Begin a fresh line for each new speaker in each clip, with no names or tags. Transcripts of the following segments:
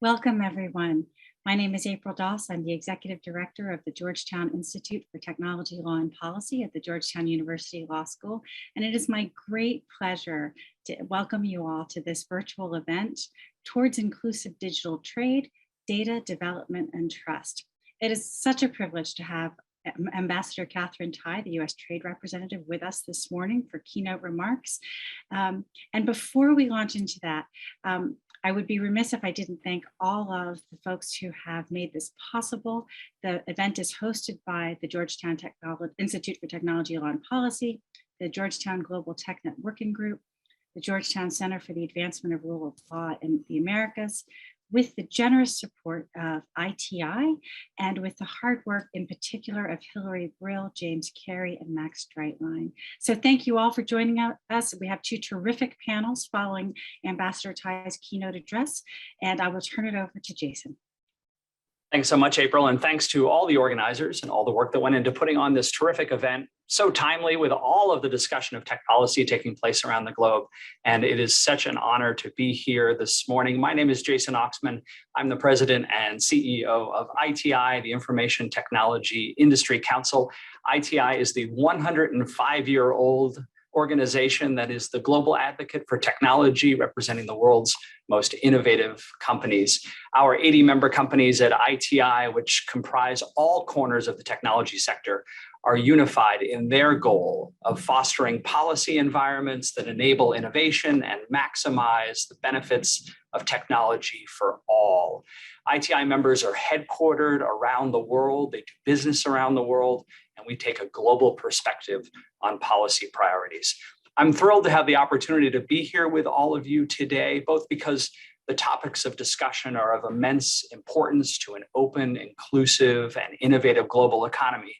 Welcome, everyone. My name is April Doss. I'm the Executive Director of the Georgetown Institute for Technology, Law, and Policy at the Georgetown University Law School, and it is my great pleasure to welcome you all to this virtual event towards inclusive digital trade, data development, and trust. It is such a privilege to have Ambassador Katherine Tai, the U.S. Trade Representative, with us this morning for keynote remarks. And before we launch into that, I would be remiss if I didn't thank all of the folks who have made this possible. The event is hosted by the Georgetown Institute for Technology, Law, and Policy, the Georgetown Global TechNet Working Group, the Georgetown Center for the Advancement of Rule of Law in the Americas, with the generous support of ITI and with the hard work in particular of Hillary Brill, James Carey, and Max Streitlein. So thank you all for joining us. We have two terrific panels following Ambassador Tai's keynote address, and I will turn it over to Jason.
Thanks so much, April, and thanks to all the organizers and all the work that went into putting on this terrific event, so timely with all of the discussion of tech policy taking place around the globe. And it is such an honor to be here this morning. My name is Jason Oxman. I'm the president and CEO of ITI, the Information Technology Industry Council. ITI is the 105-year-old organization that is the global advocate for technology, representing the world's most innovative companies. Our 80 member companies at ITI, which comprise all corners of the technology sector, are unified in their goal of fostering policy environments that enable innovation and maximize the benefits of technology for all. ITI members are headquartered around the world, they do business around the world, and we take a global perspective on policy priorities. I'm thrilled to have the opportunity to be here with all of you today, both because the topics of discussion are of immense importance to an open, inclusive, and innovative global economy,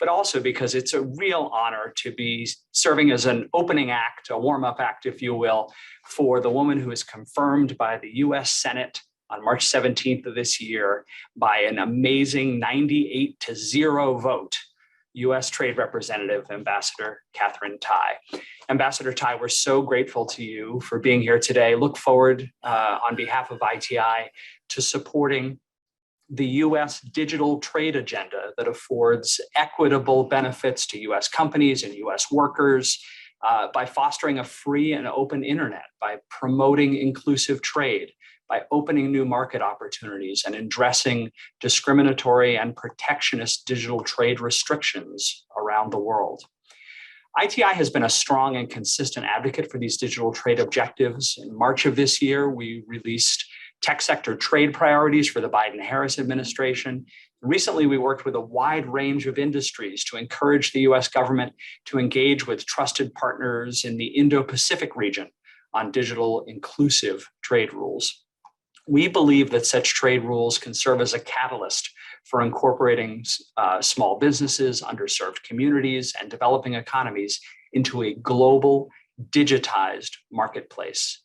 but also because it's a real honor to be serving as an opening act, a warm-up act, if you will, for the woman who is confirmed by the US Senate on March 17th of this year by an amazing 98-0 vote, U.S. Trade Representative Ambassador Katherine Tai. Ambassador Tai, we're so grateful to you for being here today. Look forward on behalf of ITI to supporting the U.S. digital trade agenda that affords equitable benefits to U.S. companies and U.S. workers by fostering a free and open internet, by promoting inclusive trade, by opening new market opportunities and addressing discriminatory and protectionist digital trade restrictions around the world. ITI has been a strong and consistent advocate for these digital trade objectives. In March of this year, we released tech sector trade priorities for the Biden-Harris administration. Recently, we worked with a wide range of industries to encourage the US government to engage with trusted partners in the Indo-Pacific region on digital inclusive trade rules. We believe that such trade rules can serve as a catalyst for incorporating small businesses, underserved communities, and developing economies into a global, digitized marketplace.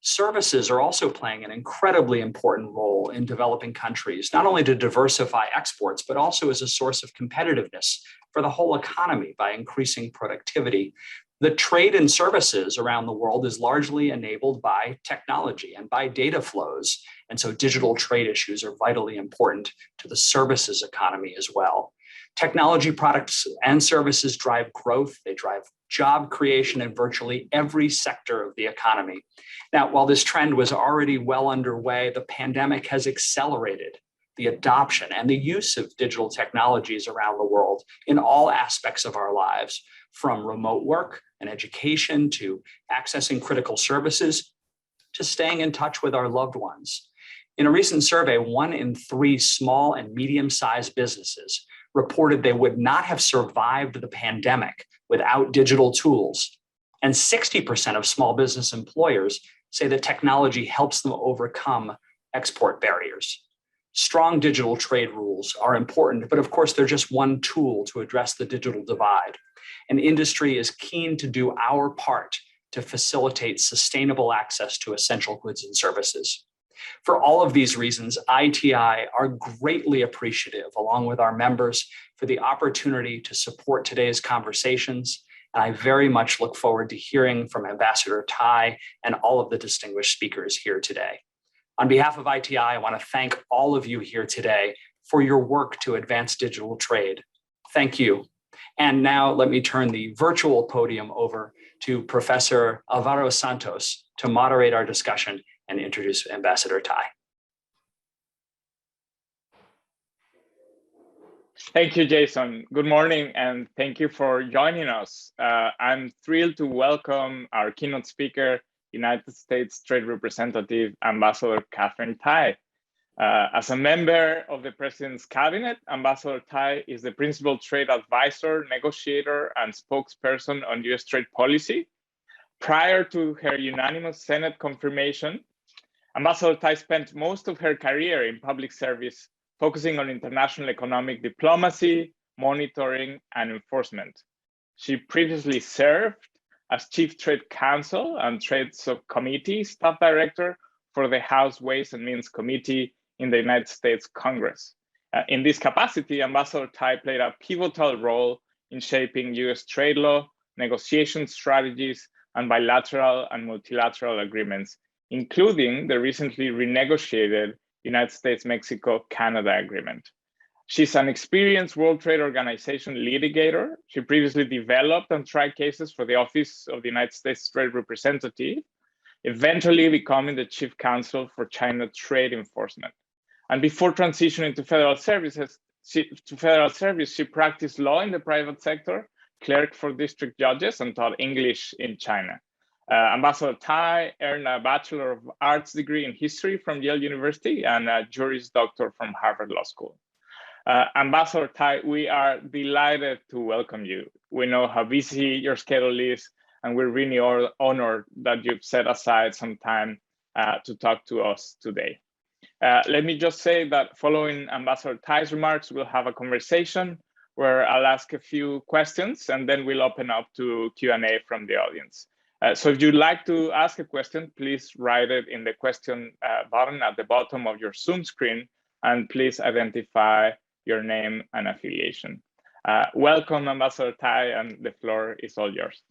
Services are also playing an incredibly important role in developing countries, not only to diversify exports, but also as a source of competitiveness for the whole economy by increasing productivity. The trade in services around the world is largely enabled by technology and by data flows. And so digital trade issues are vitally important to the services economy as well. Technology products and services drive growth. They drive job creation in virtually every sector of the economy. Now, while this trend was already well underway, the pandemic has accelerated the adoption and the use of digital technologies around the world in all aspects of our lives, from remote work and education to accessing critical services to staying in touch with our loved ones. In a recent survey, 1 in 3 small and medium-sized businesses reported they would not have survived the pandemic without digital tools. And 60% of small business employers say that technology helps them overcome export barriers. Strong digital trade rules are important, but of course, they're just one tool to address the digital divide. And industry is keen to do our part to facilitate sustainable access to essential goods and services. For all of these reasons, ITI are greatly appreciative, along with our members, for the opportunity to support today's conversations. And I very much look forward to hearing from Ambassador Tai and all of the distinguished speakers here today. On behalf of ITI, I want to thank all of you here today for your work to advance digital trade. Thank you. And now let me turn the virtual podium over to Professor Alvaro Santos to moderate our discussion and introduce Ambassador Tai.
Thank you, Jason. Good morning, and thank you for joining us. I'm thrilled to welcome our keynote speaker, United States Trade Representative, Ambassador Katherine Tai. As a member of the President's Cabinet, Ambassador Tai is the Principal Trade Advisor, Negotiator, and Spokesperson on U.S. trade policy. Prior to her unanimous Senate confirmation, Ambassador Tai spent most of her career in public service, focusing on international economic diplomacy, monitoring, and enforcement. She previously served as Chief Trade Counsel and Trade Subcommittee Staff Director for the House Ways and Means Committee in the United States Congress. In this capacity, Ambassador Tai played a pivotal role in shaping US trade law, negotiation strategies, and bilateral and multilateral agreements, including the recently renegotiated United States-Mexico-Canada agreement. She's an experienced World Trade Organization litigator. She previously developed and tried cases for the Office of the United States Trade Representative, eventually becoming the Chief Counsel for China Trade Enforcement. And before transitioning to federal service, she practiced law in the private sector, clerked for district judges, and taught English in China. Ambassador Tai earned a Bachelor of Arts degree in history from Yale University and a Juris Doctor from Harvard Law School. Ambassador Tai, we are delighted to welcome you. We know how busy your schedule is, and we're really honored that you've set aside some time to talk to us today. Let me just say that following Ambassador Tai's remarks, we'll have a conversation where I'll ask a few questions, and then we'll open up to Q&A from the audience. So if you'd like to ask a question, please write it in the question button at the bottom of your Zoom screen, and please identify your name and affiliation. Welcome, Ambassador Tai, and the floor is all yours.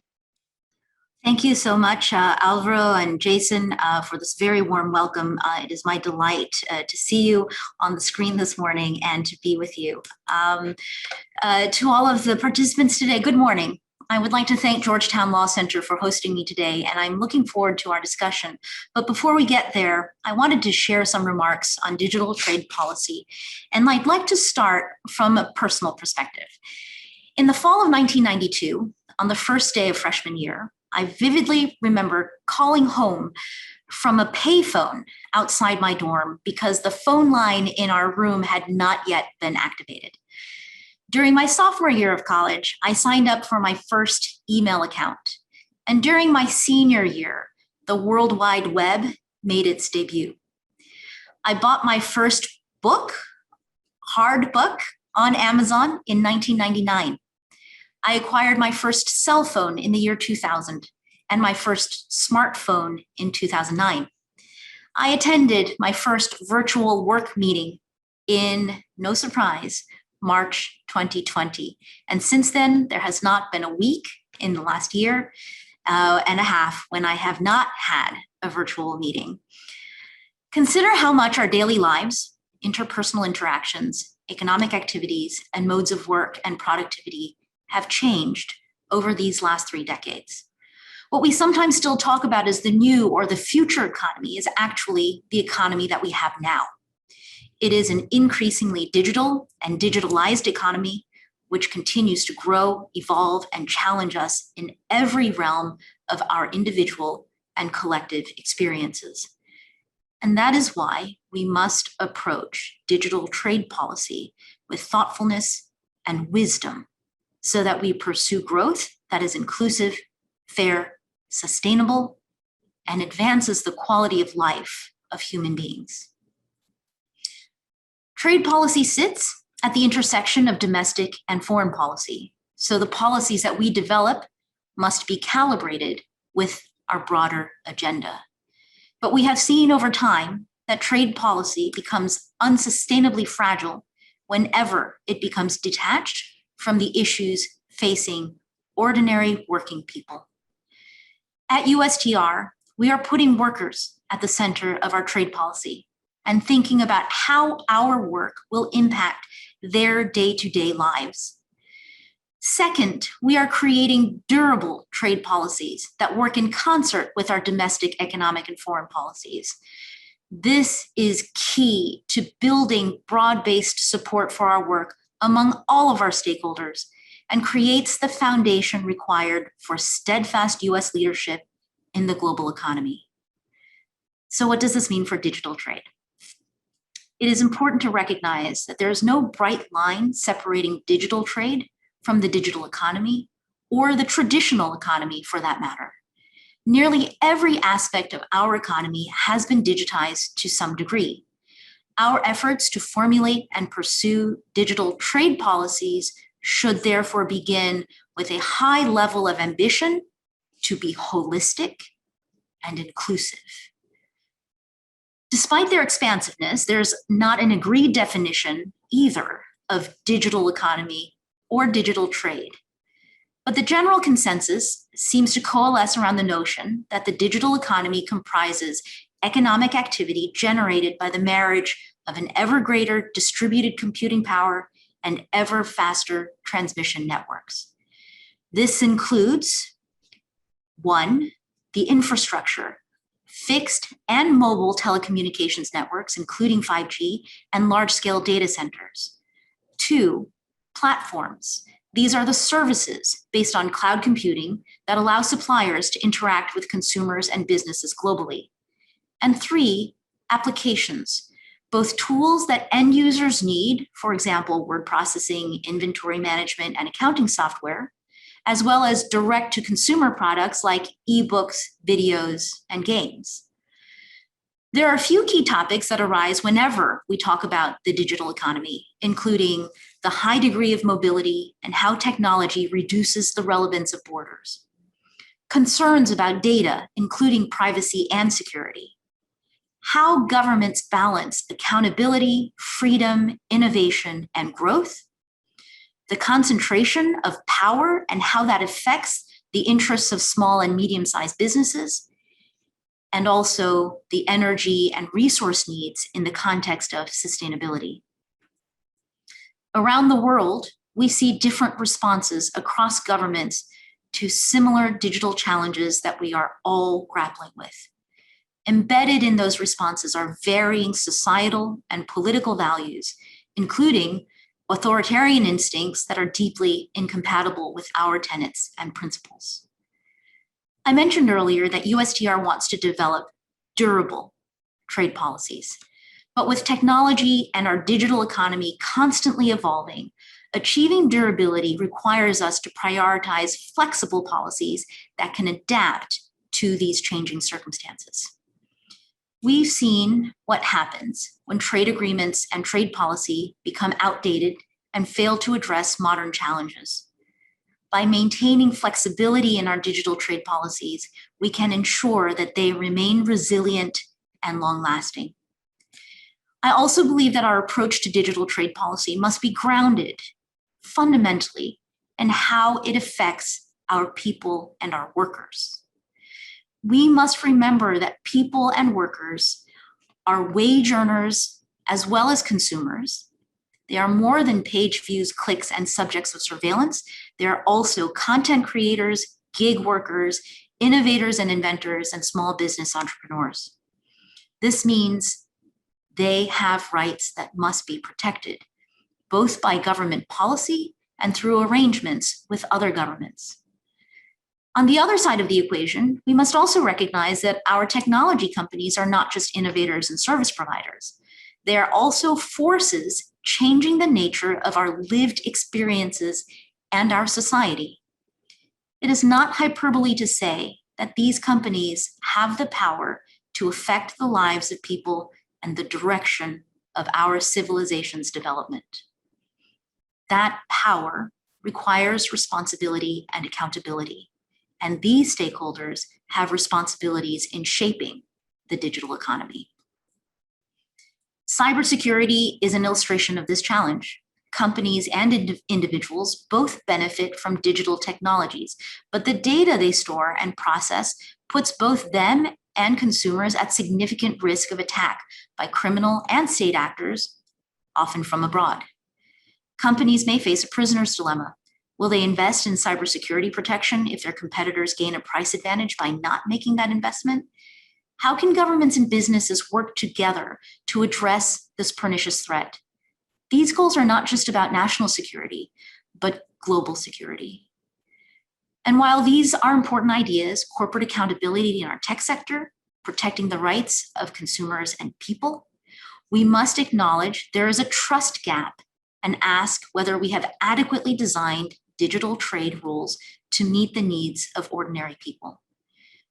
Thank you so much, Alvaro and Jason, for this very warm welcome. It is my delight to see you on the screen this morning and to be with you. To all of the participants today, good morning. I would like to thank Georgetown Law Center for hosting me today, and I'm looking forward to our discussion. But before we get there, I wanted to share some remarks on digital trade policy, and I'd like to start from a personal perspective. In the fall of 1992, on the first day of freshman year, I vividly remember calling home from a payphone outside my dorm because the phone line in our room had not yet been activated. During my sophomore year of college, I signed up for my first email account. And during my senior year, the World Wide Web made its debut. I bought my first book, hard book, on Amazon in 1999. I acquired my first cell phone in the year 2000 and my first smartphone in 2009. I attended my first virtual work meeting in, no surprise, March 2020. And since then, there has not been a week in the last year and a half when I have not had a virtual meeting. Consider how much our daily lives, interpersonal interactions, economic activities, and modes of work and productivity have changed over these last 3 decades. What we sometimes still talk about as the new or the future economy is actually the economy that we have now. It is an increasingly digital and digitalized economy, which continues to grow, evolve, and challenge us in every realm of our individual and collective experiences. And that is why we must approach digital trade policy with thoughtfulness and wisdom so that we pursue growth that is inclusive, fair, sustainable, and advances the quality of life of human beings. Trade policy sits at the intersection of domestic and foreign policy, so the policies that we develop must be calibrated with our broader agenda. But we have seen over time that trade policy becomes unsustainably fragile whenever it becomes detached from the issues facing ordinary working people. At USTR, we are putting workers at the center of our trade policy and thinking about how our work will impact their day-to-day lives. Second, we are creating durable trade policies that work in concert with our domestic economic and foreign policies. This is key to building broad-based support for our work among all of our stakeholders and creates the foundation required for steadfast US leadership in the global economy. So what does this mean for digital trade? It is important to recognize that there is no bright line separating digital trade from the digital economy or the traditional economy for that matter. Nearly every aspect of our economy has been digitized to some degree. Our efforts to formulate and pursue digital trade policies should therefore begin with a high level of ambition to be holistic and inclusive. Despite their expansiveness, there's not an agreed definition either of digital economy or digital trade. But the general consensus seems to coalesce around the notion that the digital economy comprises economic activity generated by the marriage of an ever greater distributed computing power and ever faster transmission networks. This includes, one, the infrastructure, fixed and mobile telecommunications networks, including 5G and large-scale data centers. Two, platforms. These are the services based on cloud computing that allow suppliers to interact with consumers and businesses globally. And three, applications, both tools that end users need, for example, word processing, inventory management, and accounting software, as well as direct-to-consumer products like ebooks, videos, and games. There are a few key topics that arise whenever we talk about the digital economy, including the high degree of mobility and how technology reduces the relevance of borders, concerns about data, including privacy and security, how governments balance accountability, freedom, innovation, and growth, the concentration of power and how that affects the interests of small and medium-sized businesses, and also the energy and resource needs in the context of sustainability. Around the world, we see different responses across governments to similar digital challenges that we are all grappling with. Embedded in those responses are varying societal and political values, including authoritarian instincts that are deeply incompatible with our tenets and principles. I mentioned earlier that USTR wants to develop durable trade policies, but with technology and our digital economy constantly evolving, achieving durability requires us to prioritize flexible policies that can adapt to these changing circumstances. We've seen what happens when trade agreements and trade policy become outdated and fail to address modern challenges. By maintaining flexibility in our digital trade policies, we can ensure that they remain resilient and long-lasting. I also believe that our approach to digital trade policy must be grounded fundamentally in how it affects our people and our workers. We must remember that people and workers are wage earners as well as consumers. They are more than page views, clicks, and subjects of surveillance. They are also content creators, gig workers, innovators and inventors, and small business entrepreneurs. This means they have rights that must be protected, both by government policy and through arrangements with other governments. On the other side of the equation, we must also recognize that our technology companies are not just innovators and service providers. They are also forces changing the nature of our lived experiences and our society. It is not hyperbole to say that these companies have the power to affect the lives of people and the direction of our civilization's development. That power requires responsibility and accountability, and these stakeholders have responsibilities in shaping the digital economy. Cybersecurity is an illustration of this challenge. Companies and individuals both benefit from digital technologies, but the data they store and process puts both them and consumers at significant risk of attack by criminal and state actors, often from abroad. Companies may face a prisoner's dilemma. Will they invest in cybersecurity protection if their competitors gain a price advantage by not making that investment? How can governments and businesses work together to address this pernicious threat? These goals are not just about national security, but global security. And while these are important ideas, corporate accountability in our tech sector, protecting the rights of consumers and people, we must acknowledge there is a trust gap and ask whether we have adequately designed digital trade rules to meet the needs of ordinary people.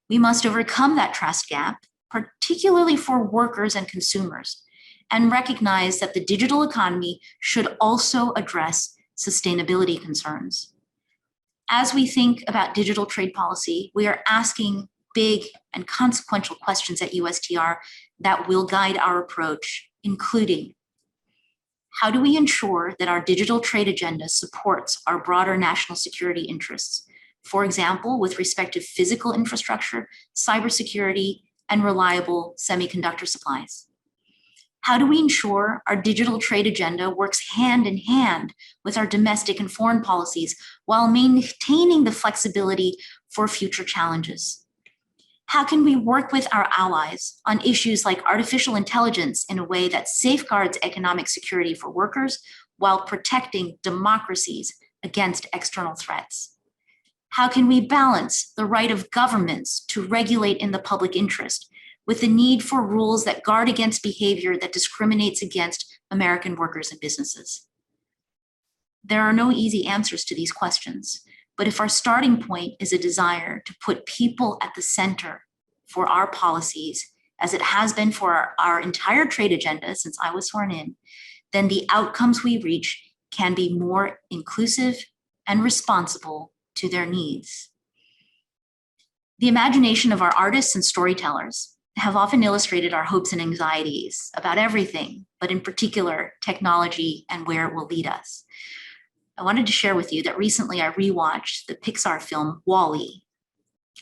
We must overcome that trust gap, particularly for workers and consumers, and recognize that the digital economy should also address sustainability concerns. As we think about digital trade policy, we are asking big and consequential questions at USTR that will guide our approach, including: how do we ensure that our digital trade agenda supports our broader national security interests? For example, with respect to physical infrastructure, cybersecurity, and reliable semiconductor supplies. How do we ensure our digital trade agenda works hand in hand with our domestic and foreign policies while maintaining the flexibility for future challenges? How can we work with our allies on issues like artificial intelligence in a way that safeguards economic security for workers while protecting democracies against external threats? How can we balance the right of governments to regulate in the public interest with the need for rules that guard against behavior that discriminates against American workers and businesses? There are no easy answers to these questions, but if our starting point is a desire to put people at the center for our policies, as it has been for our entire trade agenda since I was sworn in, then the outcomes we reach can be more inclusive and responsible to their needs. The imagination of our artists and storytellers have often illustrated our hopes and anxieties about everything, but in particular, technology and where it will lead us. I wanted to share with you that recently I rewatched the Pixar film WALL-E.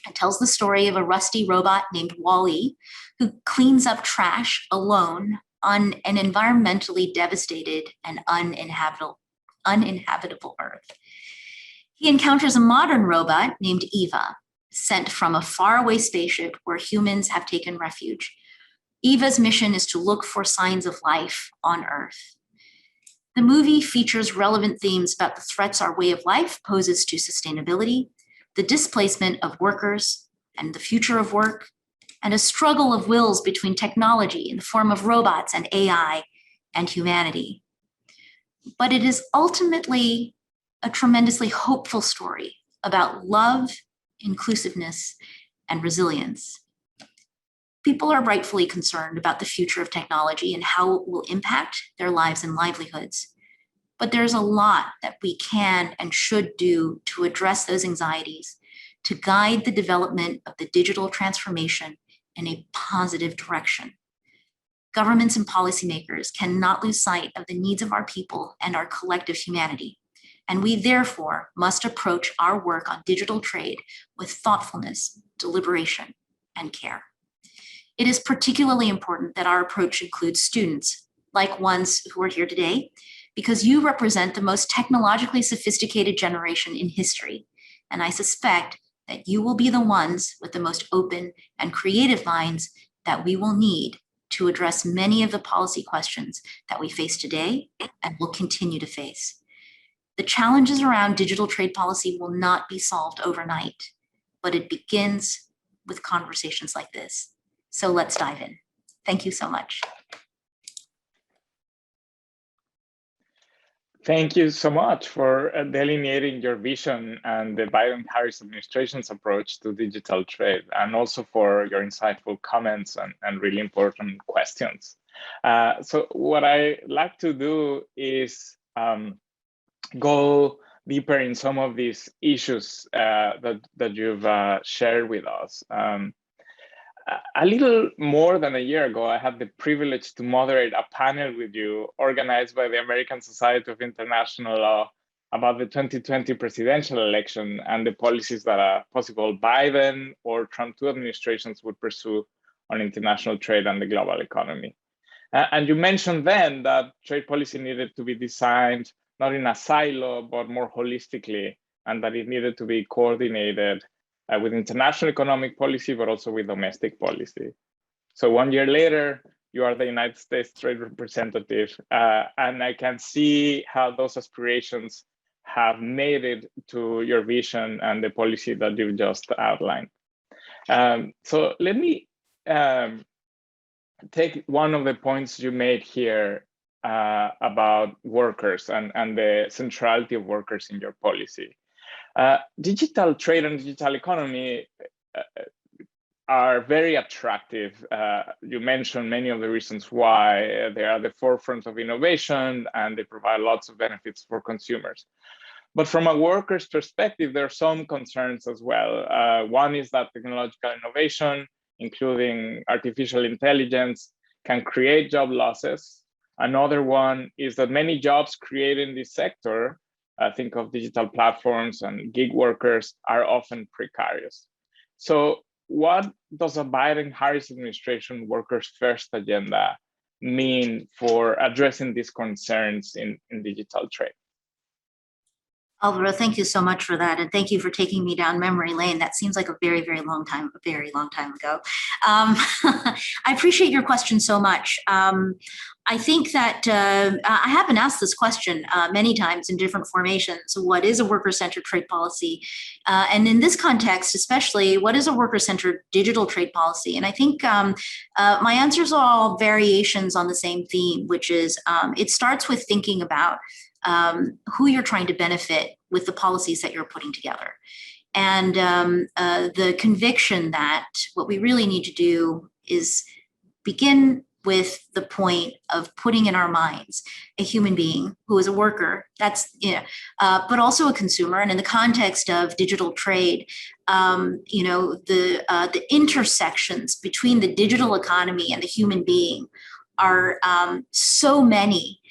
It tells the story of a rusty robot named WALL-E who cleans up trash alone on an environmentally devastated and uninhabitable Earth. He encounters a modern robot named Eva, sent from a faraway spaceship where humans have taken refuge. Eva's mission is to look for signs of life on Earth. The movie features relevant themes about the threats our way of life poses to sustainability, the displacement of workers and the future of work, and a struggle of wills between technology in the form of robots and AI and humanity. But it is ultimately a tremendously hopeful story about love, inclusiveness, and resilience. People are rightfully concerned about the future of technology and how it will impact their lives and livelihoods. But there's a lot that we can and should do to address those anxieties, to guide the development of the digital transformation in a positive direction. Governments and policymakers cannot lose sight of the needs of our people and our collective humanity. And we therefore must approach our work on digital trade with thoughtfulness, deliberation, and care. It is particularly important that our approach includes students, like ones who are here today, because you represent the most technologically sophisticated generation in history. And I suspect that you will be the ones with the most open and creative minds that we will need to address many of the policy questions that we face today and will continue to face. The challenges around digital trade policy will not be solved overnight, but it begins with conversations like this. So let's dive in. Thank you so much.
Thank you so much for delineating your vision and the Biden-Harris administration's approach to digital trade, and also for your insightful comments and really important questions. So what I like to do is go deeper in some of these issues that you've shared with us. A little more than a year ago, I had the privilege to moderate a panel with you organized by the American Society of International Law about the 2020 presidential election and the policies that a possible Biden or Trump 2 administrations would pursue on international trade and the global economy. And you mentioned then that trade policy needed to be designed not in a silo, but more holistically, and that it needed to be coordinated with international economic policy, but also with domestic policy. So 1 year later, you are the United States Trade Representative, and I can see how those aspirations have made it to your vision and the policy that you've just outlined. So let me take one of the points you made here about workers and the centrality of workers in your policy. Digital trade and digital economy are very attractive. You mentioned many of the reasons why. They are the forefront of innovation and they provide lots of benefits for consumers. But from a worker's perspective, there are some concerns as well. One is that technological innovation, including artificial intelligence, can create job losses. Another one is that many jobs created in this sector, think of digital platforms and gig workers, are often precarious. So what does a Biden-Harris administration workers' first agenda mean for addressing these concerns in digital trade?
Alvaro, thank you so much for that. And thank you for taking me down memory lane. That seems like a very, very long time ago. I appreciate your question so much. I think that I have been asked this question many times in different formations. What is a worker-centered trade policy? And in this context, especially, what is a worker-centered digital trade policy? And I think my answers are all variations on the same theme, which is it starts with thinking about who you're trying to benefit with the policies that you're putting together. And the conviction that what we really need to do is begin with the point of putting in our minds a human being who is a worker, that's, but also a consumer. And in the context of digital trade, the intersections between the digital economy and the human being are so many.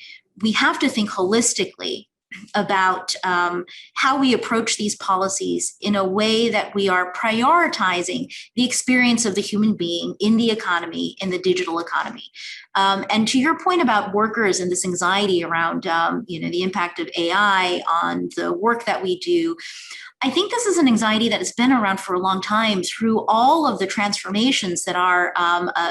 We have to think holistically about how we approach these policies in a way that we are prioritizing the experience of the human being in the economy, in the digital economy. And to your point about workers and this anxiety around the impact of AI on the work that we do, I think this is an anxiety that has been around for a long time through all of the transformations that our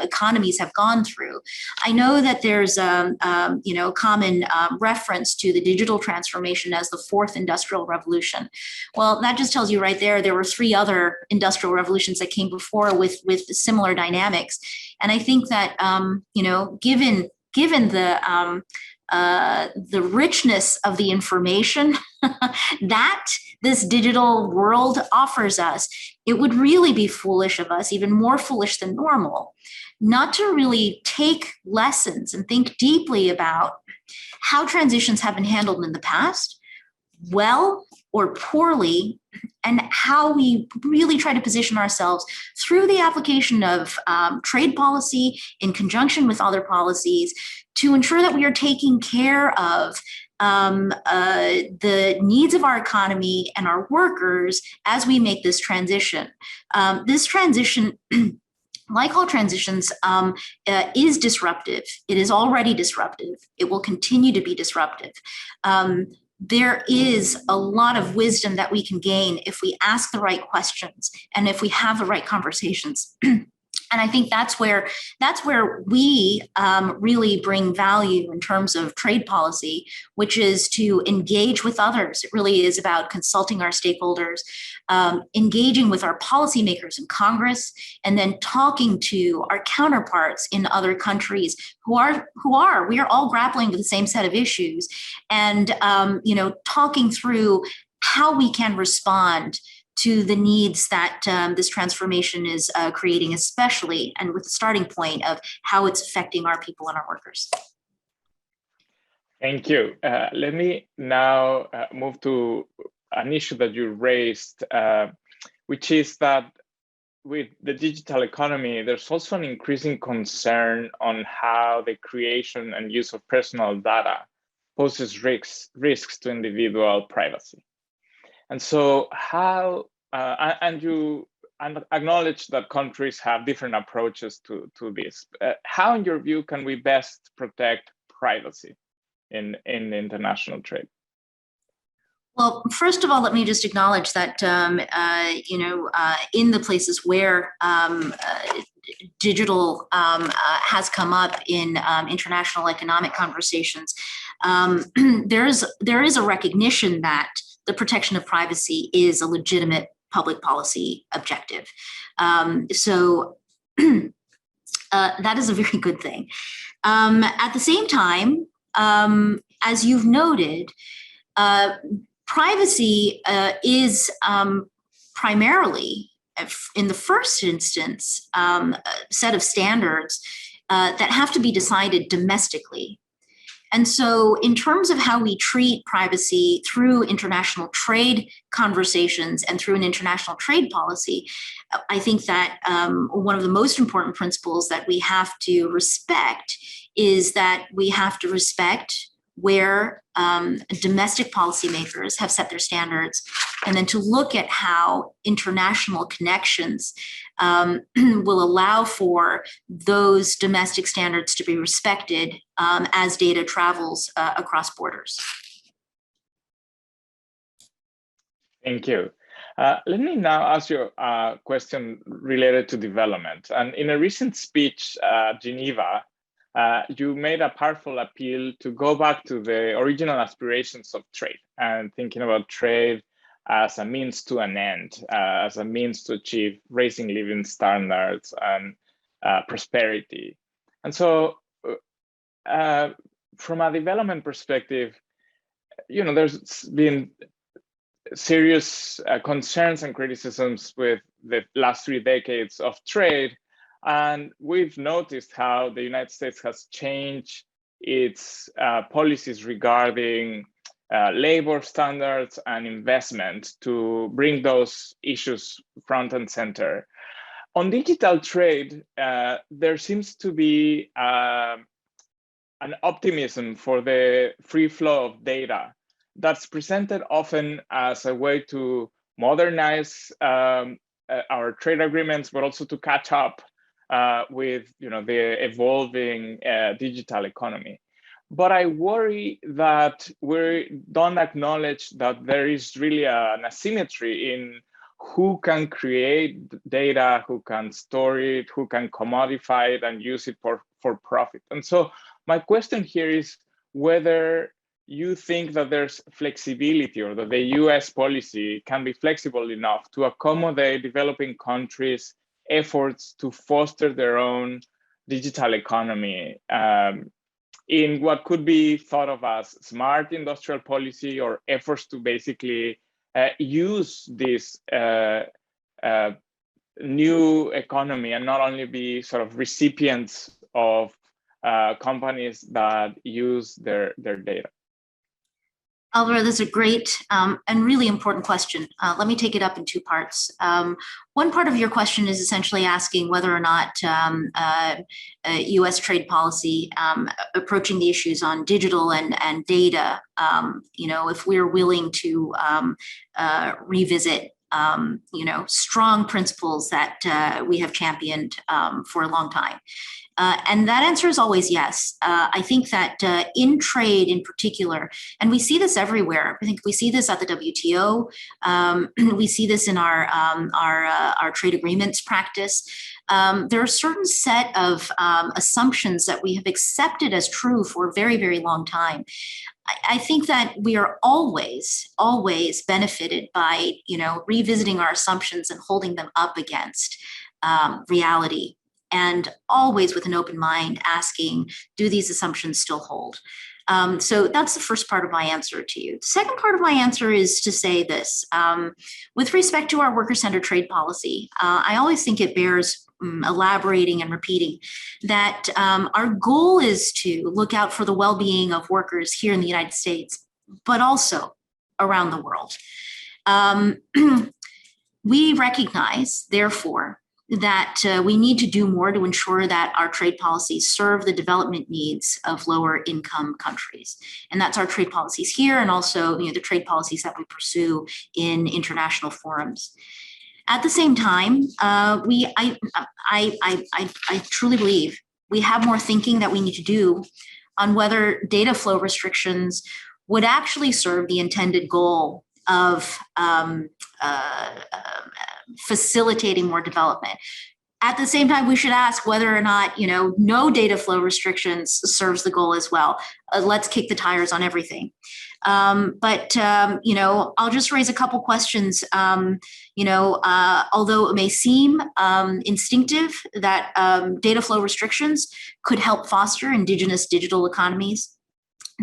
economies have gone through. I know that there's common reference to the digital transformation as the fourth industrial revolution. Well, that just tells you right there were three other industrial revolutions that came before with similar dynamics. And I think that given the richness of the information that this digital world offers us, it would really be foolish of us, even more foolish than normal, not to really take lessons and think deeply about how transitions have been handled in the past, well or poorly, and how we really try to position ourselves through the application of trade policy in conjunction with other policies to ensure that we are taking care of the needs of our economy and our workers as we make this transition. This transition, like all transitions, is disruptive. It is already disruptive. It will continue to be disruptive. There is a lot of wisdom that we can gain if we ask the right questions and if we have the right conversations. And I think that's where we really bring value in terms of trade policy, which is to engage with others. It really is about consulting our stakeholders, engaging with our policymakers in Congress, and then talking to our counterparts in other countries who are we are all grappling with the same set of issues, and talking through how we can respond to the needs that this transformation is creating, especially, and with the starting point of how it's affecting our people and our workers.
Thank you. Let me now move to an issue that you raised, which is that with the digital economy, there's also an increasing concern on how the creation and use of personal data poses risks to individual privacy. And so how, and you acknowledge that countries have different approaches to this. How, in your view, can we best protect privacy in international trade?
Well, first of all, let me just acknowledge that, in the places where digital has come up in international economic conversations, there is a recognition that the protection of privacy is a legitimate public policy objective. So that is a very good thing. At the same time, as you've noted, privacy is primarily, in the first instance, a set of standards that have to be decided domestically. And so in terms of how we treat privacy through international trade conversations and through an international trade policy, I think that one of the most important principles that we have to respect is that we have to respect where domestic policymakers have set their standards, and then to look at how international connections will allow for those domestic standards to be respected as data travels across borders.
Thank you. Let me now ask you a question related to development. And in a recent speech at Geneva, you made a powerful appeal to go back to the original aspirations of trade and thinking about trade as a means to an end, as a means to achieve raising living standards and prosperity. And so from a development perspective, there's been serious concerns and criticisms with the last 3 decades of trade. And we've noticed how the United States has changed its policies regarding labor standards and investment to bring those issues front and center. On digital trade, there seems to be an optimism for the free flow of data that's presented often as a way to modernize our trade agreements, but also to catch up with the evolving digital economy. But I worry that we don't acknowledge that there is really an asymmetry in who can create data, who can store it, who can commodify it and use it for profit. And so my question here is whether you think that there's flexibility, or that the US policy can be flexible enough to accommodate developing countries' efforts to foster their own digital economy in what could be thought of as smart industrial policy, or efforts to basically use this new economy and not only be sort of recipients of companies that use their data.
Alvaro, that's a great and really important question. Let me take it up in 2 parts. One part of your question is essentially asking whether or not US trade policy approaching the issues on digital and data, if we're willing to revisit strong principles that we have championed for a long time. And that answer is always yes. I think that in trade in particular, and we see this everywhere. I think we see this at the WTO. We see this in our trade agreements practice. There are a certain set of assumptions that we have accepted as true for a very, very long time. I think that we are always benefited by, revisiting our assumptions and holding them up against reality, and always with an open mind asking, do these assumptions still hold? So that's the first part of my answer to you. The second part of my answer is to say this. With respect to our worker-centered trade policy, I always think it bears elaborating and repeating that our goal is to look out for the well-being of workers here in the United States, but also around the world. We recognize, therefore, that we need to do more to ensure that our trade policies serve the development needs of lower income countries. And that's our trade policies here, and also the trade policies that we pursue in international forums. At the same time, I truly believe we have more thinking that we need to do on whether data flow restrictions would actually serve the intended goal of facilitating more development. At the same time, we should ask whether or not, no data flow restrictions serves the goal as well. Let's kick the tires on everything. But I'll just raise a couple questions. Although it may seem instinctive that data flow restrictions could help foster indigenous digital economies,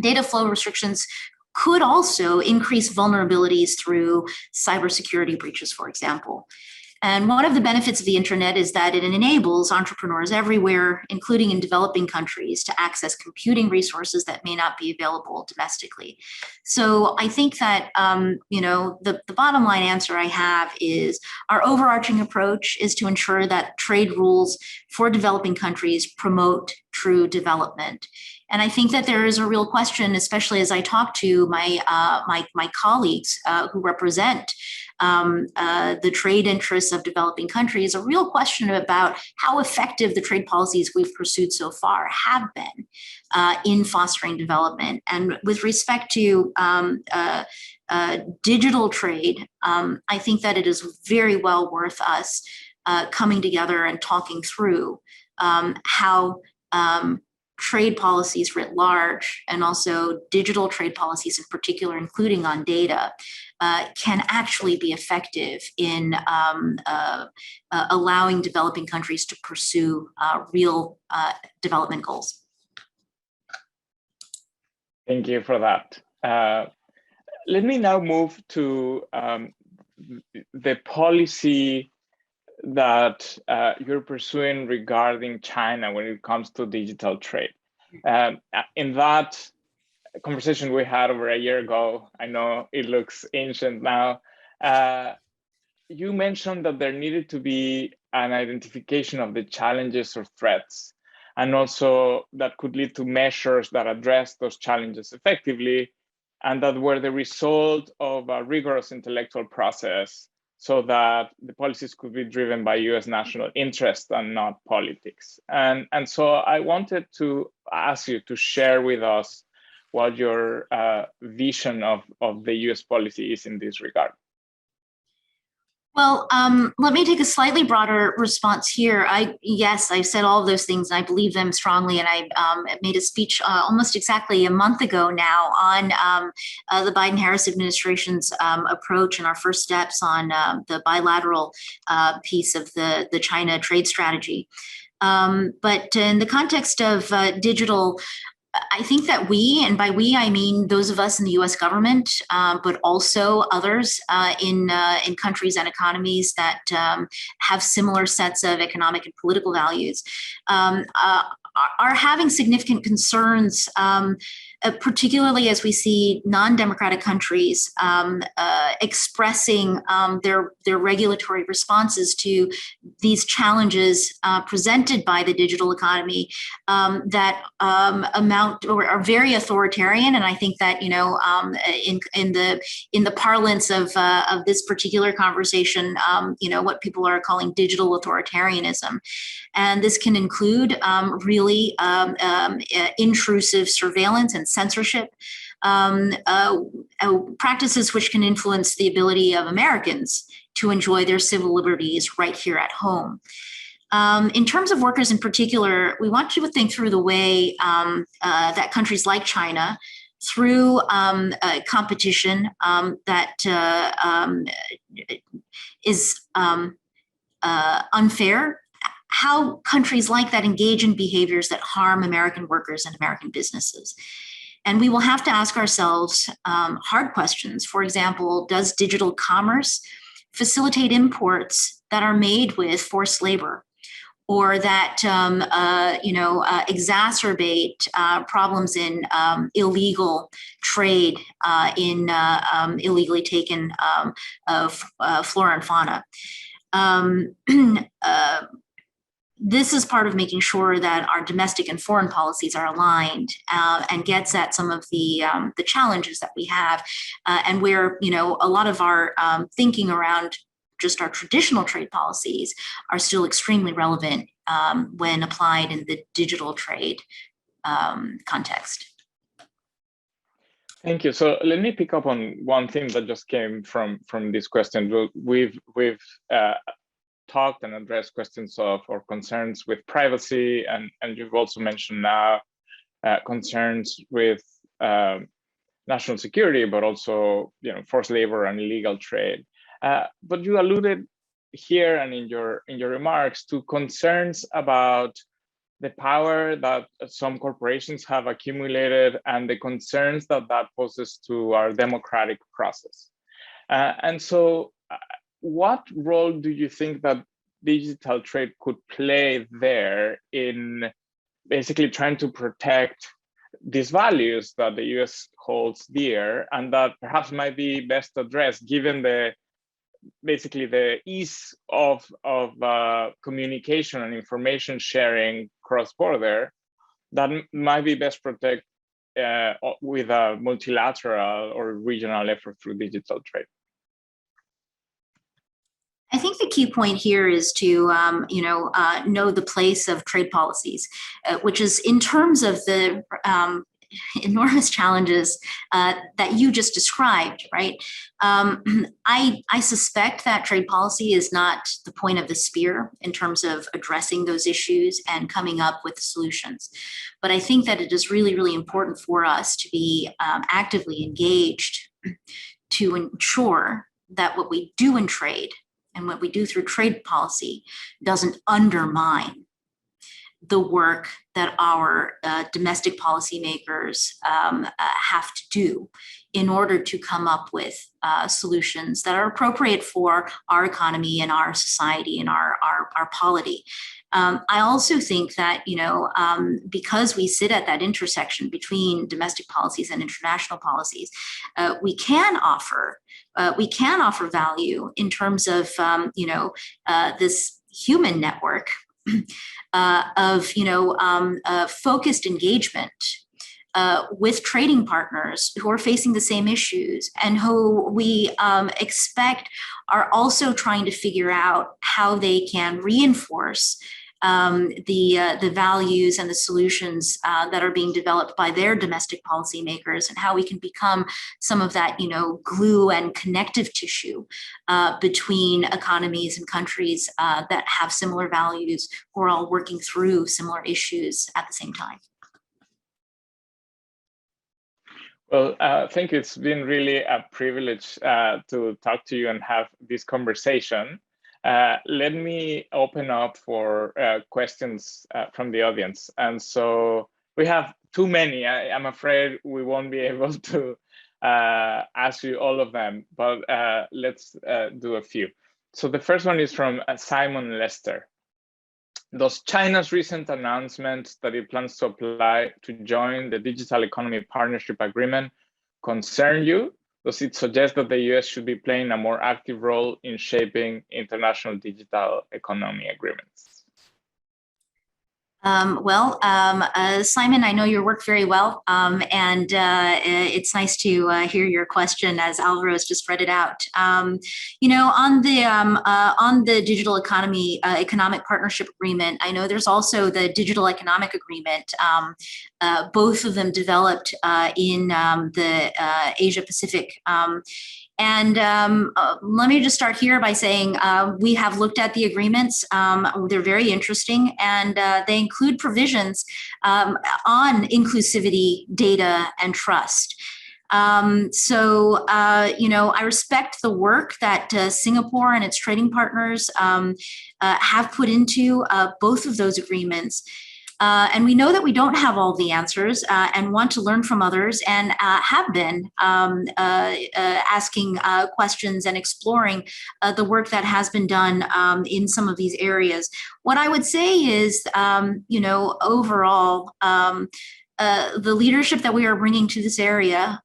data flow restrictions could also increase vulnerabilities through cybersecurity breaches, for example. And one of the benefits of the internet is that it enables entrepreneurs everywhere, including in developing countries, to access computing resources that may not be available domestically. So I think that, the bottom line answer I have is our overarching approach is to ensure that trade rules for developing countries promote true development. And I think that there is a real question, especially as I talk to my colleagues who represent the trade interests of developing countries, a real question about how effective the trade policies we've pursued so far have been in fostering development. And with respect to digital trade, I think that it is very well worth us coming together and talking through how trade policies writ large, and also digital trade policies in particular, including on data, can actually be effective in allowing developing countries to pursue real development goals.
Thank you for that. Let me now move to the policy that you're pursuing regarding China when it comes to digital trade. In that conversation we had over a year ago, I know it looks ancient now, you mentioned that there needed to be an identification of the challenges or threats, and also that could lead to measures that address those challenges effectively, and that were the result of a rigorous intellectual process, so that the policies could be driven by US national interest and not politics. And so I wanted to ask you to share with us what your vision of the US policy is in this regard.
Well, let me take a slightly broader response here. Yes, I said all of those things, and I believe them strongly. And I made a speech almost exactly a month ago now on the Biden-Harris administration's approach and our first steps on the bilateral piece of the China trade strategy. But in the context of digital, I think that we, and by we, I mean those of us in the U.S. government, but also others in countries and economies that have similar sets of economic and political values, are having significant concerns, particularly as we see non-democratic countries expressing their regulatory responses to these challenges presented by the digital economy that amount or are very authoritarian. And I think that in the parlance of this particular conversation, what people are calling digital authoritarianism, and this can include really intrusive surveillance and censorship, practices which can influence the ability of Americans to enjoy their civil liberties right here at home. In terms of workers in particular, we want you to think through the way that countries like China, through competition that is unfair, how countries like that engage in behaviors that harm American workers and American businesses. And we will have to ask ourselves hard questions. For example, does digital commerce facilitate imports that are made with forced labor, or that exacerbate problems in illegal trade in illegally taken flora and fauna? This is part of making sure that our domestic and foreign policies are aligned and gets at some of the challenges that we have, and where a lot of our thinking around just our traditional trade policies are still extremely relevant when applied in the digital trade context.
Thank you. So let me pick up on one thing that just came from this question. We've talked and addressed questions of or concerns with privacy, and you've also mentioned now concerns with national security, but also forced labor and illegal trade. But you alluded here and in your remarks to concerns about the power that some corporations have accumulated and the concerns that poses to our democratic process. And so what role do you think that digital trade could play there in basically trying to protect these values that the US holds dear, and that perhaps might be best addressed given basically the ease of communication and information sharing cross-border, that might be best protected with a multilateral or regional effort through digital trade?
I think the key point here is to know the place of trade policies, which is in terms of the enormous challenges that you just described, right? I suspect that trade policy is not the point of the spear in terms of addressing those issues and coming up with solutions. But I think that it is really, really important for us to be actively engaged to ensure that what we do in trade and what we do through trade policy doesn't undermine the work that our domestic policymakers have to do in order to come up with solutions that are appropriate for our economy and our society and our polity. I also think that, because we sit at that intersection between domestic policies and international policies, we can offer value in terms of, this human network of focused engagement with trading partners who are facing the same issues and who we expect are also trying to figure out how they can reinforce the values and the solutions that are being developed by their domestic policymakers, and how we can become some of that, glue and connective tissue between economies and countries that have similar values, who are all working through similar issues at the same time.
Well, thank you. It's been really a privilege to talk to you and have this conversation. Let me open up for questions from the audience. And so we have too many. I'm afraid we won't be able to ask you all of them, but let's do a few. So the first one is from Simon Lester. Does China's recent announcement that it plans to apply to join the Digital Economy Partnership Agreement concern you? Does it suggest that the US should be playing a more active role in shaping international digital economy agreements?
Simon, I know your work very well, and it's nice to hear your question as Alvaro has just read it out. On the Digital Economy Economic Partnership Agreement, I know there's also the Digital Economic Agreement. Both of them developed in the Asia Pacific. And let me just start here by saying we have looked at the agreements. They're very interesting, and they include provisions on inclusivity, data, and trust. I respect the work that Singapore and its trading partners have put into both of those agreements. And we know that we don't have all the answers and want to learn from others, and have been asking questions and exploring the work that has been done in some of these areas. What I would say is, overall, the leadership that we are bringing to this area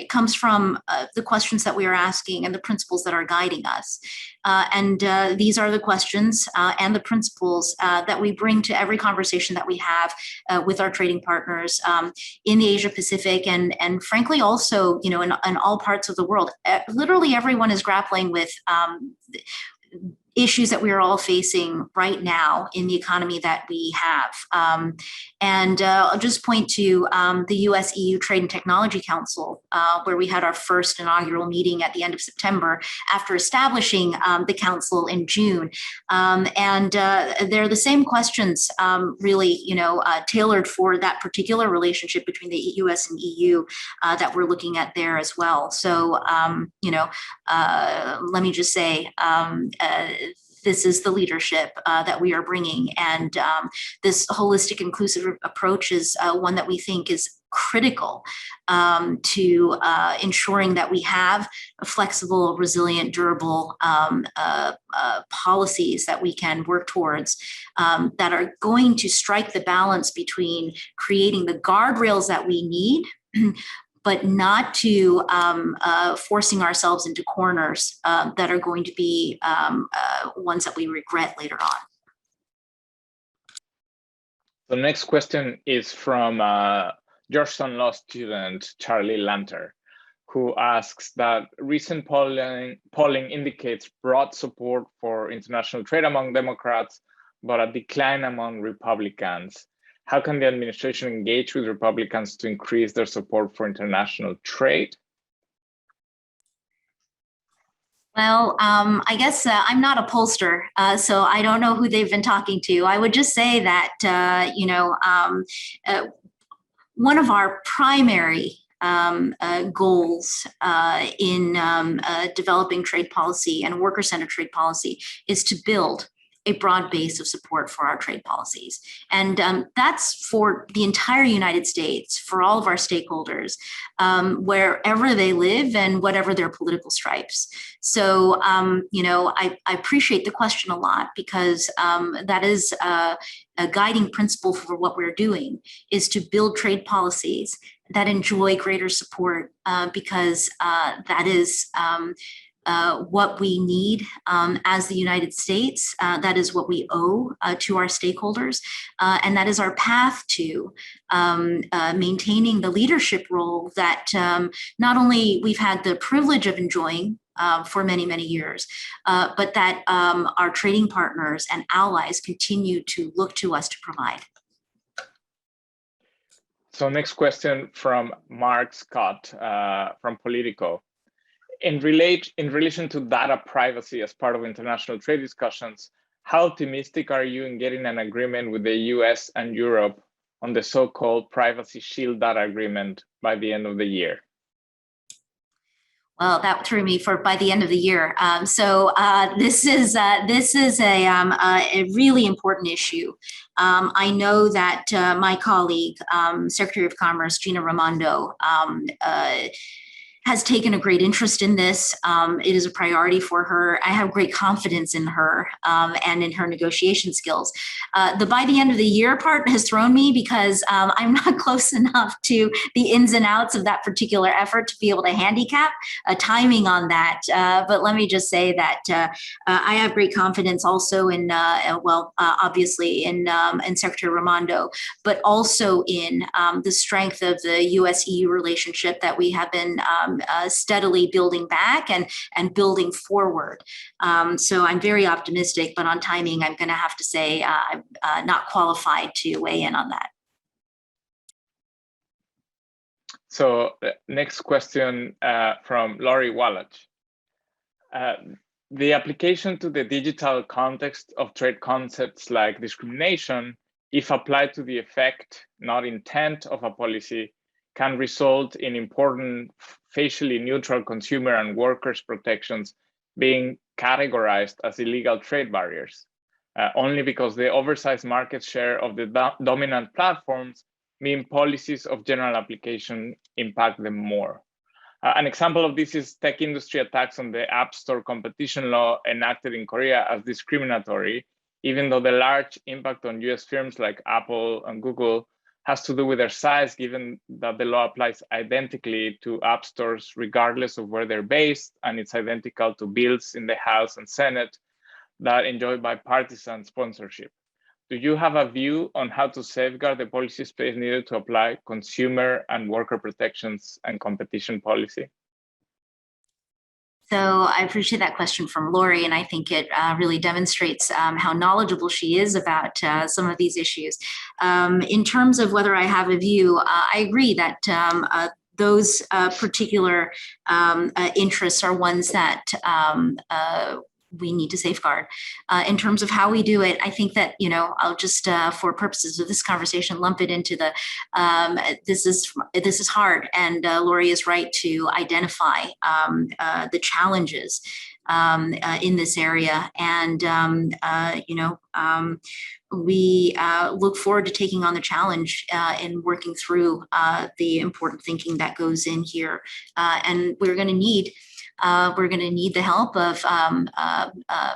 comes from the questions that we are asking and the principles that are guiding us. And these are the questions and the principles that we bring to every conversation that we have with our trading partners in the Asia Pacific and frankly also, you know, in all parts of the world. Literally everyone is grappling with issues that we are all facing right now in the economy that we have. And I'll just point to the US-EU Trade and Technology Council, where we had our first inaugural meeting at the end of September after establishing the council in June. And they're the same questions really, you know, tailored for that particular relationship between the US and EU that we're looking at there as well. So, you know, let me just say, this is the leadership that we are bringing. And this holistic inclusive approach is one that we think is critical to ensuring that we have flexible, resilient, durable policies that we can work towards that are going to strike the balance between creating the guardrails that we need but not to forcing ourselves into corners that are going to be ones that we regret later on.
The next question is from Georgetown Law student Charlie Lanter, who asks that recent polling indicates broad support for international trade among Democrats, but a decline among Republicans. How can the administration engage with Republicans to increase their support for international trade?
Well, I guess I'm not a pollster, so I don't know who they've been talking to. I would just say that, you know, one of our primary goals in developing trade policy and worker-centered trade policy is to build a broad base of support for our trade policies. And that's for the entire United States, for all of our stakeholders, wherever they live and whatever their political stripes. So, you know, I appreciate the question a lot because that is a guiding principle for what we're doing is to build trade policies that enjoy greater support because that is what we need as the United States. That is what we owe to our stakeholders. And that is our path to maintaining the leadership role that not only we've had the privilege of enjoying for many, many years, but that our trading partners and allies continue to look to us to provide.
So next question from Mark Scott from Politico. In relation to data privacy as part of international trade discussions, how optimistic are you in getting an agreement with the US and Europe on the so-called Privacy Shield data agreement by the end of the year?
Well, that threw me for by the end of the year. So this is a really important issue. I know that my colleague, Secretary of Commerce Gina Raimondo, has taken a great interest in this. It is a priority for her. I have great confidence in her and in her negotiation skills. The by the end of the year part has thrown me because I'm not close enough to the ins and outs of that particular effort to be able to handicap timing on that. But let me just say that I have great confidence also in, obviously in Secretary Raimondo, but also in the strength of the US-EU relationship that we have been steadily building back and building forward. So I'm very optimistic, but on timing, I'm going to have to say I'm not qualified to weigh in on that.
So next question from Laurie Wallach. The application to the digital context of trade concepts like discrimination, if applied to the effect, not intent of a policy, can result in important facially neutral consumer and workers protections being categorized as illegal trade barriers, only because the oversized market share of the dominant platforms mean policies of general application impact them more. An example of this is tech industry attacks on the App Store competition law enacted in Korea as discriminatory, even though the large impact on US firms like Apple and Google has to do with their size, given that the law applies identically to app stores regardless of where they're based, and it's identical to bills in the House and Senate that enjoy bipartisan sponsorship. Do you have a view on how to safeguard the policy space needed to apply consumer and worker protections and competition policy?
So I appreciate that question from Lori, and I think it really demonstrates how knowledgeable she is about some of these issues. In terms of whether I have a view, I agree that those particular interests are ones that we need to safeguard. In terms of how we do it, I think that, I'll just, for purposes of this conversation, lump it into the, this is hard. And Lori is right to identify the challenges in this area. And, we look forward to taking on the challenge and working through the important thinking that goes in here. And we're going to need the help of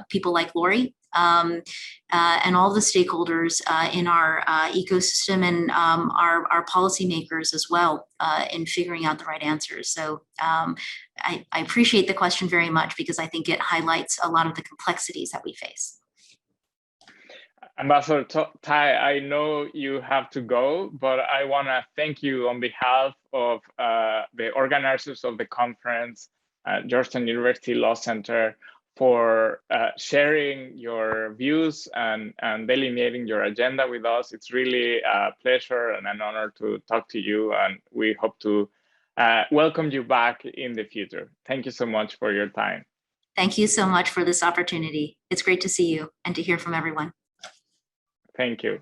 people like Lori and all the stakeholders in our ecosystem and our policymakers as well in figuring out the right answers. So I appreciate the question very much because I think it highlights a lot of the complexities that we face.
Ambassador Tai, I know you have to go, but I want to thank you on behalf of the organizers of the conference, Georgetown University Law Center, for sharing your views and delineating your agenda with us. It's really a pleasure and an honor to talk to you, and we hope to welcome you back in the future. Thank you so much for your time.
Thank you so much for this opportunity. It's great to see you and to hear from everyone.
Thank you.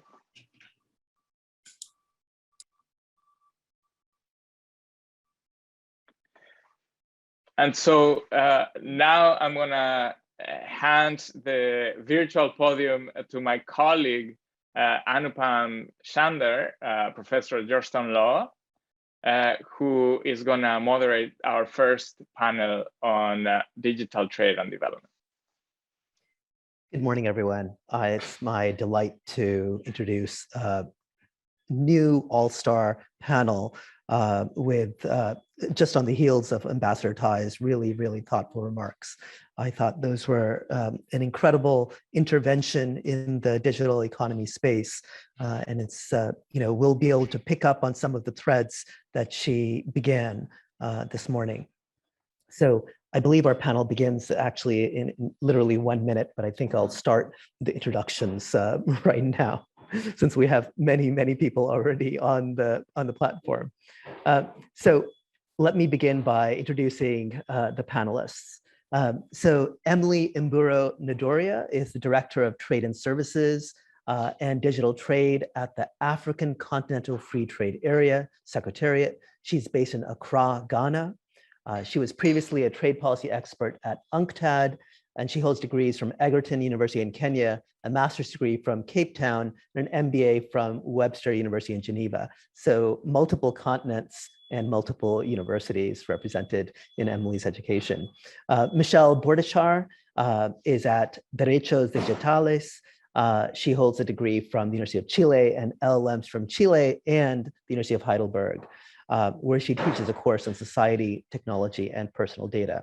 And so now I'm going to hand the virtual podium to my colleague, Anupam Chander, professor at Georgetown Law, who is going to moderate our first panel on digital trade and development.
Good morning, everyone. It's my delight to introduce a new all-star panel with just on the heels of Ambassador Tai's really, really thoughtful remarks. I thought those were an incredible intervention in the digital economy space. And it's, we'll be able to pick up on some of the threads that she began this morning. So I believe our panel begins actually in literally 1 minute, but I think I'll start the introductions right now, since we have many, many people already on the platform. So let me begin by introducing the panelists. So Emily Mburo Ndoria is the Director of Trade and Services and Digital Trade at the African Continental Free Trade Area Secretariat. She's based in Accra, Ghana. She was previously a trade policy expert at UNCTAD, and she holds degrees from Egerton University in Kenya, a master's degree from Cape Town, and an MBA from Webster University in Geneva. So multiple continents and multiple universities represented in Emily's education. Michelle Bordachar is at Derechos Digitales. She holds a degree from the University of Chile and LLMs from Chile and the University of Heidelberg, where she teaches a course on society, technology, and personal data.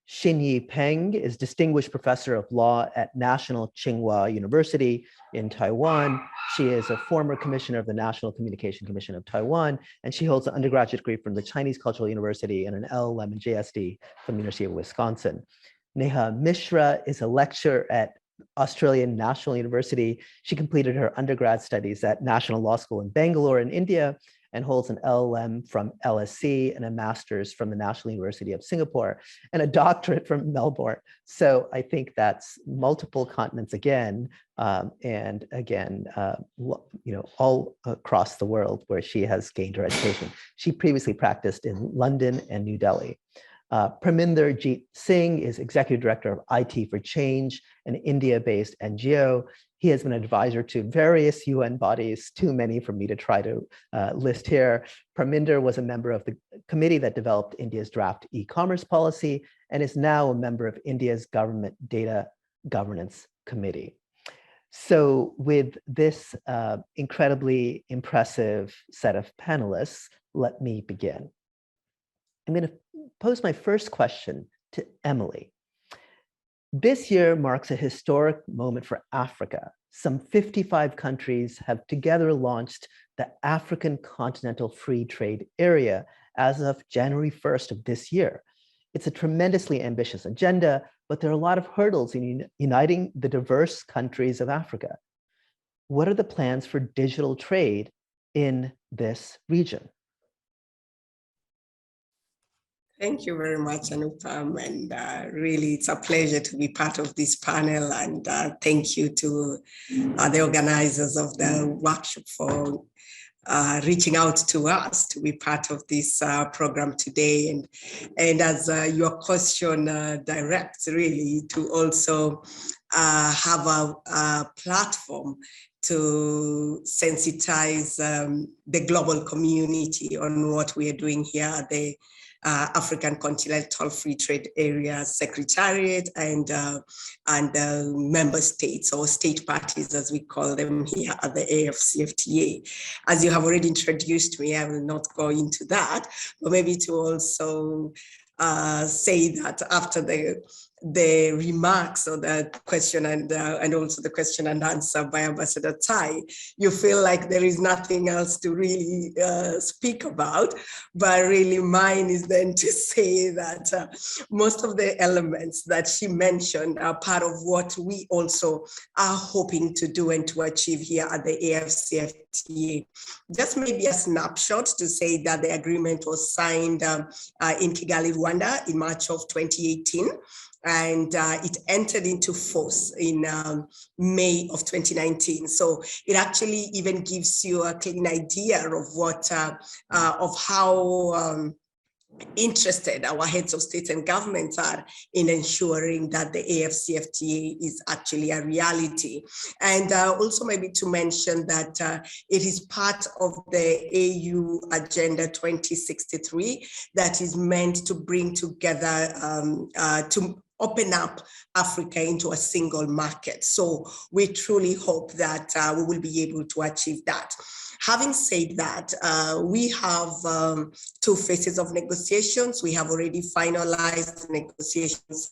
Xinyi Peng is Distinguished Professor of Law at National Tsinghua University in Taiwan. She is a former commissioner of the National Communication Commission of Taiwan, and she holds an undergraduate degree from the Chinese Cultural University and an LLM and JSD from the University of Wisconsin. Neha Mishra is a lecturer at Australian National University. She completed her undergrad studies at National Law School in Bangalore in India, and holds an LLM from LSE and a master's from the National University of Singapore and a doctorate from Melbourne. So I think that's multiple continents again, and again, all across the world where she has gained her education. She previously practiced in London and New Delhi. Parminder Jeet Singh is Executive Director of IT for Change, an India-based NGO. He has been an advisor to various UN bodies, too many for me to try to list here. Parminder was a member of the committee that developed India's draft e-commerce policy and is now a member of India's Government Data Governance Committee. So with this incredibly impressive set of panelists, let me begin. I'm going to pose my first question to Emily. This year marks a historic moment for Africa. Some 55 countries have together launched the African Continental Free Trade Area as of January 1st of this year. It's a tremendously ambitious agenda, but there are a lot of hurdles in uniting the diverse countries of Africa. What are the plans for digital trade in this region?
Thank you very much, Anupam, and really it's a pleasure to be part of this panel, and thank you to the organizers of the workshop for reaching out to us to be part of this program today. And as your question directs, really, to also have a platform to sensitize the global community on what we are doing here at the African Continental Free Trade Area Secretariat and member states, or state parties as we call them here at the AFCFTA. As you have already introduced me, I will not go into that, but maybe to also say that after the remarks or the question and also the question and answer by Ambassador Tai, you feel like there is nothing else to really speak about, but really mine is then to say that most of the elements that she mentioned are part of what we also are hoping to do and to achieve here at the AFCFTA. Just maybe a snapshot to say that the agreement was signed in Kigali, Rwanda in March of 2018. And it entered into force in May of 2019. So it actually even gives you a clean idea of what, of how interested our heads of state and governments are in ensuring that the AFCFTA is actually a reality. And also maybe to mention that it is part of the AU Agenda 2063 that is meant to bring together, to open up Africa into a single market. So we truly hope that we will be able to achieve that. Having said that, we have 2 phases of negotiations. We have already finalized negotiations.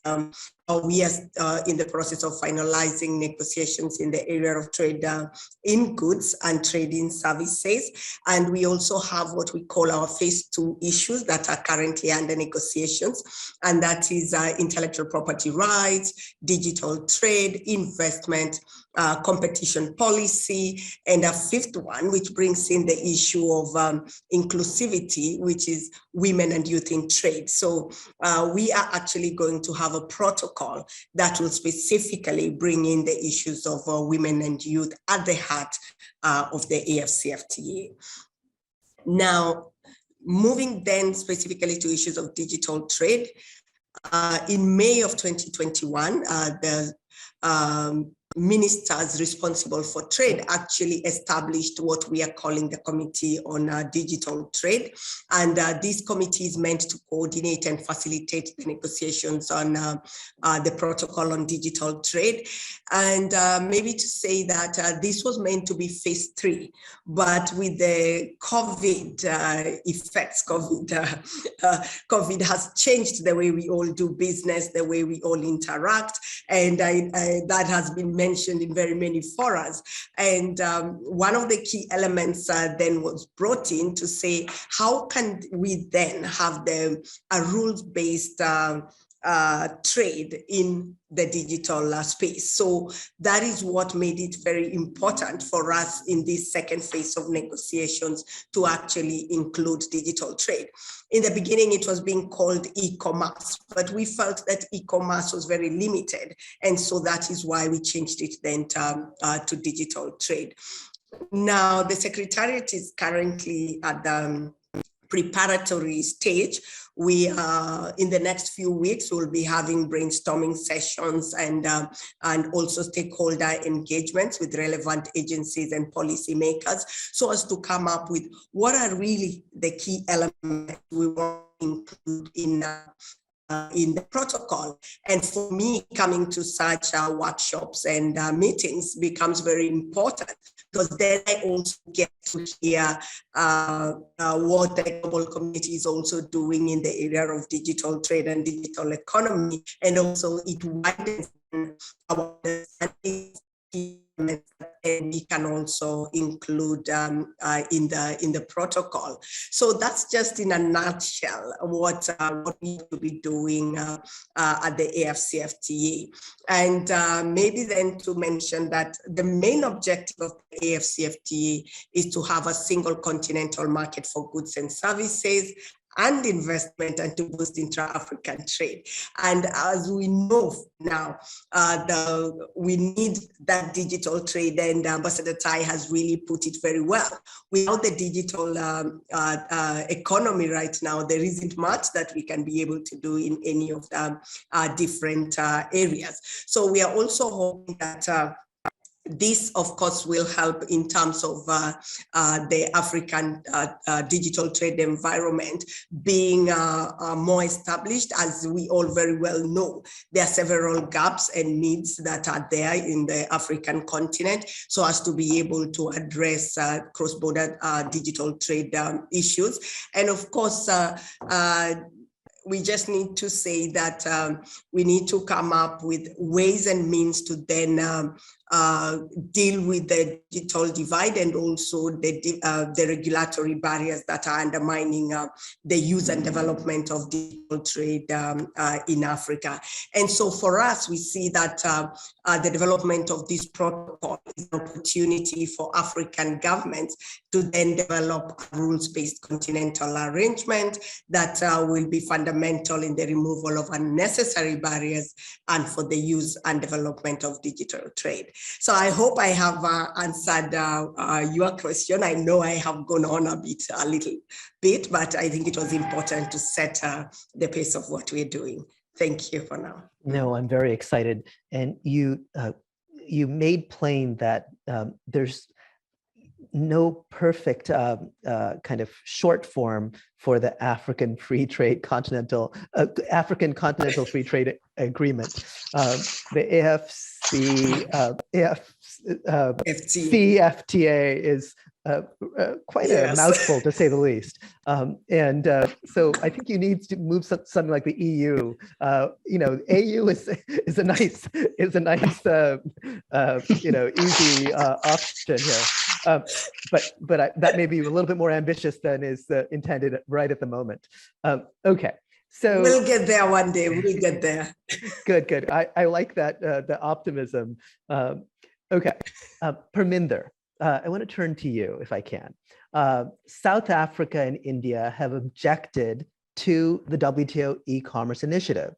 We are in the process of finalizing negotiations in the area of trade in goods and trade in services. And we also have what we call our phase 2 issues that are currently under negotiations. And that is intellectual property rights, digital trade, investment, competition policy, and a 5th one, which brings in the issue of inclusivity, which is women and youth in trade. So we are actually going to have a protocol that will specifically bring in the issues of women and youth at the heart of the AFCFTA. Now, moving then specifically to issues of digital trade, in May of 2021, the ministers responsible for trade actually established what we are calling the Committee on Digital Trade. And this committee is meant to coordinate and facilitate the negotiations on the protocol on digital trade. And maybe to say that this was meant to be phase 3, but with the COVID effects, COVID has changed the way we all do business, the way we all interact, and that has been mentioned in very many forums. And one of the key elements then was brought in to say, how can we then have a rules-based trade in the digital space? So that is what made it very important for us in this second phase of negotiations to actually include digital trade. In the beginning, it was being called e-commerce, but we felt that e-commerce was very limited. And so that is why we changed it then to digital trade. Now, the Secretariat is currently at the preparatory stage. We in the next few weeks, we'll be having brainstorming sessions and also stakeholder engagements with relevant agencies and policymakers, so as to come up with what are really the key elements we want to include in in the protocol. And for me, coming to such workshops and meetings becomes very important, because then I also get to hear what the global community is also doing in the area of digital trade and digital economy, and also it widens our understanding, and we can also include in the protocol. So that's just in a nutshell what we need to be doing at the AFCFTA. And maybe then to mention that the main objective of the AFCFTA is to have a single continental market for goods and services and investment, and to boost intra-African trade. And as we know now, we need that digital trade, and Ambassador Tai has really put it very well. Without the digital economy right now, there isn't much that we can be able to do in any of the different areas. So we are also hoping that this, of course, will help in terms of the African digital trade environment being more established. As we all very well know, there are several gaps and needs that are there in the African continent, so as to be able to address cross-border digital trade issues. And of course, we just need to say that we need to come up with ways and means to then deal with the digital divide, and also the regulatory barriers that are undermining the use and development of digital trade in Africa. And so for us, we see that the development of this protocol is an opportunity for African governments to then develop a rules-based continental arrangement that will be fundamental in the removal of unnecessary barriers and for the use and development of digital trade. So I hope I have answered your question. I know I have gone on a little bit, but I think it was important to set the pace of what we're doing. Thank you for now.
No, I'm very excited. And you made plain that there's no perfect kind of short form for the African continental free trade agreement. The CFTA is quite a mouthful, to say the least. So I think you need to move something like the EU. AU is a nice easy option here. But that may be a little bit more ambitious than is intended right at the moment. Okay. So
we'll get there one day. We'll get there.
Good. I like that, the optimism. Okay, Parminder, I want to turn to you if I can. South Africa and India have objected to the WTO e-commerce initiative.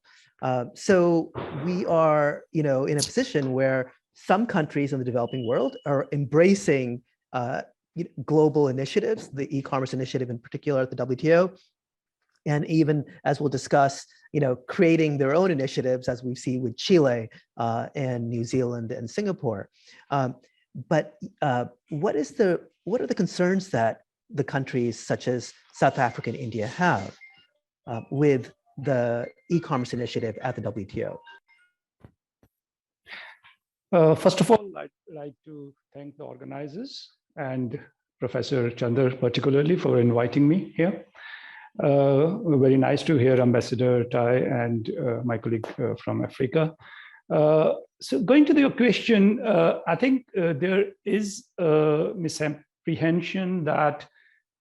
So we are, in a position where some countries in the developing world are embracing global initiatives, the e-commerce initiative in particular at the WTO, and even, as we'll discuss, creating their own initiatives, as we see with Chile and New Zealand and Singapore. But what are the concerns that the countries such as South Africa and India have with the e-commerce initiative at the WTO?
First of all, I'd like to thank the organizers and Professor Chander particularly for inviting me here. Very nice to hear Ambassador Tai and my colleague from Africa. So going to your question, I think there is a misapprehension that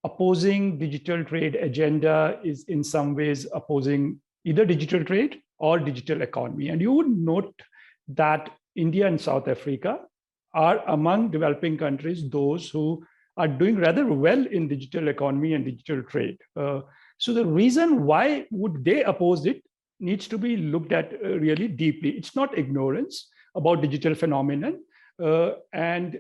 opposing digital trade agenda is in some ways opposing either digital trade or digital economy. And you would note that India and South Africa are among developing countries, those who are doing rather well in digital economy and digital trade. So the reason why would they oppose it needs to be looked at really deeply. It's not ignorance about digital phenomenon. And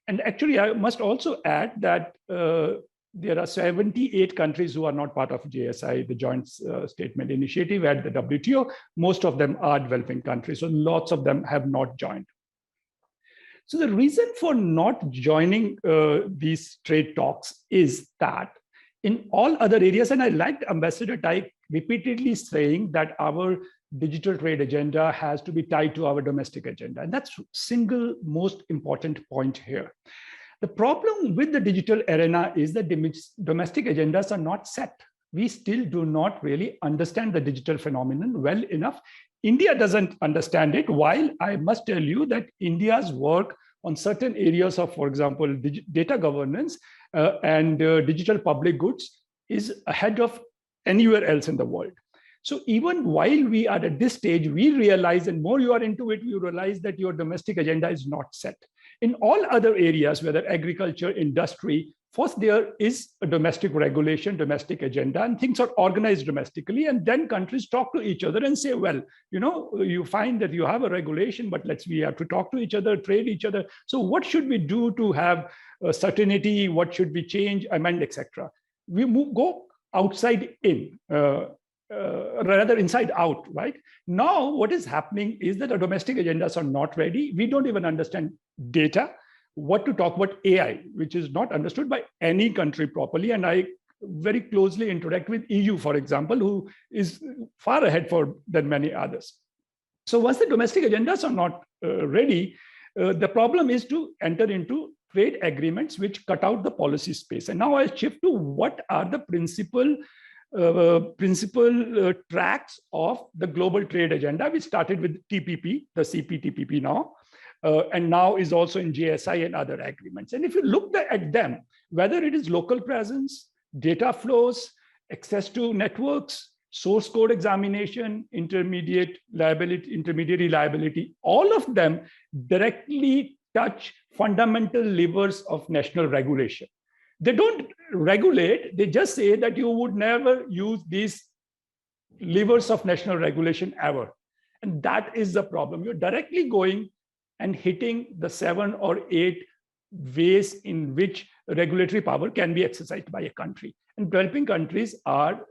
actually, I must also add that there are 78 countries who are not part of JSI, the Joint Statement Initiative at the WTO. Most of them are developing countries, so lots of them have not joined. So the reason for not joining these trade talks is that in all other areas, and I liked Ambassador Tai repeatedly saying that our digital trade agenda has to be tied to our domestic agenda. And that's single most important point here. The problem with the digital arena is that domestic agendas are not set. We still do not really understand the digital phenomenon well enough. India doesn't understand it, while I must tell you that India's work on certain areas of, for example, data governance and digital public goods is ahead of anywhere else in the world. So even while we are at this stage, we realize, and more you are into it, you realize that your domestic agenda is not set. In all other areas, whether agriculture, industry, first there is a domestic regulation, domestic agenda, and things are organized domestically. And then countries talk to each other and say, well, you find that you have a regulation, but we have to talk to each other, trade each other. So what should we do to have certainty? What should we change, amend, etc.? We go outside in. Rather inside out, right? Now, what is happening is that the domestic agendas are not ready. We don't even understand data, what to talk about AI, which is not understood by any country properly. And I very closely interact with EU, for example, who is far ahead than many others. So once the domestic agendas are not ready, the problem is to enter into trade agreements which cut out the policy space. And now I shift to what are the principal tracks of the global trade agenda. We started with TPP, the CPTPP now, and now is also in GSI and other agreements. And if you look at them, whether it is local presence, data flows, access to networks, source code examination, intermediary liability, all of them directly touch fundamental levers of national regulation. They don't regulate, they just say that you would never use these levers of national regulation ever. And that is the problem. You're directly going and hitting the 7 or 8 ways in which regulatory power can be exercised by a country. And developing countries are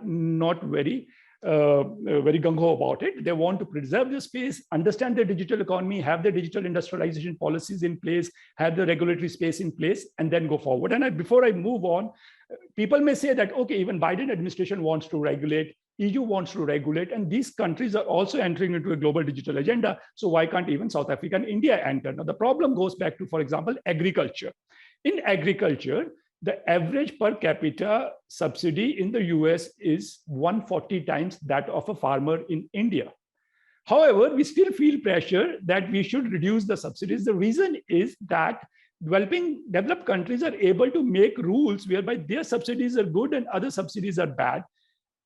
not very gung-ho about it. They want to preserve the space, understand the digital economy, have the digital industrialization policies in place, have the regulatory space in place, and then go forward. And before I move on, people may say that, okay, even Biden administration wants to regulate, EU wants to regulate, and these countries are also entering into a global digital agenda. So why can't even South Africa and India enter? Now, the problem goes back to, for example, agriculture. In agriculture, the average per capita subsidy in the US is 140 times that of a farmer in India. However, we still feel pressure that we should reduce the subsidies. The reason is that developed countries are able to make rules whereby their subsidies are good and other subsidies are bad.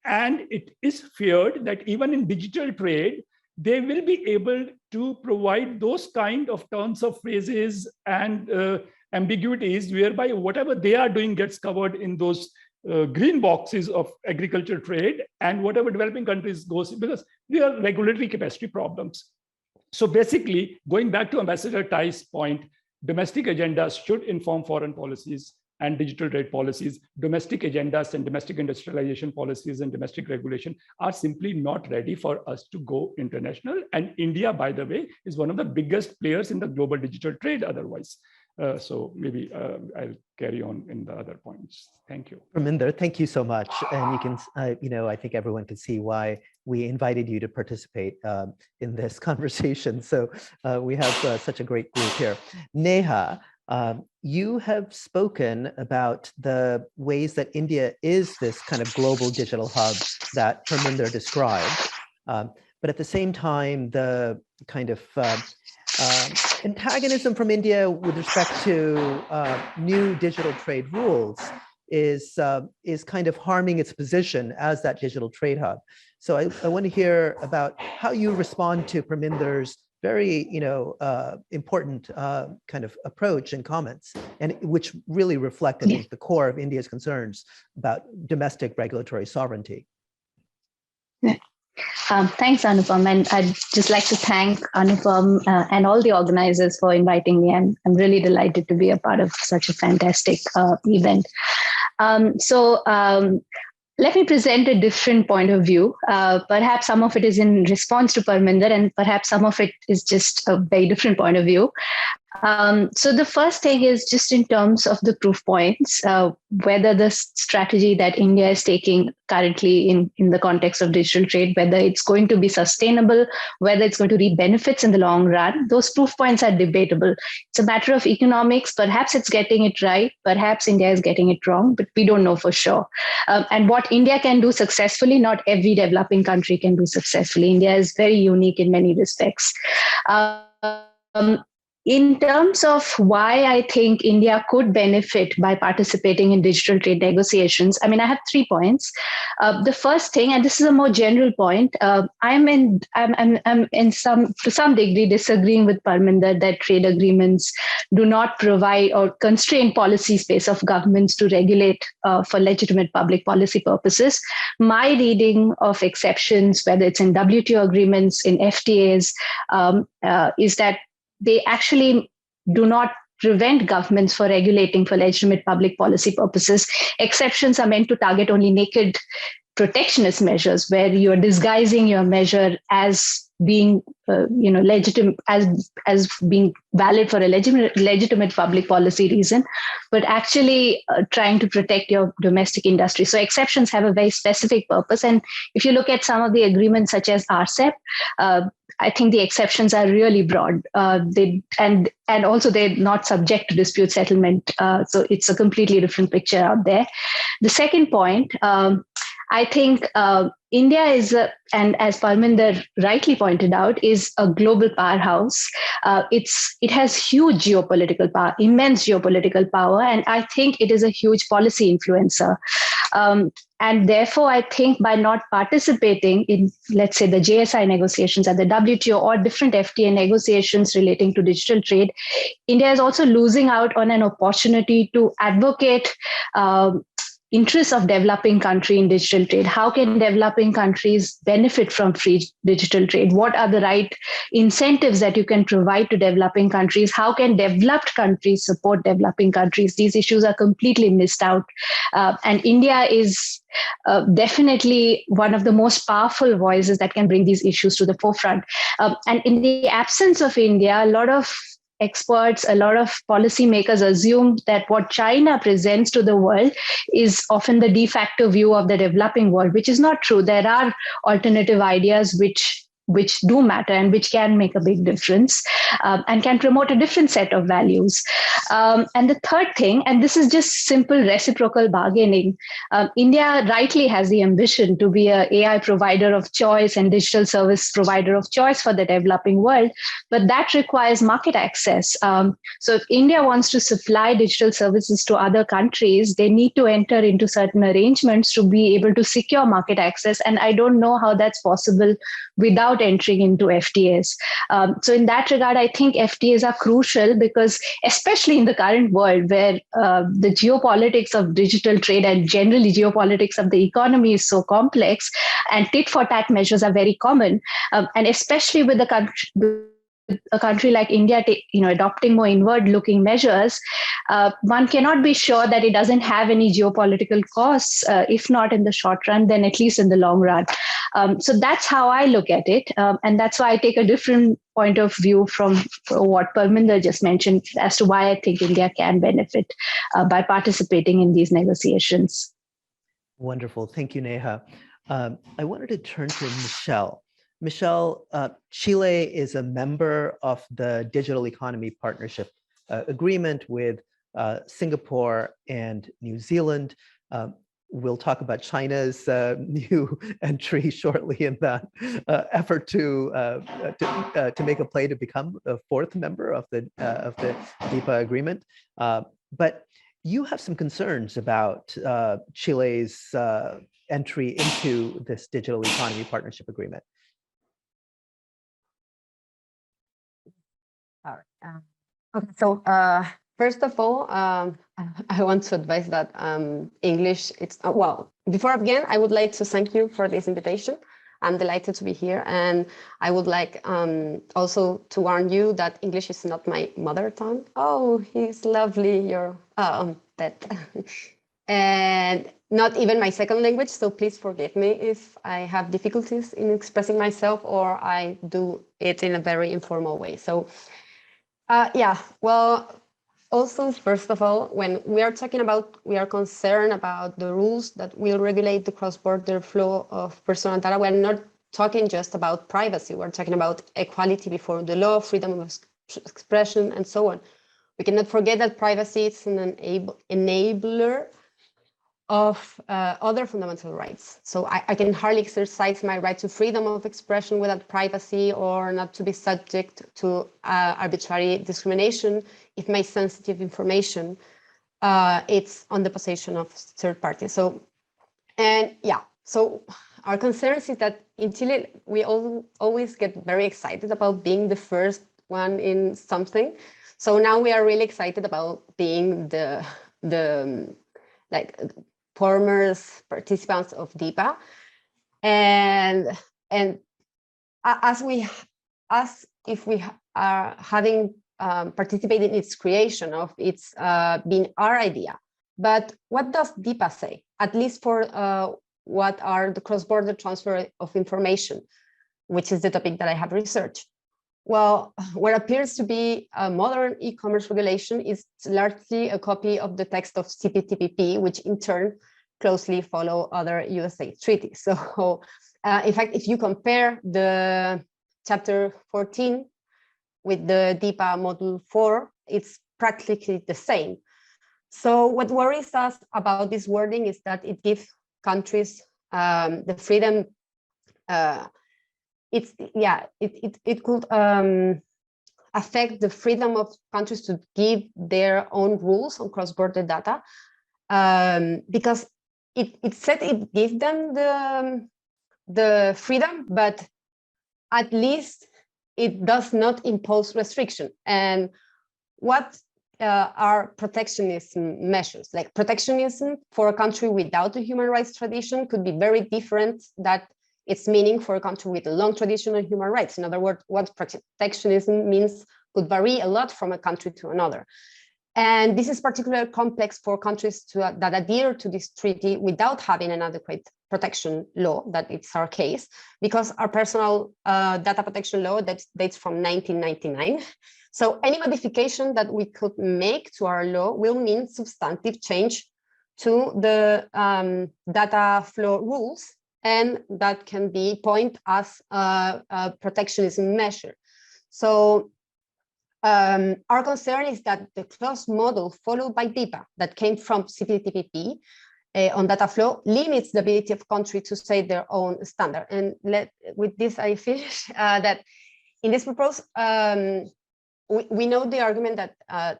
And it is feared that even in digital trade, they will be able to provide those kind of turns of phrases and ambiguities whereby whatever they are doing gets covered in those green boxes of agriculture trade, and whatever developing countries goes, because there are regulatory capacity problems. So basically, going back to Ambassador Tai's point, domestic agendas should inform foreign policies and digital trade policies. Domestic agendas and domestic industrialization policies and domestic regulation are simply not ready for us to go international. And India, by the way, is one of the biggest players in the global digital trade otherwise. So maybe I'll carry on in the other points. Thank you.
Parminder, thank you so much. And you can, I think everyone can see why we invited you to participate in this conversation. So we have such a great group here. Neha, you have spoken about the ways that India is this kind of global digital hub that Parminder described. But at the same time, the kind of antagonism from India with respect to new digital trade rules is kind of harming its position as that digital trade hub. So I want to hear about how you respond to Parminder's very important kind of approach and comments, and which really reflect, I think, the core of India's concerns about domestic regulatory sovereignty.
Thanks, Anupam. And I'd just like to thank Anupam and all the organizers for inviting me. I'm really delighted to be a part of such a fantastic event. Let me present a different point of view. Perhaps some of it is in response to Parminder, and perhaps some of it is just a very different point of view. So the first thing is just in terms of the proof points, whether the strategy that India is taking currently in the context of digital trade, whether it's going to be sustainable, whether it's going to reap benefits in the long run, those proof points are debatable. It's a matter of economics. Perhaps it's getting it right. Perhaps India is getting it wrong, but we don't know for sure. And what India can do successfully, not every developing country can do successfully. India is very unique in many respects. In terms of why I think India could benefit by participating in digital trade negotiations, I mean, I have 3 points. The first thing, and this is a more general point, I'm to some degree disagreeing with Parminder that trade agreements do not provide or constrain policy space of governments to regulate for legitimate public policy purposes. My reading of exceptions, whether it's in WTO agreements, in FTAs, is that they actually do not prevent governments for regulating for legitimate public policy purposes. Exceptions are meant to target only naked protectionist measures where you're disguising your measure as being legitimate, as being valid for a legitimate public policy reason, but actually trying to protect your domestic industry. So exceptions have a very specific purpose. And if you look at some of the agreements such as RCEP, I think the exceptions are really broad. And also they're not subject to dispute settlement. So it's a completely different picture out there. The second point, I think India is, and as Parminder rightly pointed out, is a global powerhouse. It has huge geopolitical power, immense geopolitical power, and I think it is a huge policy influencer. And therefore, I think by not participating in, let's say, the JSI negotiations at the WTO or different FTA negotiations relating to digital trade, India is also losing out on an opportunity to advocate interests of developing country in digital trade. How can developing countries benefit from free digital trade? What are the right incentives that you can provide to developing countries? How can developed countries support developing countries? These issues are completely missed out. And India is definitely one of the most powerful voices that can bring these issues to the forefront. And in the absence of India, a lot of experts, a lot of policymakers assume that what China presents to the world is often the de facto view of the developing world, which is not true. There are alternative ideas which do matter and which can make a big difference and can promote a different set of values. And the third thing, and this is just simple reciprocal bargaining, India rightly has the ambition to be an AI provider of choice and digital service provider of choice for the developing world, but that requires market access. So if India wants to supply digital services to other countries, they need to enter into certain arrangements to be able to secure market access. And I don't know how that's possible without entering into FTAs. So in that regard, I think FTAs are crucial because especially in the current world where the geopolitics of digital trade and generally geopolitics of the economy is so complex and tit for tat measures are very common. And especially with a country like India, adopting more inward-looking measures, one cannot be sure that it doesn't have any geopolitical costs, if not in the short run, then at least in the long run. So that's how I look at it. And that's why I take a different point of view from what Parminder just mentioned as to why I think India can benefit by participating in these negotiations.
Wonderful. Thank you, Neha. I wanted to turn to Michelle. Michelle, Chile is a member of the Digital Economy Partnership Agreement with Singapore and New Zealand. We'll talk about China's new entry shortly in that effort to make a play to become a fourth member of the DEPA agreement. But you have some concerns about Chile's entry into this Digital Economy Partnership Agreement.
All right. Okay, so first of all, I want to advise that English, it's, well, before I begin, I would like to thank you for this invitation. I'm delighted to be here. And I would like also to warn you that English is not my mother tongue. Oh, he's lovely, you're, that. And not even my second language, so please forgive me if I have difficulties in expressing myself or I do it in a very informal way. So Yeah, well, also, first of all, when we are talking about, we are concerned about the rules that will regulate the cross-border flow of personal data. We're not talking just about privacy. We're talking about equality before the law, freedom of expression, and so on. We cannot forget that privacy is an enabler of other fundamental rights. So I can hardly exercise my right to freedom of expression without privacy, or not to be subject to arbitrary discrimination if my sensitive information it's on the possession of third parties. So, and yeah, so our concern is that in Chile, we always get very excited about being the first one in something. So now we are really excited about being the like former participants of DIPA, and as if we are having participated in its creation of its being our idea. But what does DIPA say? At least for what are the cross-border transfer of information, which is the topic that I have researched. Well, what appears to be a modern e-commerce regulation is largely a copy of the text of CPTPP, which in turn closely follow other USA treaties. So in fact, if you compare the chapter 14 with the DIPA module 4, it's practically the same. So what worries us about this wording is that it gives countries the freedom. It could affect the freedom of countries to give their own rules on cross-border data, because it said it gives them the freedom, but at least it does not impose restriction. And what are protectionism measures? Like protectionism for a country without a human rights tradition could be very different than its meaning for a country with a long tradition of human rights. In other words, what protectionism means could vary a lot from a country to another. And this is particularly complex for countries that adhere to this treaty without having an adequate protection law, that it's our case, because our personal data protection law that dates from 1999. So any modification that we could make to our law will mean substantive change to the data flow rules, and that can be point as a protectionism measure. So our concern is that the closed model followed by DIPA that came from CPTPP on data flow limits the ability of countries to set their own standard. And with this, I finish that in this proposal, we know the argument that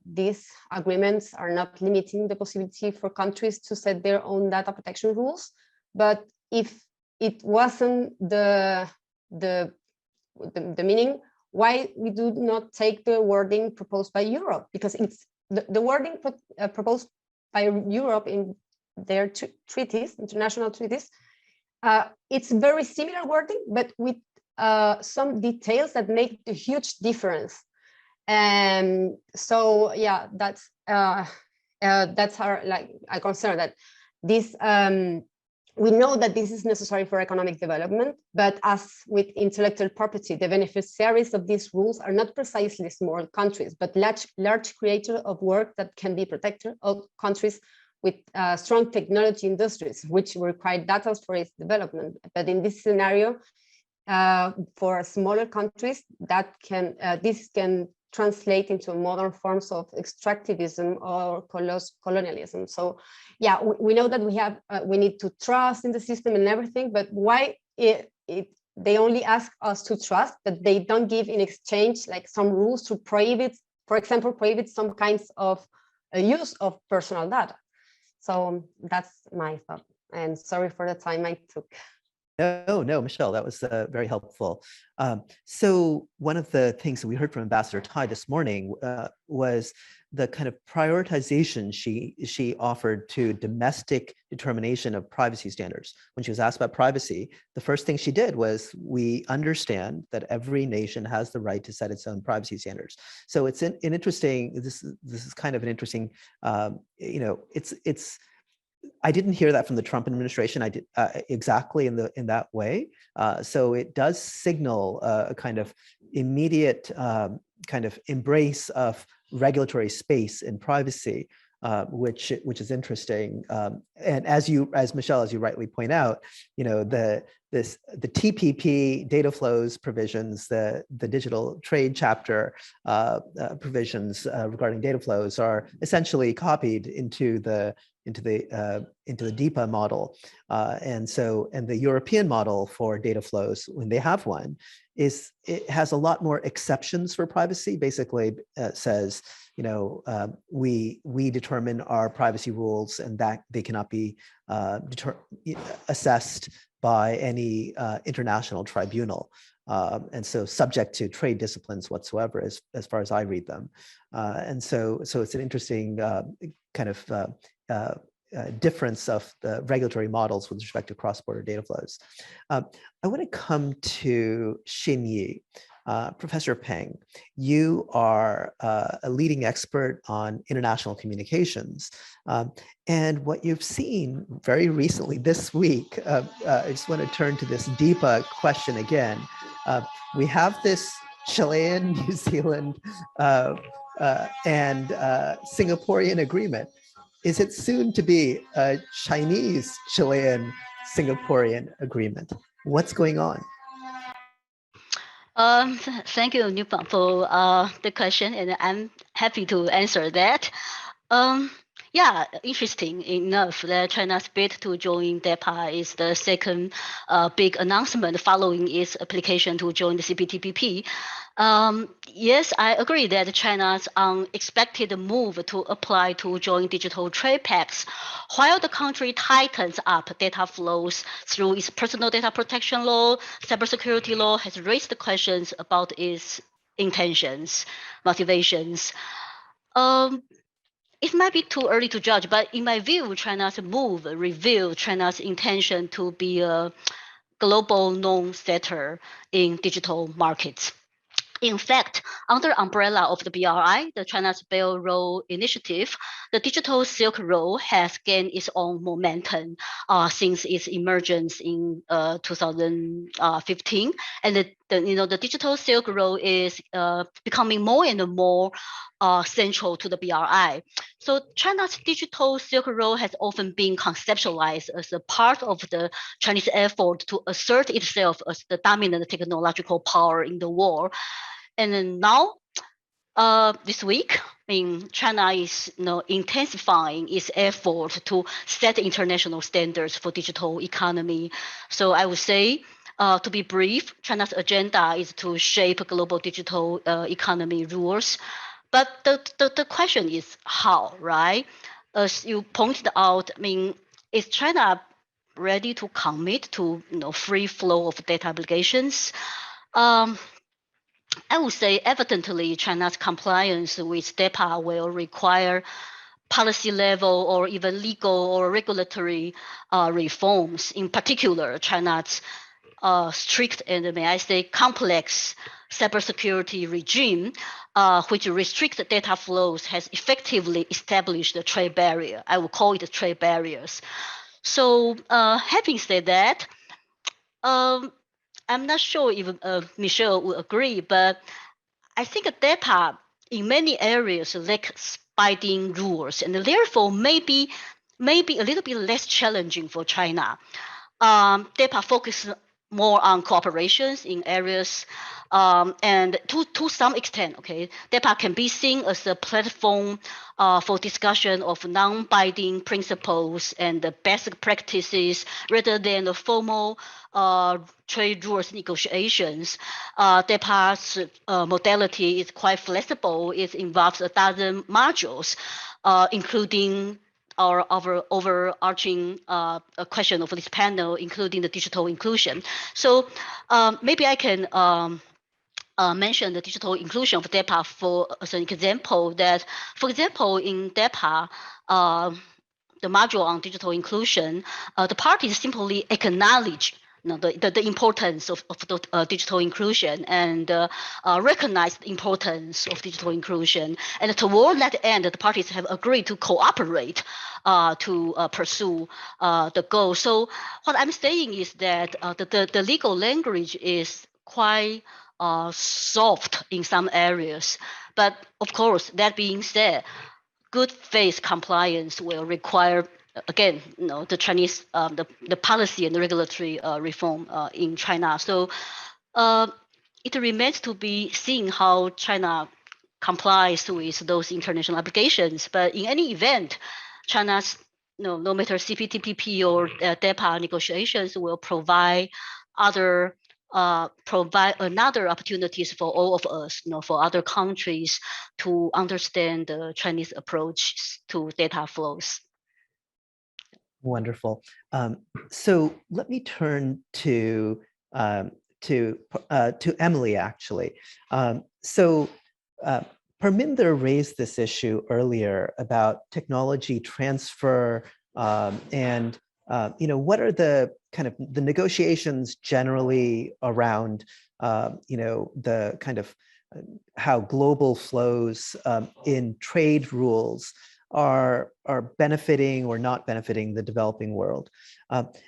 these agreements are not limiting the possibility for countries to set their own data protection rules. But if it wasn't the meaning, why we do not take the wording proposed by Europe? Because it's the wording proposed by Europe in their treaties, international treaties, it's very similar wording, but with some details that make a huge difference. And so, yeah, that's our I concern that this. We know that this is necessary for economic development, but as with intellectual property, the beneficiaries of these rules are not precisely small countries, but large creators of work that can be protected of countries with strong technology industries, which require data for its development. But in this scenario, for smaller countries, this can translate into modern forms of extractivism or colonialism. So yeah, we know that we need to trust in the system and everything, but why they only ask us to trust, but they don't give in exchange like some rules to prohibit, for example, prohibit some kinds of use of personal data. So that's my thought, and sorry for the time I took.
No, Michelle, that was very helpful. So one of the things that we heard from Ambassador Tai this morning was the kind of prioritization she offered to domestic determination of privacy standards. When she was asked about privacy, the first thing she did was, we understand that every nation has the right to set its own privacy standards. So it's an interesting, this is kind of an interesting, I didn't hear that from the Trump administration. I did exactly in that way. So it does signal a kind of immediate kind of embrace of regulatory space and privacy, which is interesting. And as Michelle, as you rightly point out, the TPP data flows provisions, the digital trade chapter provisions regarding data flows are essentially copied into the DIPA model, and the European model for data flows, when they have one, it has a lot more exceptions for privacy. Basically, says we determine our privacy rules, and that they cannot be assessed by any international tribunal, and so subject to trade disciplines whatsoever, as far as I read them. And so it's an interesting kind of difference of the regulatory models with respect to cross-border data flows. I want to come to Xinyi. Professor Peng, you are a leading expert on international communications. And what you've seen very recently this week, I just want to turn to this DIPA question again. We have this Chilean, New Zealand, and Singaporean agreement. Is it soon to be a Chinese, Chilean, Singaporean agreement? What's going on?
Thank you, Nupang, for the question, and I'm happy to answer that. Yeah, interesting enough that China's bid to join DEPA is the second big announcement following its application to join the CPTPP. Yes, I agree that China's unexpected move to apply to join digital trade pacts, while the country tightens up data flows through its personal data protection law, cybersecurity law, has raised questions about its intentions, motivations. It might be too early to judge, but in my view, China's move reveals China's intention to be a global norm-setter in digital markets. In fact, under umbrella of the BRI, the China's Belt and Road Initiative, the Digital Silk Road has gained its own momentum since its emergence in 2015, and the Digital Silk Road is becoming more and more central to the BRI. So China's Digital Silk Road has often been conceptualized as a part of the Chinese effort to assert itself as the dominant technological power in the world. And then now, this week, China is intensifying its effort to set international standards for digital economy. So I would say, to be brief, China's agenda is to shape global digital economy rules. But the question is how, right? As you pointed out, is China ready to commit to free flow of data obligations? I would say evidently China's compliance with DEPA will require policy level or even legal or regulatory reforms. In particular, China's strict and, may I say, complex cybersecurity regime, which restricts data flows, has effectively established a trade barrier. I would call it trade barriers. So having said that, I'm not sure if Michelle would agree, but I think DEPA in many areas lacks binding rules, and therefore maybe a little bit less challenging for China. DEPA focuses more on cooperations in areas, and to some extent, okay, DEPA can be seen as a platform for discussion of non-binding principles and the best practices rather than the formal trade rules negotiations. DEPA's modality is quite flexible. It involves a dozen modules, including our overarching question of this panel, including the digital inclusion. So maybe I can mention the digital inclusion of DEPA as an example. That, for example, in DEPA, the module on digital inclusion, the parties simply acknowledge the importance of digital inclusion and recognize the importance of digital inclusion. And toward that end, the parties have agreed to cooperate to pursue the goal. So what I'm saying is that the legal language is quite soft in some areas. But of course, that being said, good faith compliance will require, again, the Chinese, the policy and the regulatory reform in China. So it remains to be seen how China complies with those international obligations. But in any event, China's no matter CPTPP or DEPA negotiations will provide another opportunities for all of us, for other countries to understand the Chinese approach to data flows.
Wonderful. So let me turn to Emily, actually. Parminder raised this issue earlier about technology transfer and what are the kind of the negotiations generally around the kind of how global flows in trade rules are benefiting or not benefiting the developing world.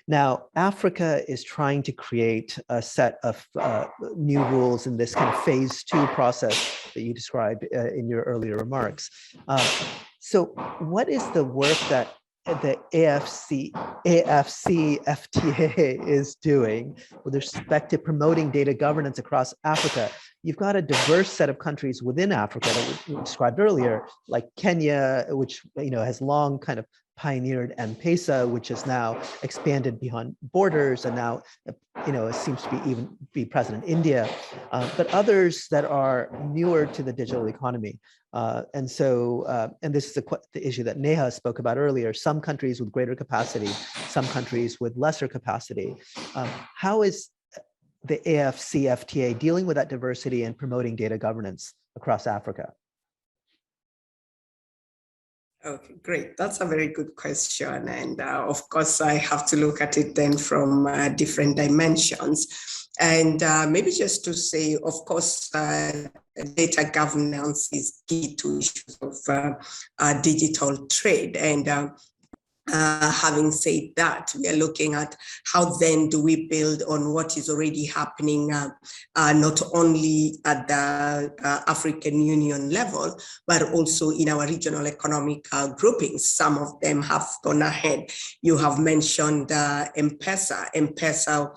Now, Africa is trying to create a set of new rules in this kind of phase 2 process that you described in your earlier remarks. So what is the work that the AFCFTA is doing with respect to promoting data governance across Africa? You've got a diverse set of countries within Africa that we described earlier, like Kenya, which has long kind of pioneered M-Pesa, which has now expanded beyond borders, and now it seems to be present in India, but others that are newer to the digital economy. And this is the issue that Neha spoke about earlier, some countries with greater capacity, some countries with lesser capacity. How is the AFCFTA dealing with that diversity and promoting data governance across Africa?
Okay, great. That's a very good question. And of course, I have to look at it then from different dimensions. And maybe just to say, of course, data governance is key to issues of digital trade. And having said that, we are looking at how then do we build on what is already happening, not only at the African Union level, but also in our regional economic groupings. Some of them have gone ahead. You have mentioned M-Pesa. M-Pesa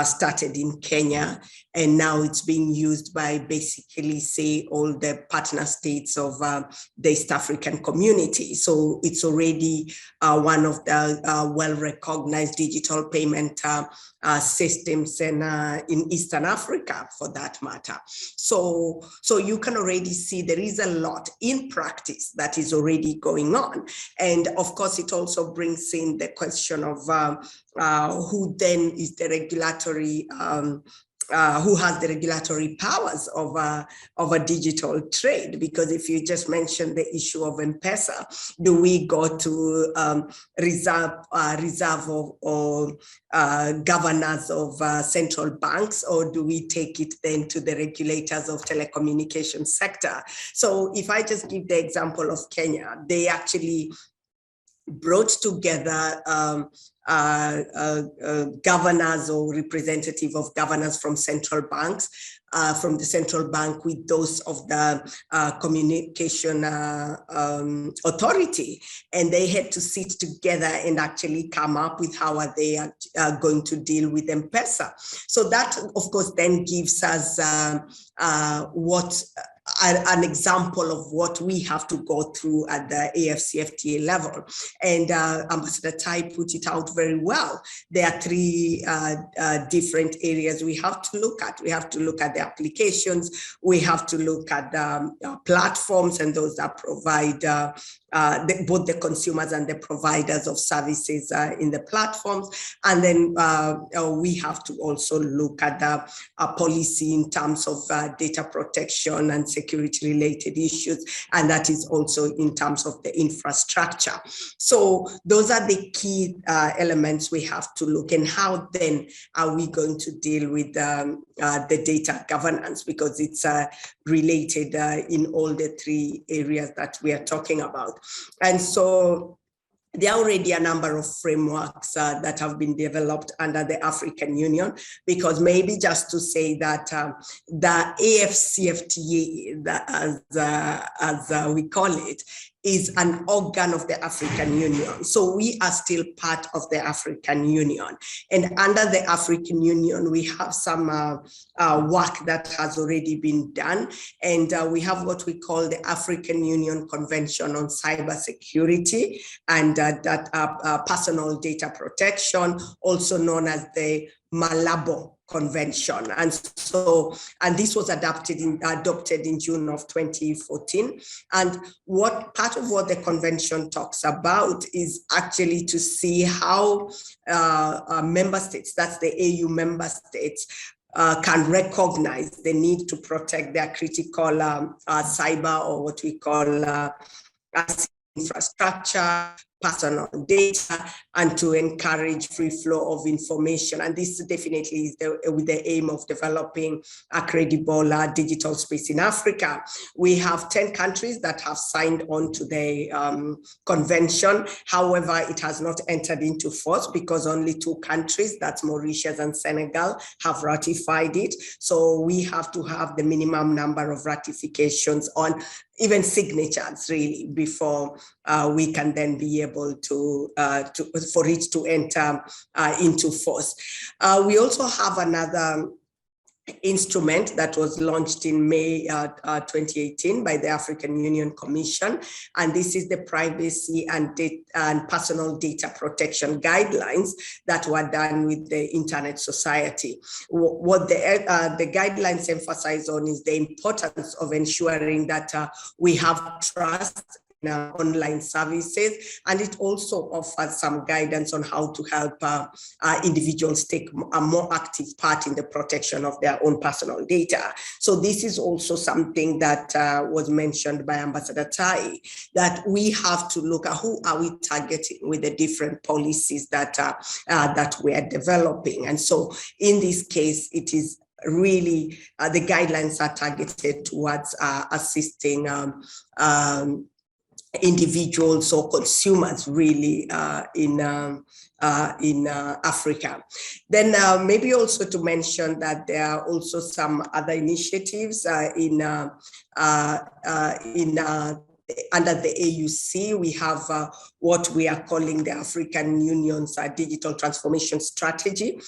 started in Kenya, and now it's being used by basically, say, all the partner states of the East African community. So it's already one of the well-recognized digital payment systems in Eastern Africa, for that matter. So you can already see there is a lot in practice that is already going on. And of course, it also brings in the question of who then is the regulatory who has the regulatory powers of a digital trade? Because if you just mention the issue of M-Pesa, do we go to reserve or governors of central banks, or do we take it then to the regulators of telecommunications sector? So if I just give the example of Kenya, they actually brought together governors or representative of governors from central banks, from the central bank with those of the communication authority. And they had to sit together and actually come up with how are they going to deal with M-Pesa. So that, of course, then gives us an example of what we have to go through at the AFCFTA level. And Ambassador Tai put it out very well. There are three different areas we have to look at. We have to look at the applications, we have to look at the platforms and those that provide both the consumers and the providers of services in the platforms. And then we have to also look at the policy in terms of data protection and security related issues. And that is also in terms of the infrastructure. So those are the key elements we have to look, and how then are we going to deal with the data governance, because it's related in all the three areas that we are talking about. And so there are already a number of frameworks that have been developed under the African Union, because maybe just to say that the AFCFTA, as we call it, is an organ of the African Union. So we are still part of the African Union. And under the African Union, we have some work that has already been done. And we have what we call the African Union Convention on Cybersecurity and personal data protection, also known as the Malabo Convention. And this was adopted in June of 2014. And part of what the convention talks about is actually to see how member states, that's the AU member states, can recognize the need to protect their critical cyber, or what we call infrastructure, personal data, and to encourage free flow of information. And this definitely is with the aim of developing a credible digital space in Africa. We have 10 countries that have signed on to the convention. However, it has not entered into force because only 2 countries, that's Mauritius and Senegal, have ratified it. So we have to have the minimum number of ratifications on even signatures, really, before we can then be able to for it to enter into force. We also have another instrument that was launched in May 2018 by the African Union Commission, and this is the privacy and personal data protection guidelines that were done with the Internet Society. What the guidelines emphasize on is the importance of ensuring that we have trust in online services, and it also offers some guidance on how to help individuals take a more active part in the protection of their own personal data. So this is also something that was mentioned by Ambassador Tai, that we have to look at who are we targeting with the different policies that we are developing. And so in this case, it is really the guidelines are targeted towards assisting individuals or consumers really in Africa. Then maybe also to mention that there are also some other initiatives under the AUC. We have what we are calling the African Union's digital transformation strategy,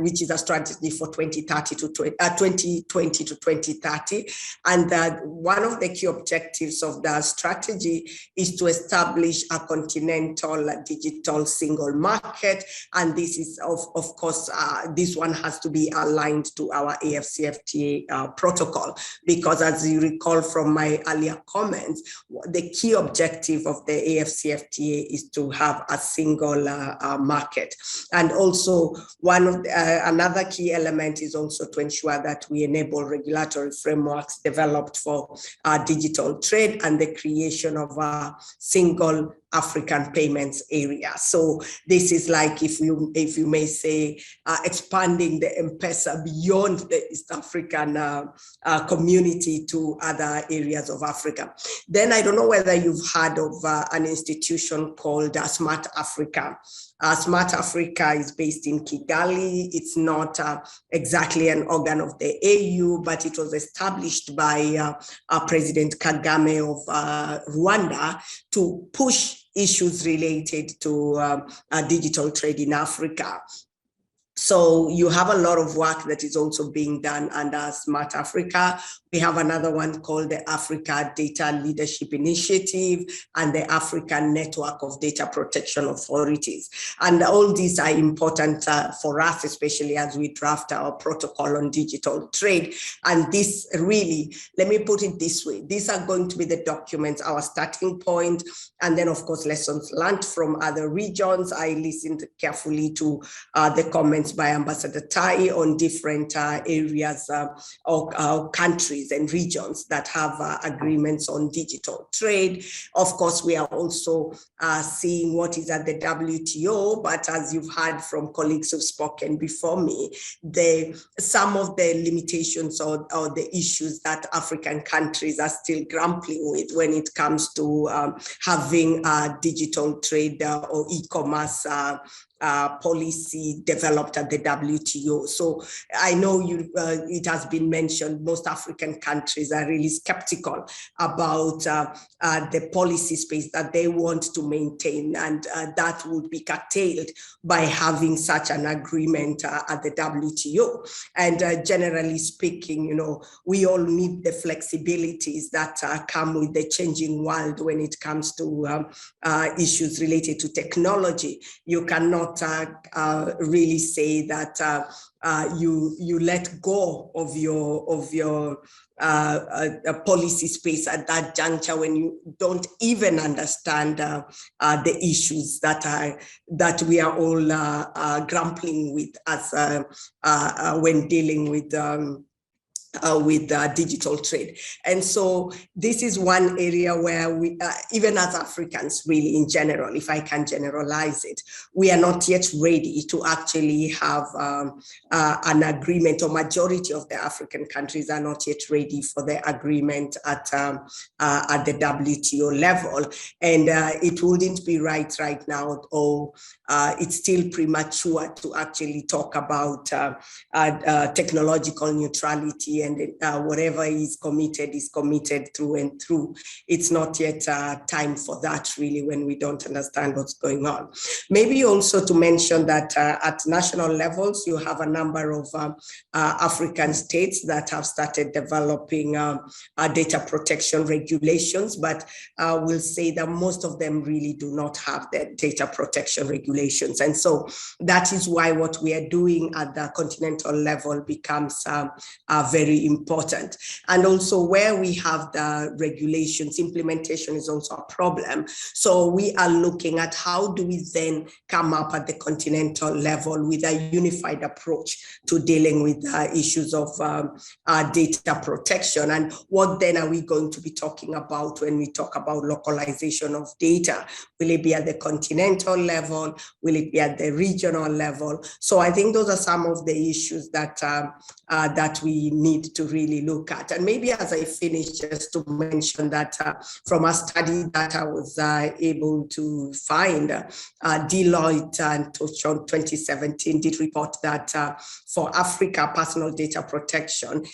which is a strategy for 2020 to 2030. And one of the key objectives of the strategy is to establish a continental digital single market. And this is, of course, this one has to be aligned to our AFCFTA protocol, because as you recall from my earlier comments, the key objective of the AFCFTA is to have a single market. And also another key element is also to ensure that we enable regulatory frameworks developed for digital trade and the creation of a single African payments area. So this is like, if you may say, expanding the M-Pesa beyond the East African community to other areas of Africa. Then I don't know whether you've heard of an institution called Smart Africa. Smart Africa is based in Kigali. It's not exactly an organ of the AU, but it was established by President Kagame of Rwanda to push issues related to digital trade in Africa. So you have a lot of work that is also being done under Smart Africa. We have another one called the Africa Data Leadership Initiative and the African Network of Data Protection Authorities. And all these are important for us, especially as we draft our protocol on digital trade. And this really, let me put it this way, these are going to be the documents, our starting point, and then of course, lessons learned from other regions. I listened carefully to the comments comments by Ambassador Tai on different areas or countries and regions that have agreements on digital trade. Of course, we are also seeing what is at the WTO, but as you've heard from colleagues who've spoken before me, some of the limitations or the issues that African countries are still grappling with when it comes to having digital trade or e-commerce policy developed at the WTO. So I know it has been mentioned, most African countries are really skeptical about the policy space that they want to maintain, and that would be curtailed by having such an agreement at the WTO. And generally speaking, we all need the flexibilities that come with the changing world when it comes to issues related to technology. You cannot really say that you let go of your policy space at that juncture when you don't even understand the issues that we are all grappling with as when dealing with digital trade. And so this is one area where we, even as Africans really in general, if I can generalize it, we are not yet ready to actually have an agreement, or majority of the African countries are not yet ready for the agreement at the WTO level. And it wouldn't be right now, or it's still premature to actually talk about technological neutrality, and whatever is committed through and through. It's not yet time for that really, when we don't understand what's going on. Maybe also to mention that at national levels, you have a number of African states that have started developing data protection regulations, but we'll say that most of them really do not have the data protection regulations. And so that is why what we are doing at the continental level becomes very important. And also where we have the regulations, implementation is also a problem. So we are looking at how do we then come up at the continental level with a unified approach to dealing with issues of data protection, and what then are we going to be talking about when we talk about localization of data? Will it be at the continental level? Will it be at the regional level? So I think those are some of the issues that that we need to really look at. And maybe as I finish, just to mention that from a study that I was able to find, Deloitte and 2017 did report that for Africa personal data protection,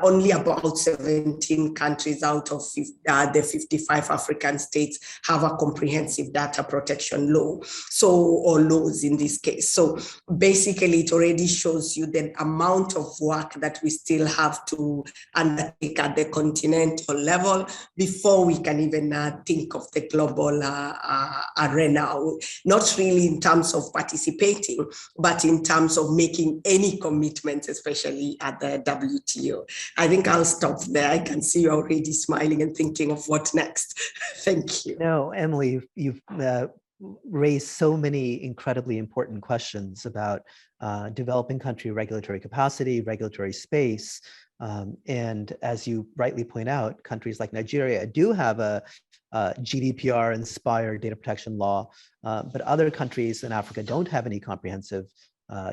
only about 17 countries out of the 55 African states have a comprehensive data protection law, or laws in this case. So basically it already shows you the amount of work that we still have to undertake at the continental level before we can even think of the global arena, not really in terms of participating, but in terms of making any commitments, especially at the WTO. I think I'll stop there. I can see you already smiling and thinking of what next. Thank you.
No, Emily, you've raised so many incredibly important questions about developing country regulatory capacity, regulatory space. And as you rightly point out, countries like Nigeria do have a GDPR-inspired data protection law, but other countries in Africa don't have any comprehensive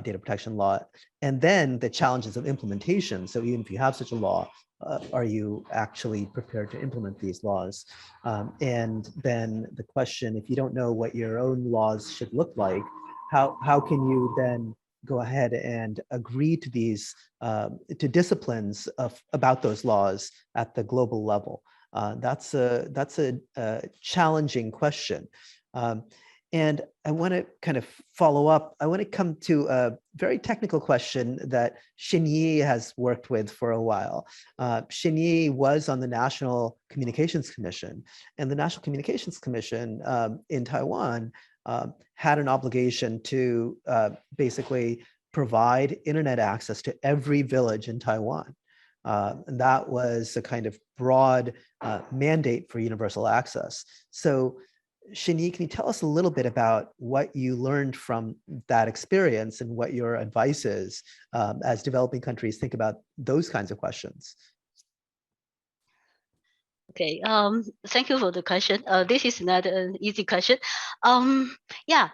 data protection law. And then the challenges of implementation. So even if you have such a law, are you actually prepared to implement these laws? And then the question, if you don't know what your own laws should look like, how can you then go ahead and agree to these to disciplines about those laws at the global level? That's a challenging question. And I want to kind of follow up. I want to come to a very technical question that Xinyi has worked with for a while. Xinyi was on the National Communications Commission, and the National Communications Commission in Taiwan had an obligation to basically provide internet access to every village in Taiwan. And that was a kind of broad mandate for universal access. So Shinyi, can you tell us a little bit about what you learned from that experience and what your advice is as developing countries think about those kinds of questions?
Okay, thank you for the question. This is not an easy question. Yeah,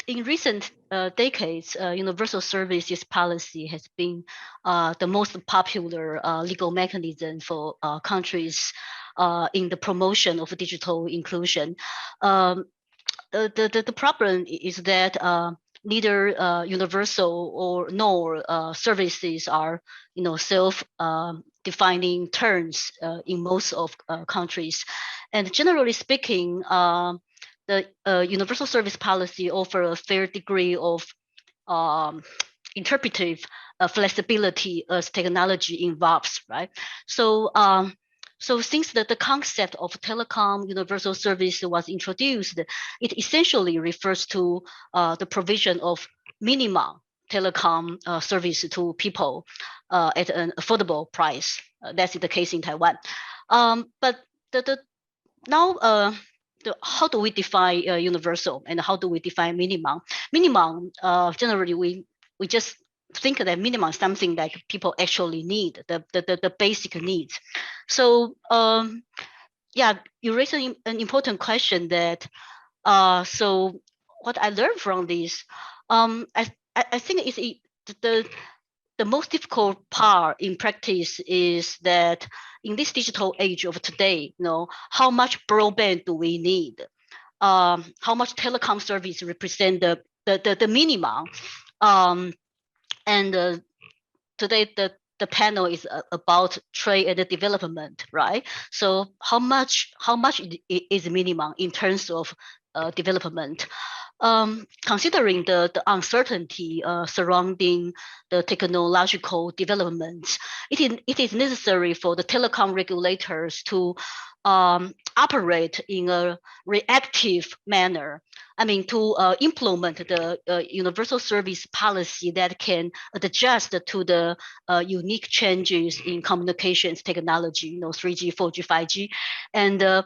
in recent decades, universal services policy has been the most popular legal mechanism for countries in the promotion of digital inclusion. The problem is that neither universal or nor services are self defining terms in most of countries, and generally speaking, the universal service policy offer a fair degree of interpretive flexibility as technology evolves, right? So so since the concept of telecom universal service was introduced, it essentially refers to the provision of minimum telecom service to people at an affordable price. That's the case in Taiwan. But now how do we define universal and how do we define minimum? Minimum, generally we just think that minimum is something that people actually need, the basic needs. So yeah, you raised an important question that so what I learned from this, I think is the most difficult part in practice is that in this digital age of today, how much broadband do we need? How much telecom service represent the minimum? And today the panel is about trade and development, right? So how much is minimum in terms of development? Considering the uncertainty surrounding the technological developments, it is necessary for the telecom regulators to operate in a reactive manner. I mean, to implement the universal service policy that can adjust to the unique changes in communications technology, 3G, 4G, 5G. And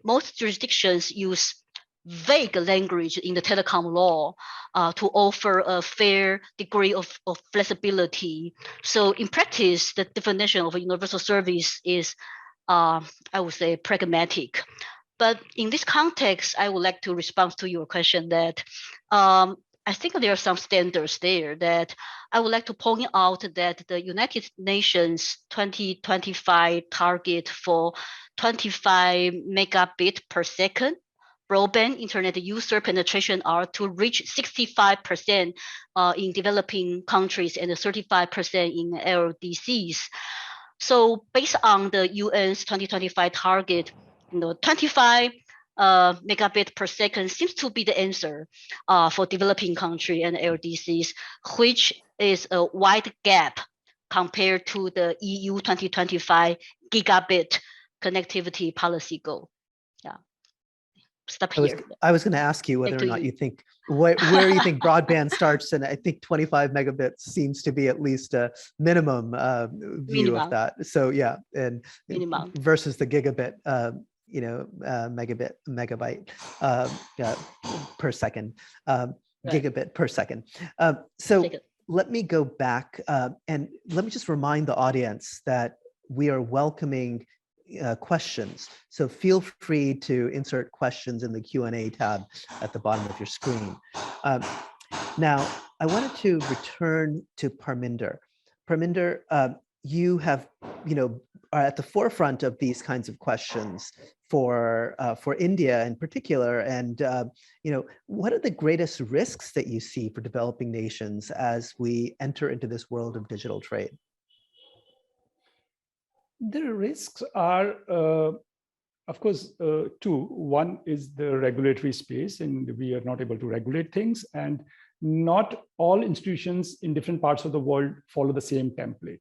most jurisdictions use vague language in the telecom law to offer a fair degree of flexibility. So in practice, the definition of a universal service is, I would say, pragmatic. But in this context, I would like to respond to your question that I think there are some standards there that I would like to point out that the United Nations 2025 target for 25 megabit per second broadband internet user penetration are to reach 65% in developing countries and 35% in LDCs. So based on the UN's 2025 target, 25 megabit per second seems to be the answer for developing country and LDCs, which is a wide gap compared to the EU 2025 gigabit connectivity policy goal. Yeah. Stop here.
I was going to ask you whether or not you think where you think broadband starts, and I think 25 megabits seems to be at least a minimum view of that. So yeah, and
minimum
versus the gigabit, megabyte per second, gigabit per second. So let me go back and let me just remind the audience that we are welcoming questions. So feel free to insert questions in the Q&A tab at the bottom of your screen. Now, I wanted to return to Parminder. Parminder, you have, are at the forefront of these kinds of questions for India in particular. And, what are the greatest risks that you see for developing nations as we enter into this world of digital trade?
The risks are, of course, two. One is the regulatory space, and we are not able to regulate things. And not all institutions in different parts of the world follow the same template.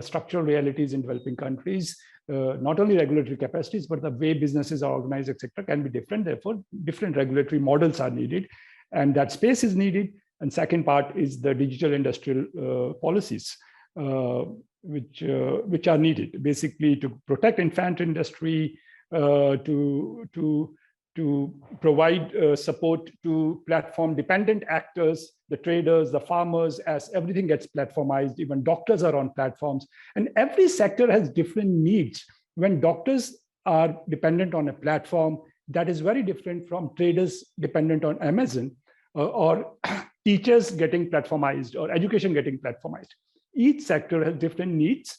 Structural realities in developing countries, not only regulatory capacities, but the way businesses are organized, etc., can be different. Therefore, different regulatory models are needed, and that space is needed. And second part is the digital industrial policies, which are needed basically to protect infant industry, to to provide support to platform-dependent actors, the traders, the farmers, as everything gets platformized. Even doctors are on platforms. And every sector has different needs. When doctors are dependent on a platform, that is very different from traders dependent on Amazon, or teachers getting platformized, or education getting platformized. Each sector has different needs,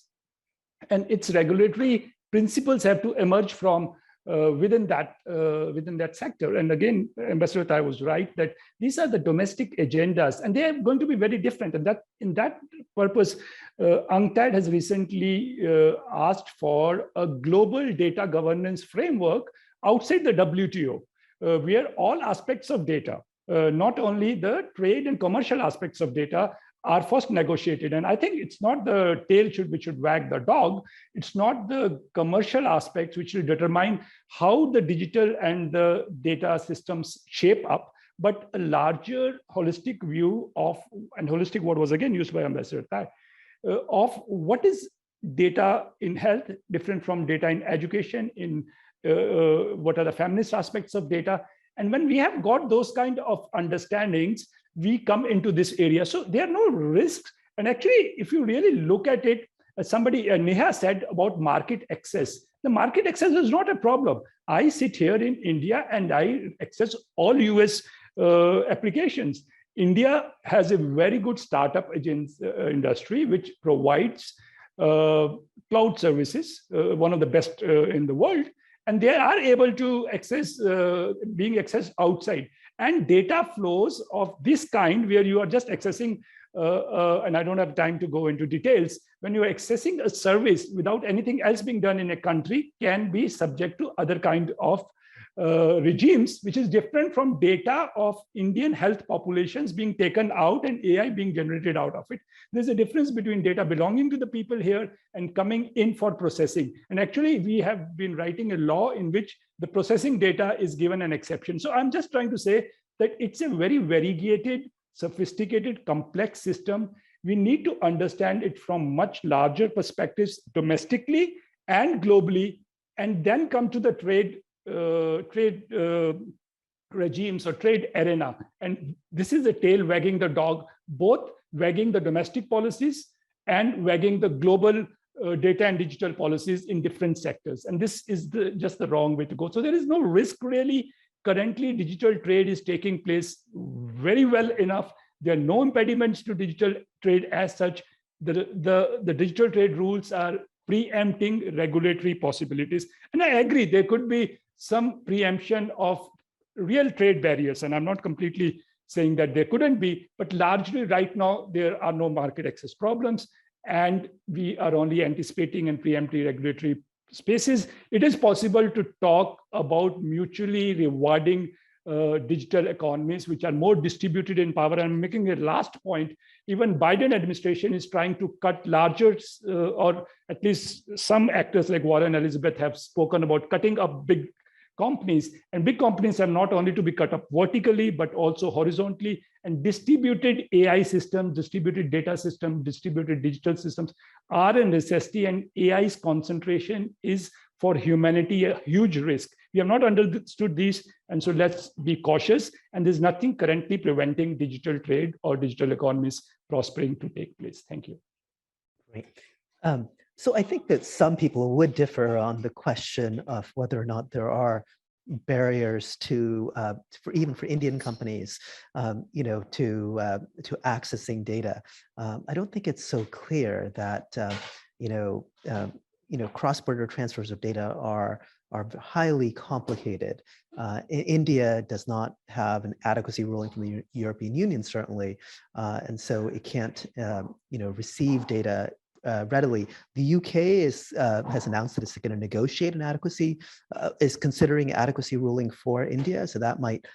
and its regulatory principles have to emerge from within that sector. And again, Ambassador Tai was right that these are the domestic agendas, and they are going to be very different. And that in that purpose, UNCTAD has recently asked for a global data governance framework outside the WTO, where all aspects of data, not only the trade and commercial aspects of data, are first negotiated. And I think it's not the tail which should wag the dog. It's not the commercial aspects which will determine how the digital and the data systems shape up, but a larger holistic view of, and holistic word was again used by Ambassador Tai, of what is data in health different from data in education, in what are the feminist aspects of data. And when we have got those kind of understandings, we come into this area. So there are no risks. And actually, if you really look at it, somebody, Neha said about market access. The market access is not a problem. I sit here in India and I access all US applications. India has a very good startup industry, which provides cloud services, one of the best in the world. And they are able to access, being accessed outside. And data flows of this kind, where you are just accessing, and I don't have time to go into details, when you are accessing a service without anything else being done in a country, can be subject to other kind of regimes, which is different from data of Indian health populations being taken out and AI being generated out of it. There's a difference between data belonging to the people here and coming in for processing. And actually, we have been writing a law in which the processing data is given an exception. So I'm just trying to say that it's a very variegated, sophisticated, complex system. We need to understand it from much larger perspectives, domestically and globally, and then come to the trade regimes or trade arena. And this is a tail wagging the dog, both wagging the domestic policies and wagging the global data and digital policies in different sectors. And this is just the wrong way to go. So there is no risk really. Currently, digital trade is taking place very well enough. There are no impediments to digital trade as such. The digital trade rules are preempting regulatory possibilities. And I agree, there could be some preemption of real trade barriers. And I'm not completely saying that there couldn't be, but largely right now, there are no market access problems. And we are only anticipating and preempting regulatory spaces. It is possible to talk about mutually rewarding digital economies, which are more distributed in power. I'm making a last point. Even Biden administration is trying to cut larger, or at least some actors like Warren Elizabeth have spoken about cutting up big companies. And big companies are not only to be cut up vertically, but also horizontally. And distributed AI systems, distributed data systems, distributed digital systems are a necessity. And AI's concentration is for humanity a huge risk. We have not understood these, and so let's be cautious. And there's nothing currently preventing digital trade or digital economies prospering to take place. Thank you.
Great. So I think that some people would differ on the question of whether or not there are barriers to, even for Indian companies, to accessing data. I don't think it's so clear that cross-border transfers of data are highly complicated. India does not have an adequacy ruling from the European Union, certainly, and so it can't, receive data readily. The UK has announced that it's going to negotiate an adequacy, is considering adequacy ruling for India, so that might,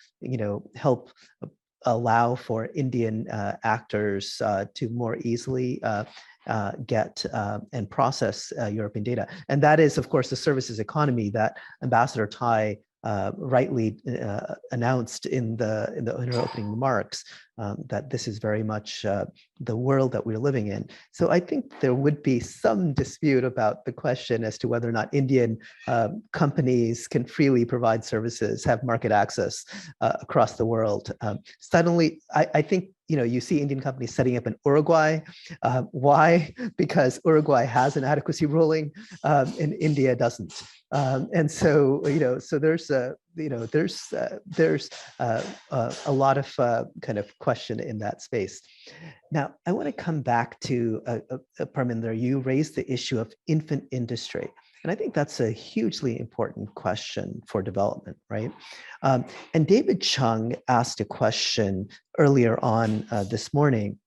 help allow for Indian actors to more easily get and process European data. And that is, of course, the services economy that Ambassador Tai rightly announced in her opening remarks, that this is very much the world that we're living in. So I think there would be some dispute about the question as to whether or not Indian companies can freely provide services, have market access across the world. Suddenly, I think you see Indian companies setting up in Uruguay. Why? Because Uruguay has an adequacy ruling, and India doesn't. And so, so there's a lot of kind of question in that space. Now, I want to come back to Parminder. You raised the issue of infant industry. And I think that's a hugely important question for development, right? And David Chung asked a question earlier on this morning.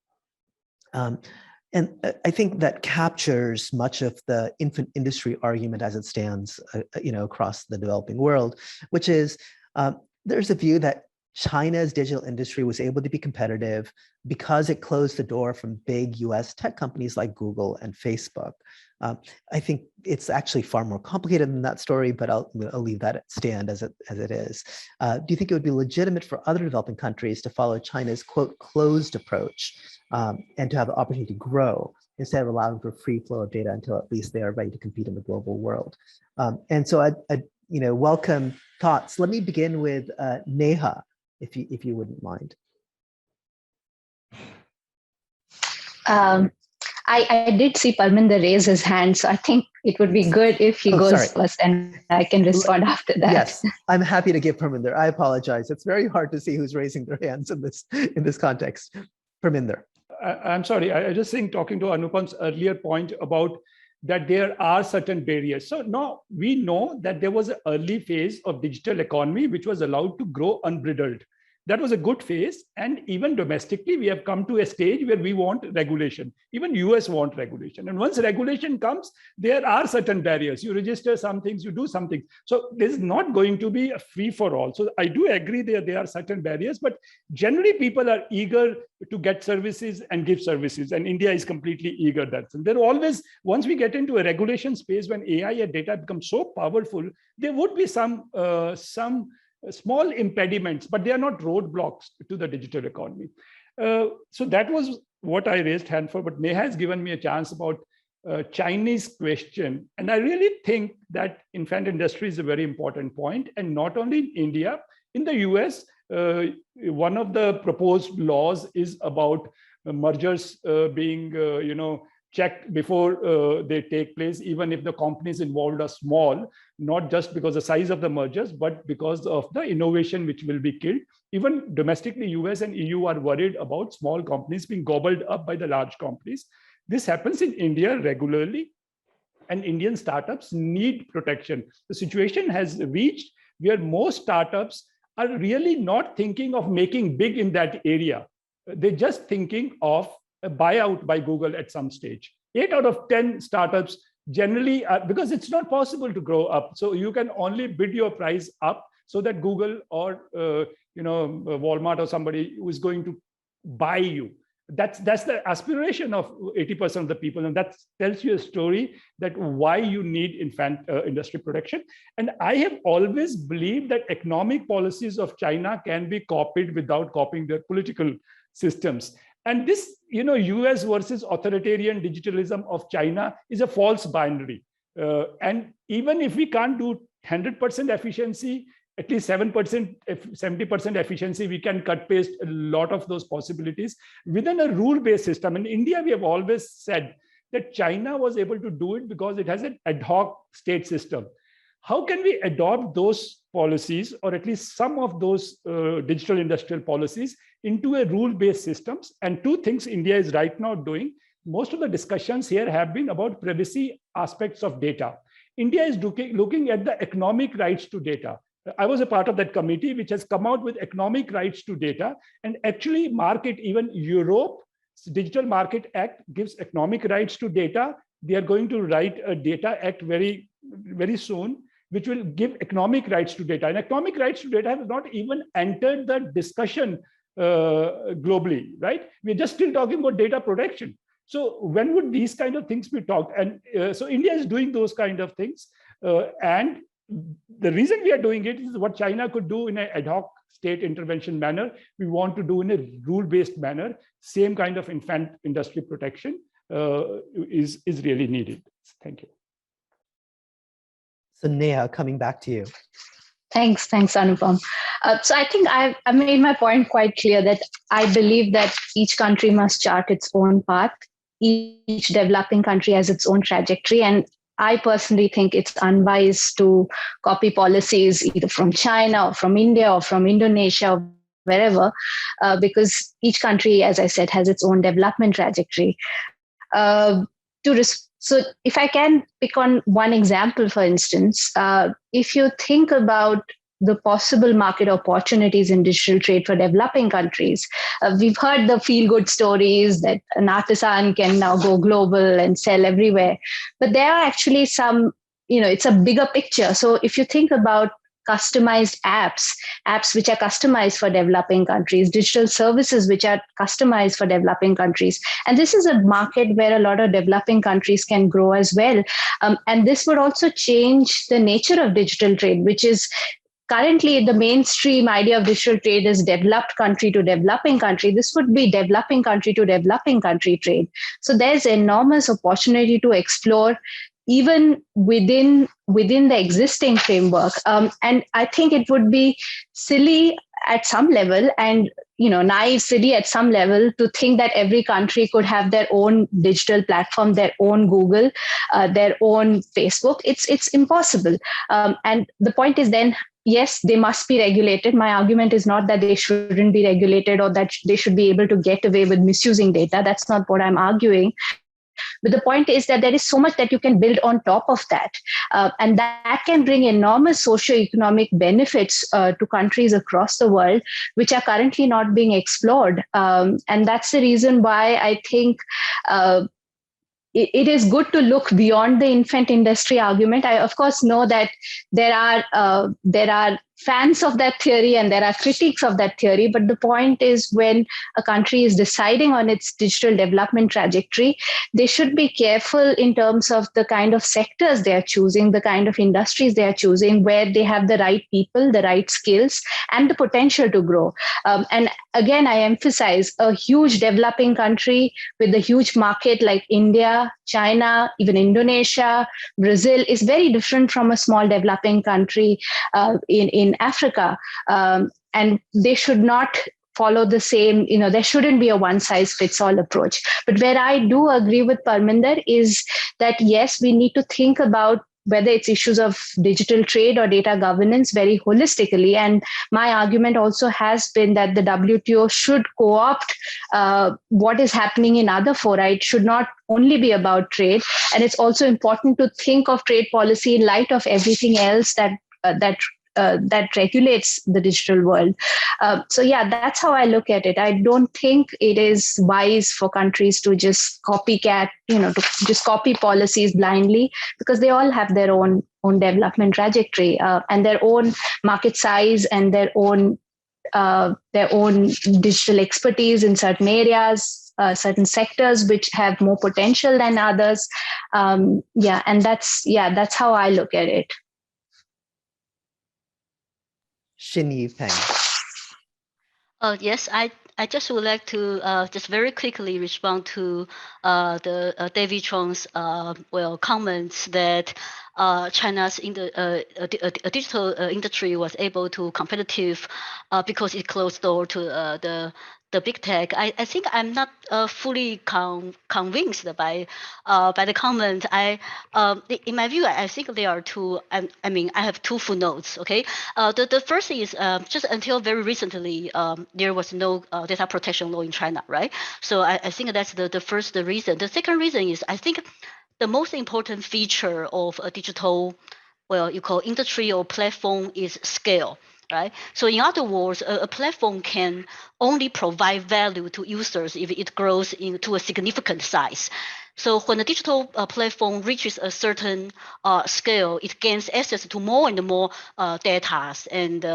And I think that captures much of the infant industry argument as it stands, across the developing world, which is there's a view that China's digital industry was able to be competitive because it closed the door from big US tech companies like Google and Facebook. I think it's actually far more complicated than that story, but I'll leave that stand as it is. Do you think it would be legitimate for other developing countries to follow China's, quote, closed approach and to have the opportunity to grow instead of allowing for free flow of data until at least they are ready to compete in the global world? And so I'd welcome thoughts. Let me begin with Neha, if you wouldn't mind.
I did see Parminder raise his hand, so I think it would be good if he goes first and I can respond after that.
Yes, I'm happy to give Parminder. I apologize. It's very hard to see who's raising their hands in this context. Parminder.
I'm sorry. I just think talking to Anupam's earlier point about that there are certain barriers. So now we know that there was an early phase of digital economy which was allowed to grow unbridled. That was a good phase. And even domestically, we have come to a stage where we want regulation. Even US want regulation. And once regulation comes, there are certain barriers. You register some things, you do something. So there's not going to be a free for all. So I do agree there are certain barriers, but generally people are eager to get services and give services. And India is completely eager that. And there always, once we get into a regulation space, when AI and data become so powerful, there would be some small impediments, but they are not roadblocks to the digital economy. So that was what I raised hand for, but Neha has given me a chance about Chinese question. And I really think that infant industry is a very important point, and not only in India. In the US, one of the proposed laws is about mergers being, checked before they take place, even if the companies involved are small, not just because the size of the mergers, but because of the innovation which will be killed. Even domestically, US and EU are worried about small companies being gobbled up by the large companies. This happens in India regularly, and Indian startups need protection. The situation has reached where most startups are really not thinking of making big in that area. They're just thinking of a buyout by Google at some stage. 8 out of 10 startups generally are, because it's not possible to grow up. So you can only bid your price up so that Google or Walmart or somebody who is going to buy you. That's the aspiration of 80% of the people, and that tells you a story that why you need infant industry protection. And I have always believed that economic policies of China can be copied without copying their political systems. And this, US versus authoritarian digitalism of China is a false binary. And even if we can't do 100% efficiency, at least 70% efficiency, we can cut paste a lot of those possibilities within a rule-based system. In India, we have always said that China was able to do it because it has an ad hoc state system. How can we adopt those policies, or at least some of those digital industrial policies, into a rule-based systems? And two things India is right now doing. Most of the discussions here have been about privacy aspects of data. India is looking at the economic rights to data. I was a part of that committee which has come out with economic rights to data, and actually market, even Europe's Digital Market Act gives economic rights to data. They are going to write a data act very, very soon, which will give economic rights to data. And economic rights to data have not even entered the discussion globally, right? We're just still talking about data protection. So when would these kind of things be talked? And so India is doing those kind of things. And the reason we are doing it is what China could do in an ad hoc state intervention manner. We want to do in a rule-based manner. Same kind of infant industry protection is really needed. Thank you.
So Neha, coming back to you.
Thanks, Anupam. So I think I made my point quite clear that I believe that each country must chart its own path. Each developing country has its own trajectory. And I personally think it's unwise to copy policies either from China or from India or from Indonesia or wherever, because each country, as I said, has its own development trajectory. So if I can pick on one example, for instance, if you think about the possible market opportunities in digital trade for developing countries, we've heard the feel-good stories that an artisan can now go global and sell everywhere. But there are actually some, it's a bigger picture. So if you think about customized apps which are customized for developing countries, digital services which are customized for developing countries. And this is a market where a lot of developing countries can grow as well. And this would also change the nature of digital trade, which is currently the mainstream idea of digital trade is developed country to developing country. This would be developing country to developing country trade. So there's enormous opportunity to explore even within the existing framework. And I think it would be silly at some level and naive, silly at some level to think that every country could have their own digital platform, their own Google, their own Facebook. It's impossible. And the point is then, yes, they must be regulated. My argument is not that they shouldn't be regulated or that they should be able to get away with misusing data. That's not what I'm arguing. But the point is that there is so much that you can build on top of that. And that can bring enormous socio-economic benefits to countries across the world, which are currently not being explored. And that's the reason why I think it is good to look beyond the infant industry argument. I, of course, know that there are fans of that theory and there are critics of that theory. But the point is, when a country is deciding on its digital development trajectory, they should be careful in terms of the kind of sectors they are choosing, the kind of industries they are choosing, where they have the right people, the right skills, and the potential to grow. And again, I emphasize, a huge developing country with a huge market like India, China, even Indonesia, Brazil is very different from a small developing country in Africa. And they should not follow the same, there shouldn't be a one size fits all approach. But where I do agree with Parminder is that, yes, we need to think about whether it's issues of digital trade or data governance very holistically. And my argument also has been that the WTO should co-opt what is happening in other fora. It should not only be about trade. And it's also important to think of trade policy in light of everything else that regulates the digital world. So yeah, that's how I look at it. I don't think it is wise for countries to just copycat, to just copy policies blindly, because they all have their own development trajectory and their own market size and their own digital expertise in certain areas, certain sectors which have more potential than others. And that's how I look at it.
Xin Peng.
Yes, I just would like to just very quickly respond to the David Chong's comments that China's digital industry was able to competitive because it closed door to the big tech. I think I'm not fully convinced by the comment. In my view, I think there are two. I have two footnotes. Okay, the first is just until very recently, there was no data protection law in China, right? So I think that's the first reason. The second reason is, I think the most important feature of a digital, you call industry or platform, is scale. Right. So in other words, a platform can only provide value to users if it grows into a significant size. So when a digital platform reaches a certain scale, it gains access to more and more data and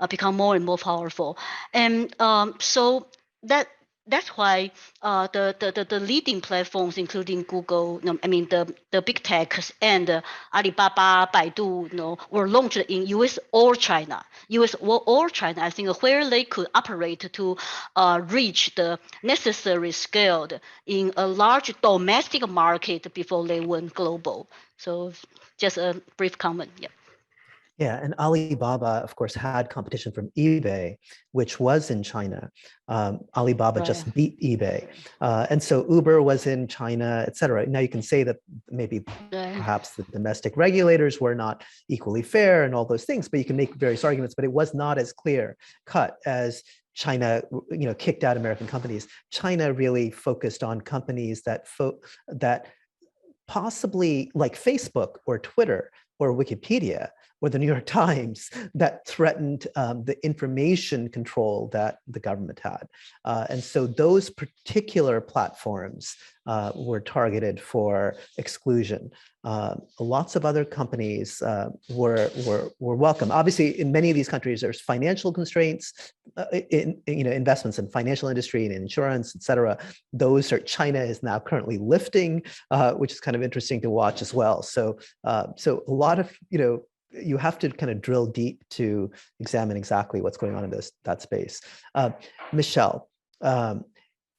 become more and more powerful. And so that that's why the leading platforms, including Google, the big techs and Alibaba, Baidu, were launched in US or China. US or China, I think, where they could operate to reach the necessary scale in a large domestic market before they went global. So just a brief comment. Yeah.
Yeah, and Alibaba, of course, had competition from eBay, which was in China. Alibaba just beat eBay. And so Uber was in China, et cetera. Now you can say that maybe perhaps the domestic regulators were not equally fair and all those things, but you can make various arguments, but it was not as clear cut as China, kicked out American companies. China really focused on companies that possibly like Facebook or Twitter or Wikipedia or the New York Times that threatened the information control that the government had. And so those particular platforms were targeted for exclusion. Lots of other companies were welcome. Obviously, in many of these countries, there's financial constraints, investments in financial industry and insurance, et cetera. Those are China is now currently lifting, which is kind of interesting to watch as well. So a lot of, you have to kind of drill deep to examine exactly what's going on in that space. Michelle,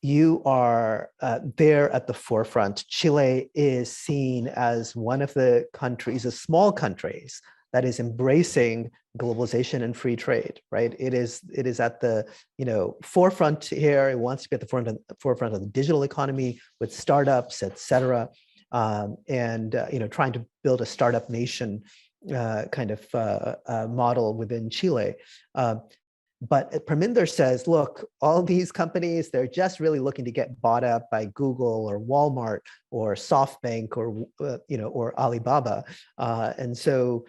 you are there at the forefront. Chile is seen as one of the countries, the small countries, that is embracing globalization and free trade, right? It is at the forefront here. It wants to be at the forefront of the digital economy with startups, et cetera, and trying to build a startup nation model within Chile. But Parminder says, look, all these companies, they're just really looking to get bought up by Google or Walmart or SoftBank or Alibaba. And so,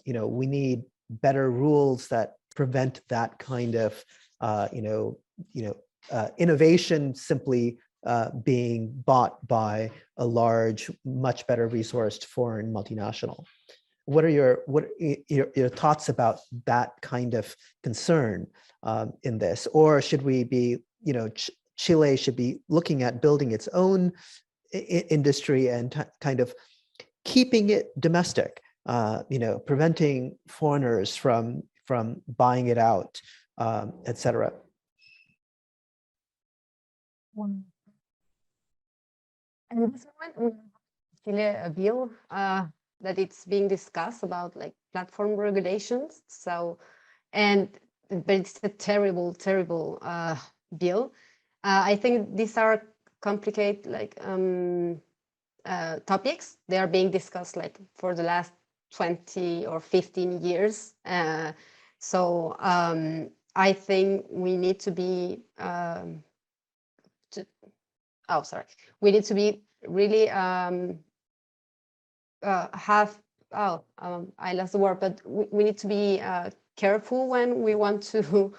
we need better rules that prevent that kind of, innovation simply being bought by a large, much better resourced foreign multinational. What are your thoughts about that kind of concern in this? Or should we be, Chile should be looking at building its own industry and kind of keeping it domestic, preventing foreigners from buying it out, et cetera?
In this moment, we have Chile a bill that it's being discussed about like platform regulations. So, but it's a terrible, terrible bill. I think these are complicated topics. They are being discussed like for the last 20 or 15 years. So I think we need to be, we need to be really I lost the word, but we need to be careful when we want to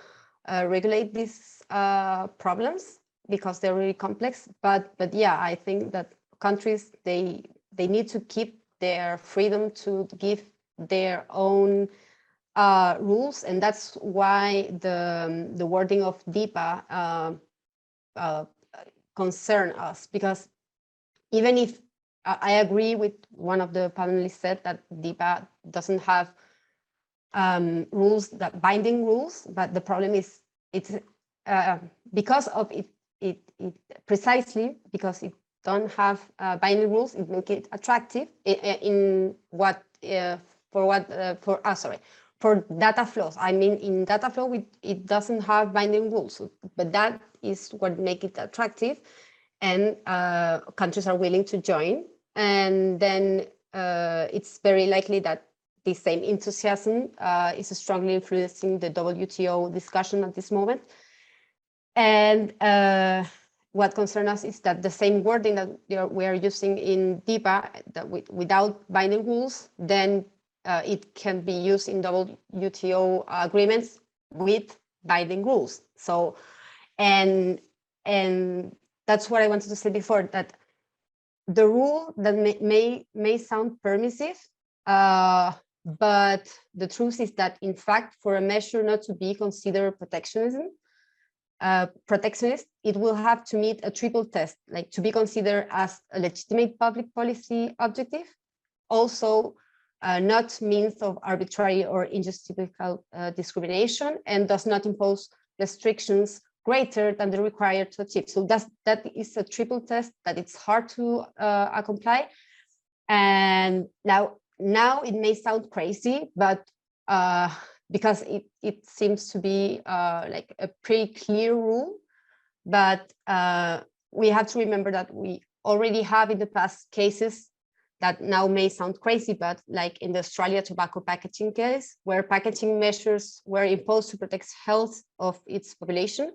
regulate these problems because they're really complex. But yeah, I think that countries, they need to keep their freedom to give their own rules, and that's why the wording of DIPA concern us, because even if I agree with one of the panelists said that DIPA doesn't have binding rules, but the problem is it's because of it precisely because it don't have binding rules, it make it attractive for data flows. I mean, in data flow, it doesn't have binding rules, but that is what make it attractive, and countries are willing to join. And then it's very likely that the same enthusiasm is strongly influencing the WTO discussion at this moment. And what concerns us is that the same wording that we are using in DIPA, that without binding rules, then it can be used in WTO agreements with binding rules. So, and that's what I wanted to say before, that the rule that may sound permissive, but the truth is that, in fact, for a measure not to be considered protectionism, protectionist, it will have to meet a triple test, like to be considered as a legitimate public policy objective, also not means of arbitrary or injustifiable discrimination, and does not impose restrictions greater than the required to achieve. So that is a triple test that it's hard to comply. And now it may sound crazy, but because it seems to be like a pretty clear rule, but we have to remember that we already have in the past cases that now may sound crazy, but like in the Australia tobacco packaging case, where packaging measures were imposed to protect health of its population.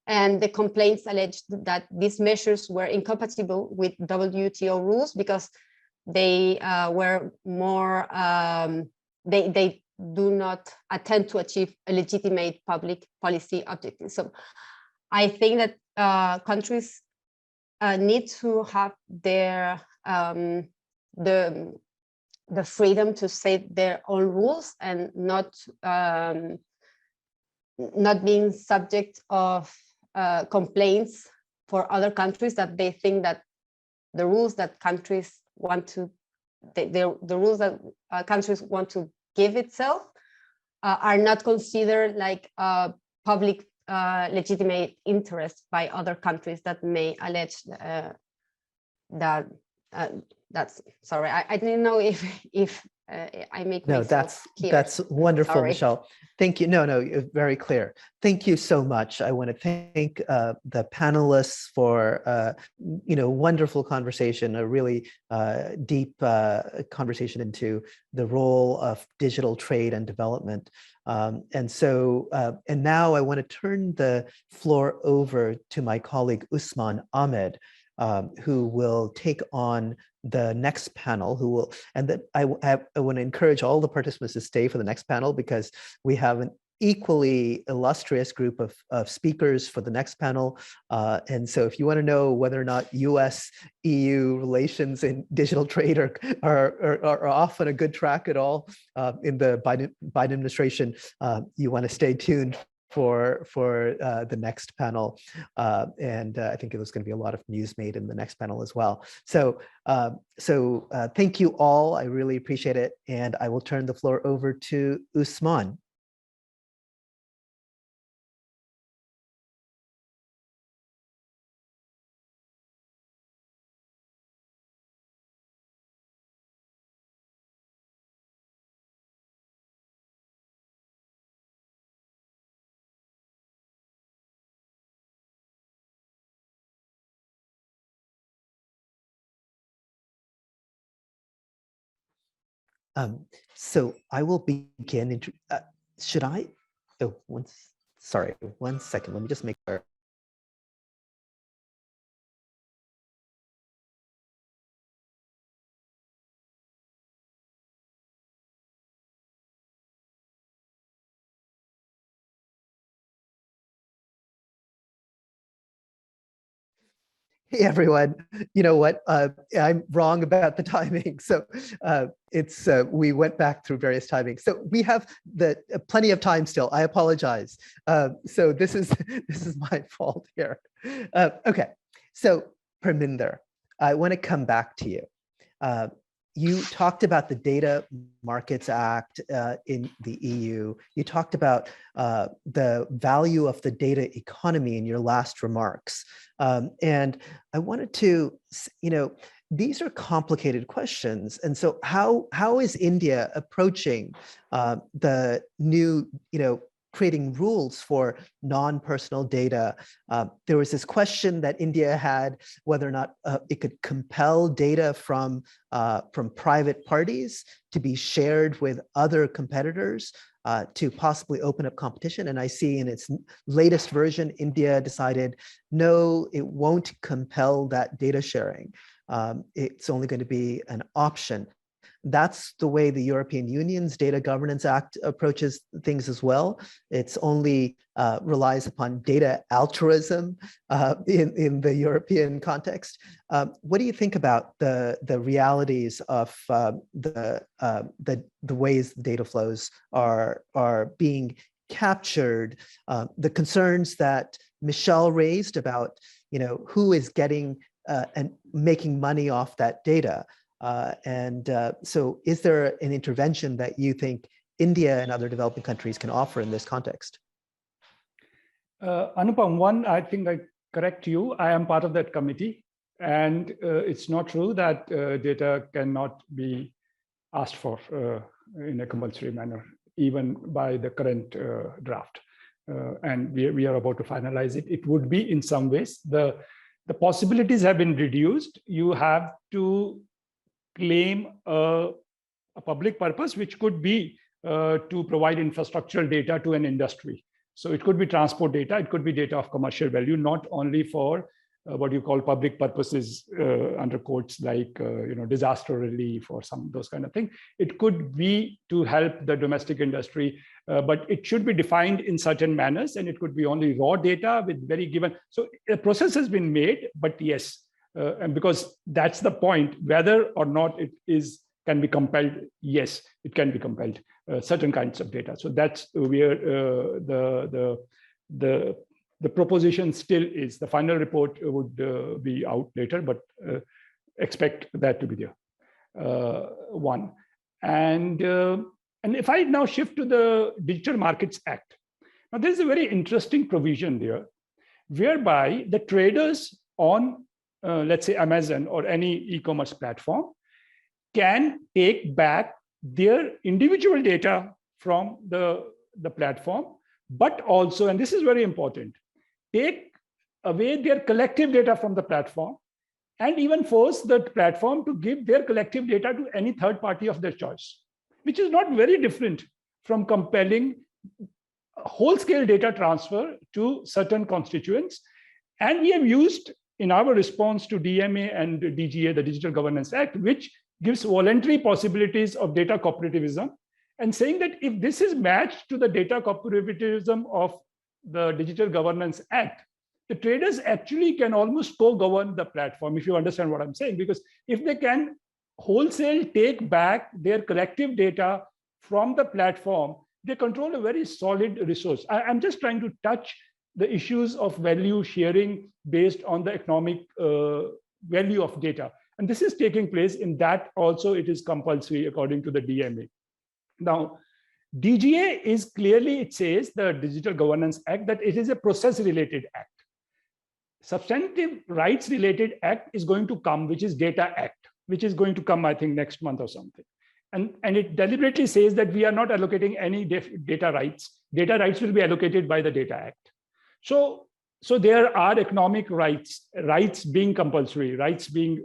And the complaints alleged that these measures were incompatible with WTO rules because they were more, they do not attempt to achieve a legitimate public policy objective. So I think that countries need to have their the freedom to set their own rules and not being subject of complaints for other countries that they think that the rules that countries want to the rules that countries want to give itself are not considered like public legitimate interest by other countries that may allege that that's sorry. I didn't know if I make
no,
myself clear.
That's wonderful,
Sorry.
Michelle. Thank you. No, you're very clear. Thank you so much. I want to thank the panelists for wonderful conversation, a really deep conversation into the role of digital trade and development. And now I want to turn the floor over to my colleague Usman Ahmed, who will take on the next panel, I want to encourage all the participants to stay for the next panel because we have an equally illustrious group of speakers for the next panel. And so if you want to know whether or not US-EU relations in digital trade are off on a good track at all in the Biden administration, you want to stay tuned for the next panel. And I think there's going to be a lot of news made in the next panel as well. So thank you all. I really appreciate it. And I will turn the floor over to Usman. So I will begin. Should I? Oh, sorry, 1 second. Let me just make sure. Hey everyone, you know what? I'm wrong about the timing. So we went back through various timings. So we have plenty of time still. I apologize. So this is my fault here. Okay, so Parminder, I want to come back to you. You talked about the Data Markets Act in the EU. You talked about the value of the data economy in your last remarks. And I wanted to, these are complicated questions. And so how is India approaching the new, creating rules for non-personal data? There was this question that India had whether or not it could compel data from private parties to be shared with other competitors to possibly open up competition. And I see in its latest version, India decided, no, it won't compel that data sharing. It's only going to be an option. That's the way the European Union's Data Governance Act approaches things as well. It's only relies upon data altruism in the European context. What do you think about the realities of the ways data flows are being captured, the concerns that Michelle raised about, who is getting and making money off that data. So is there an intervention that you think India and other developing countries can offer in this context?
Anupam, one, I think I correct you. I am part of that committee. And it's not true that data cannot be asked for in a compulsory manner, even by the current draft. And we are about to finalize it. It would be in some ways. The possibilities have been reduced. You have to claim a public purpose, which could be to provide infrastructural data to an industry. So it could be transport data, it could be data of commercial value, not only for what you call public purposes under quotes like disaster relief or some those kind of things. It could be to help the domestic industry, but it should be defined in certain manners, and it could be only raw data with very given. So a process has been made, but yes, and because that's the point, whether or not it can be compelled. Yes, it can be compelled. Certain kinds of data. So that's where the proposition still is. The final report would be out later, but expect that to be there. One. And if I now shift to the Digital Markets Act, now there's a very interesting provision there, whereby the traders on, let's say, Amazon or any e-commerce platform can take back their individual data from the platform, but also, and this is very important, take away their collective data from the platform and even force the platform to give their collective data to any third party of their choice, which is not very different from compelling whole-scale data transfer to certain constituents. And we have used in our response to DMA and DGA, the Digital Governance Act, which gives voluntary possibilities of data cooperativism, and saying that if this is matched to the data cooperativism of the Digital Governance Act, the traders actually can almost co-govern the platform, if you understand what I'm saying, because if they can wholesale take back their collective data from the platform, they control a very solid resource. I'm just trying to touch the issues of value sharing based on the economic value of data. And this is taking place in that also it is compulsory according to the DMA. Now, DGA is clearly, it says, the Digital Governance Act, that it is a process-related act. Substantive rights-related act is going to come, which is Data Act, which is going to come, I think, next month or something. And it deliberately says that we are not allocating any data rights. Data rights will be allocated by the Data Act. So there are economic rights being compulsory, rights being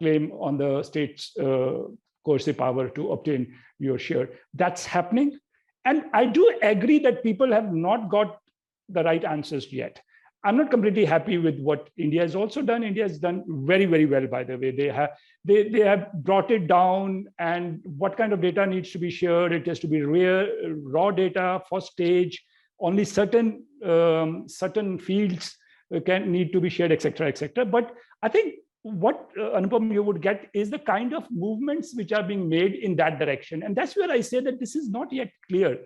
claimed on the state's coercive power to obtain your share. That's happening. And I do agree that people have not got the right answers yet. I'm not completely happy with what India has also done. India has done very, very well, by the way. They have brought it down, and what kind of data needs to be shared. It has to be raw data for stage. Only certain fields need to be shared, etc., etc. But I think what Anupam, you would get is the kind of movements which are being made in that direction, and that's where I say that this is not yet clear.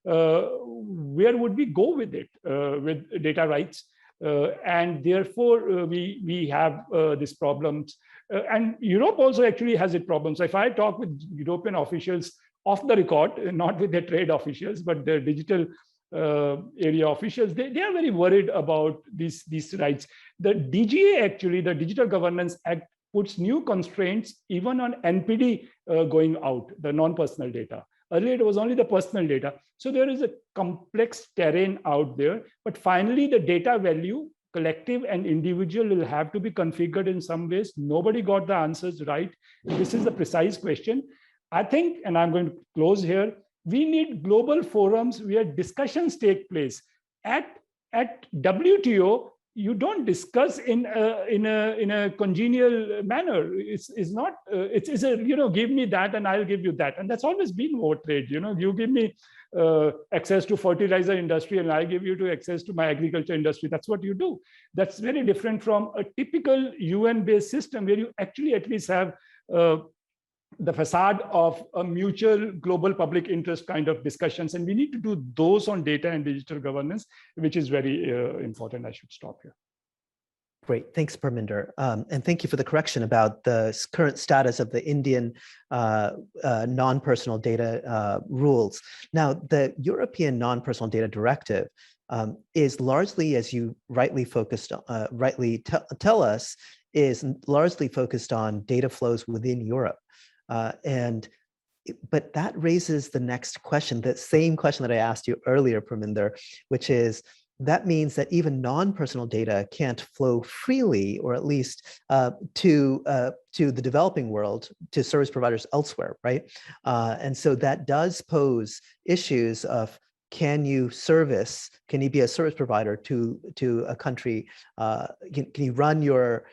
Where would we go with it, with data rights? And therefore, we have these problems. And Europe also actually has its problems. If I talk with European officials off the record, not with their trade officials, but their digital area officials, they are very worried about these rights. The DGA, actually, the Digital Governance Act, puts new constraints even on NPD going out, the non-personal data. Earlier, it was only the personal data. So there is a complex terrain out there. But finally, the data value, collective and individual, will have to be configured in some ways. Nobody got the answers right. This is the precise question. I think, and I'm going to close here, we need global forums where discussions take place. At WTO, you don't discuss in a congenial manner. It's a give me that and I'll give you that, and that's always been world trade. You give me access to fertilizer industry and I give you to access to my agriculture industry. That's what you do. That's very different from a typical UN-based system where you actually at least have the facade of a mutual global public interest kind of discussions. And we need to do those on data and digital governance, which is very important. I should stop here.
Great, thanks, Parminder. And thank you for the correction about the current status of the Indian non-personal data rules. Now, the European non-personal data directive is largely, as you rightly tell us, is largely focused on data flows within Europe. But that raises the next question, the same question that I asked you earlier, Parminder, which is, that means that even non-personal data can't flow freely, or at least to the developing world, to service providers elsewhere, right? And so that does pose issues of, can you be a service provider to a country? Can you run your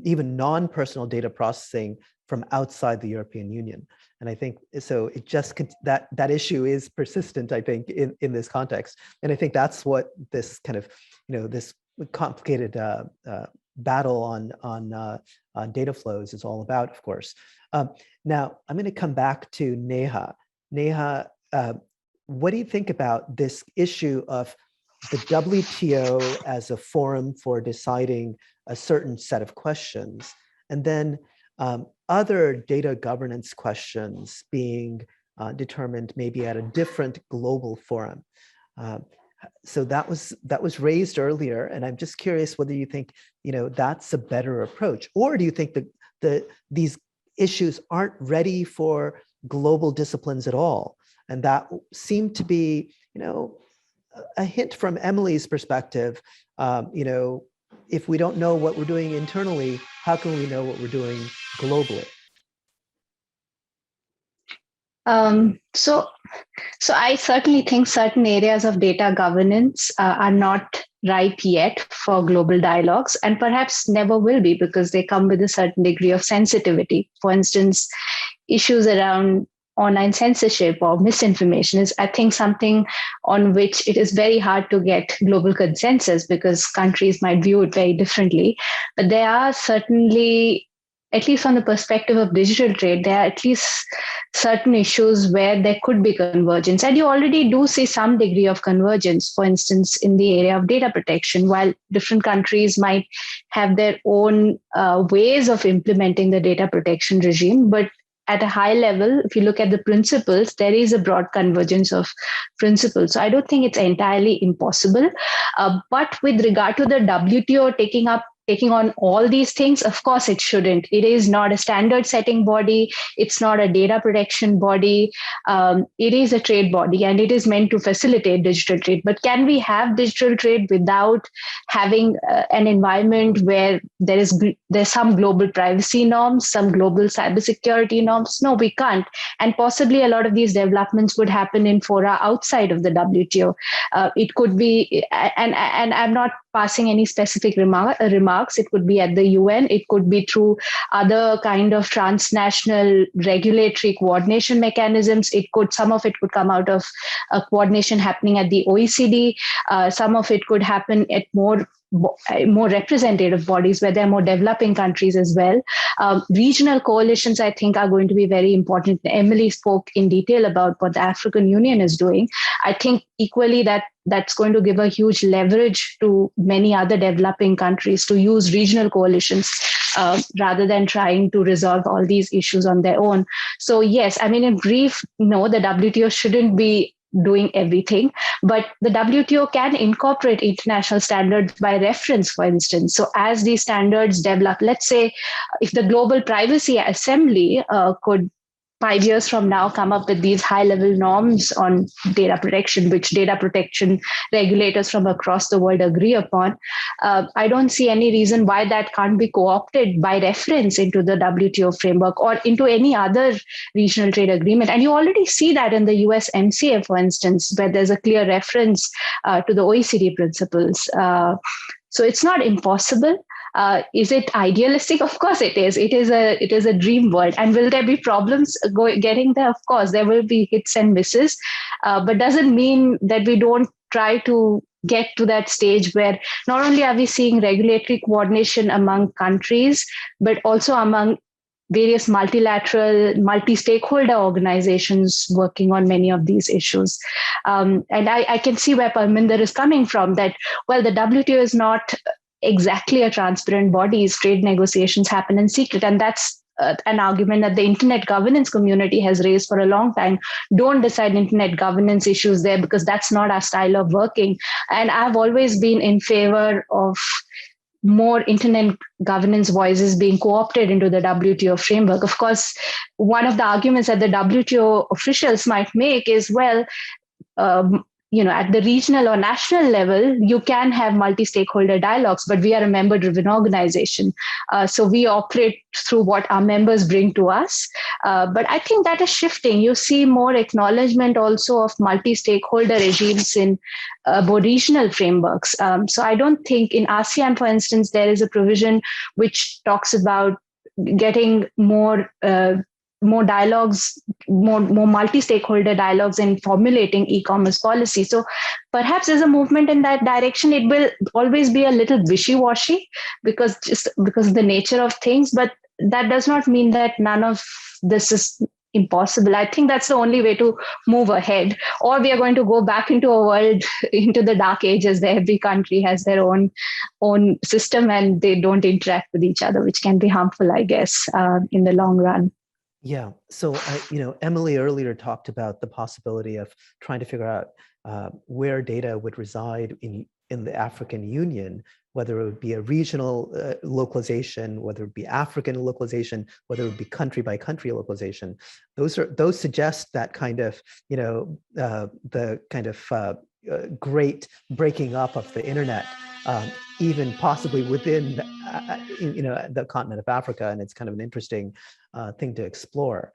even non-personal data processing from outside the European Union? And I think so. It just that issue is persistent, I think, in this context. And I think that's what this kind of, this complicated battle on data flows is all about, of course. Now I'm going to come back to Neha. Neha, what do you think about this issue of the WTO as a forum for deciding a certain set of questions, and then other data governance questions being determined maybe at a different global forum? So that was raised earlier, and I'm just curious whether you think that's a better approach, or do you think that these issues aren't ready for global disciplines at all? And that seemed to be, a hint from Emily's perspective. If we don't know what we're doing internally, how can we know what we're doing globally?
So I certainly think certain areas of data governance are not ripe yet for global dialogues, and perhaps never will be, because they come with a certain degree of sensitivity. For instance, issues around online censorship or misinformation is, I think, something on which it is very hard to get global consensus, because countries might view it very differently. But there are certainly, at least from the perspective of digital trade, there are at least certain issues where there could be convergence. And you already do see some degree of convergence, for instance, in the area of data protection. While different countries might have their own ways of implementing the data protection regime, but at a high level, if you look at the principles, there is a broad convergence of principles. So I don't think it's entirely impossible. But with regard to the WTO taking on all these things, of course it shouldn't. It is not a standard setting body. It's not a data protection body. It is a trade body, and it is meant to facilitate digital trade. But can we have digital trade without having an environment where there's some global privacy norms, some global cybersecurity norms? No, we can't. And possibly a lot of these developments would happen in fora outside of the WTO. It could be, and I'm not passing any specific remarks. It could be at the UN. It could be through other kind of transnational regulatory coordination mechanisms. Some of it could come out of coordination happening at the OECD. Some of it could happen at more representative bodies where there are more developing countries as well. Regional coalitions, I think, are going to be very important. Emily spoke in detail about what the African Union is doing. I think equally that's going to give a huge leverage to many other developing countries to use regional coalitions rather than trying to resolve all these issues on their own. So yes, I mean, in brief, no, the WTO shouldn't be doing everything, but the WTO can incorporate international standards by reference, for instance. So as these standards develop, let's say if the Global Privacy Assembly could 5 years from now come up with these high-level norms on data protection, which data protection regulators from across the world agree upon, I don't see any reason why that can't be co-opted by reference into the WTO framework or into any other regional trade agreement. And you already see that in the USMCA, for instance, where there's a clear reference to the OECD principles. So it's not impossible. Is it idealistic? Of course it is. It is a dream world. And will there be problems getting there? Of course, there will be hits and misses, but doesn't mean that we don't try to get to that stage where not only are we seeing regulatory coordination among countries, but also among various multilateral, multi-stakeholder organizations working on many of these issues. And I can see where Parminder is coming from, that, well, the WTO is not exactly a transparent body. Trade negotiations happen in secret. And that's an argument that the internet governance community has raised for a long time. Don't decide internet governance issues there, because that's not our style of working. And I've always been in favor of more internet governance voices being co-opted into the WTO framework. Of course, one of the arguments that the WTO officials might make is, well, at the regional or national level, you can have multi-stakeholder dialogues, but we are a member-driven organization. So we operate through what our members bring to us. But I think that is shifting. You see more acknowledgement also of multi-stakeholder regimes in more regional frameworks. So I don't think in ASEAN, for instance, there is a provision which talks about getting more dialogues, more multi-stakeholder dialogues in formulating e-commerce policy. So perhaps there's a movement in that direction. It will always be a little wishy-washy because of the nature of things, but that does not mean that none of this is impossible. I think that's the only way to move ahead, or we are going to go back into a world, into the dark ages, where every country has their own system and they don't interact with each other, which can be harmful, I guess, in the long run.
Yeah. So, Emily earlier talked about the possibility of trying to figure out where data would reside in the African Union, whether it would be a regional localization, whether it would be African localization, whether it would be country by country localization. Those suggest that kind of, the kind of great breaking up of the internet, even possibly within the continent of Africa, and it's kind of an interesting thing to explore.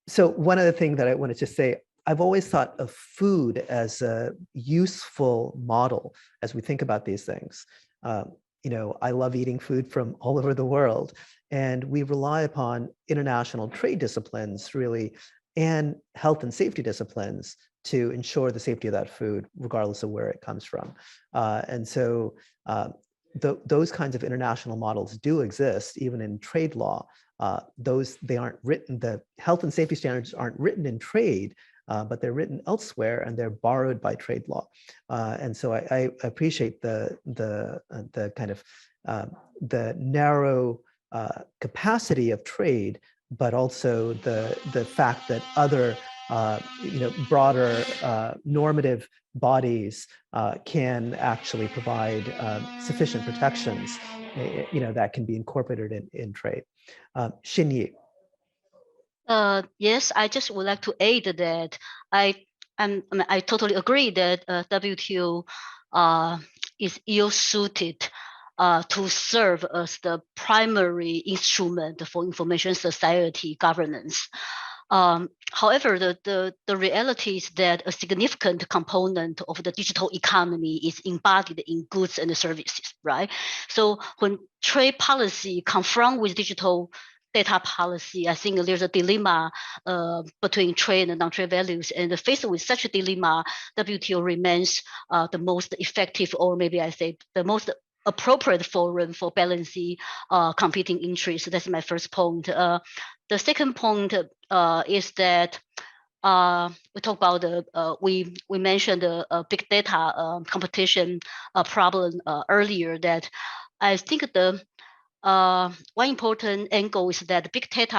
So one other thing that I wanted to say, I've always thought of food as a useful model as we think about these things. I love eating food from all over the world, and we rely upon international trade disciplines, really, and health and safety disciplines to ensure the safety of that food, regardless of where it comes from. And so those kinds of international models do exist, even in trade law. They aren't written, the health and safety standards aren't written in trade, but they're written elsewhere and they're borrowed by trade law. And so I appreciate the kind of the narrow capacity of trade, but also the fact that other broader normative bodies can actually provide sufficient protections, that can be incorporated in trade. Xinyi.
Yes, I just would like to add that I totally agree that WTO is ill-suited to serve as the primary instrument for information society governance. However, the reality is that a significant component of the digital economy is embodied in goods and services, right? So when trade policy confront with digital data policy, I think there's a dilemma between trade and non-trade values. And faced with such a dilemma, WTO remains the most effective, or maybe I say the most appropriate forum for balancing competing interests. That's my first point. The second point is that we talk about we mentioned the big data competition problem earlier. That I think the one important angle is that big tech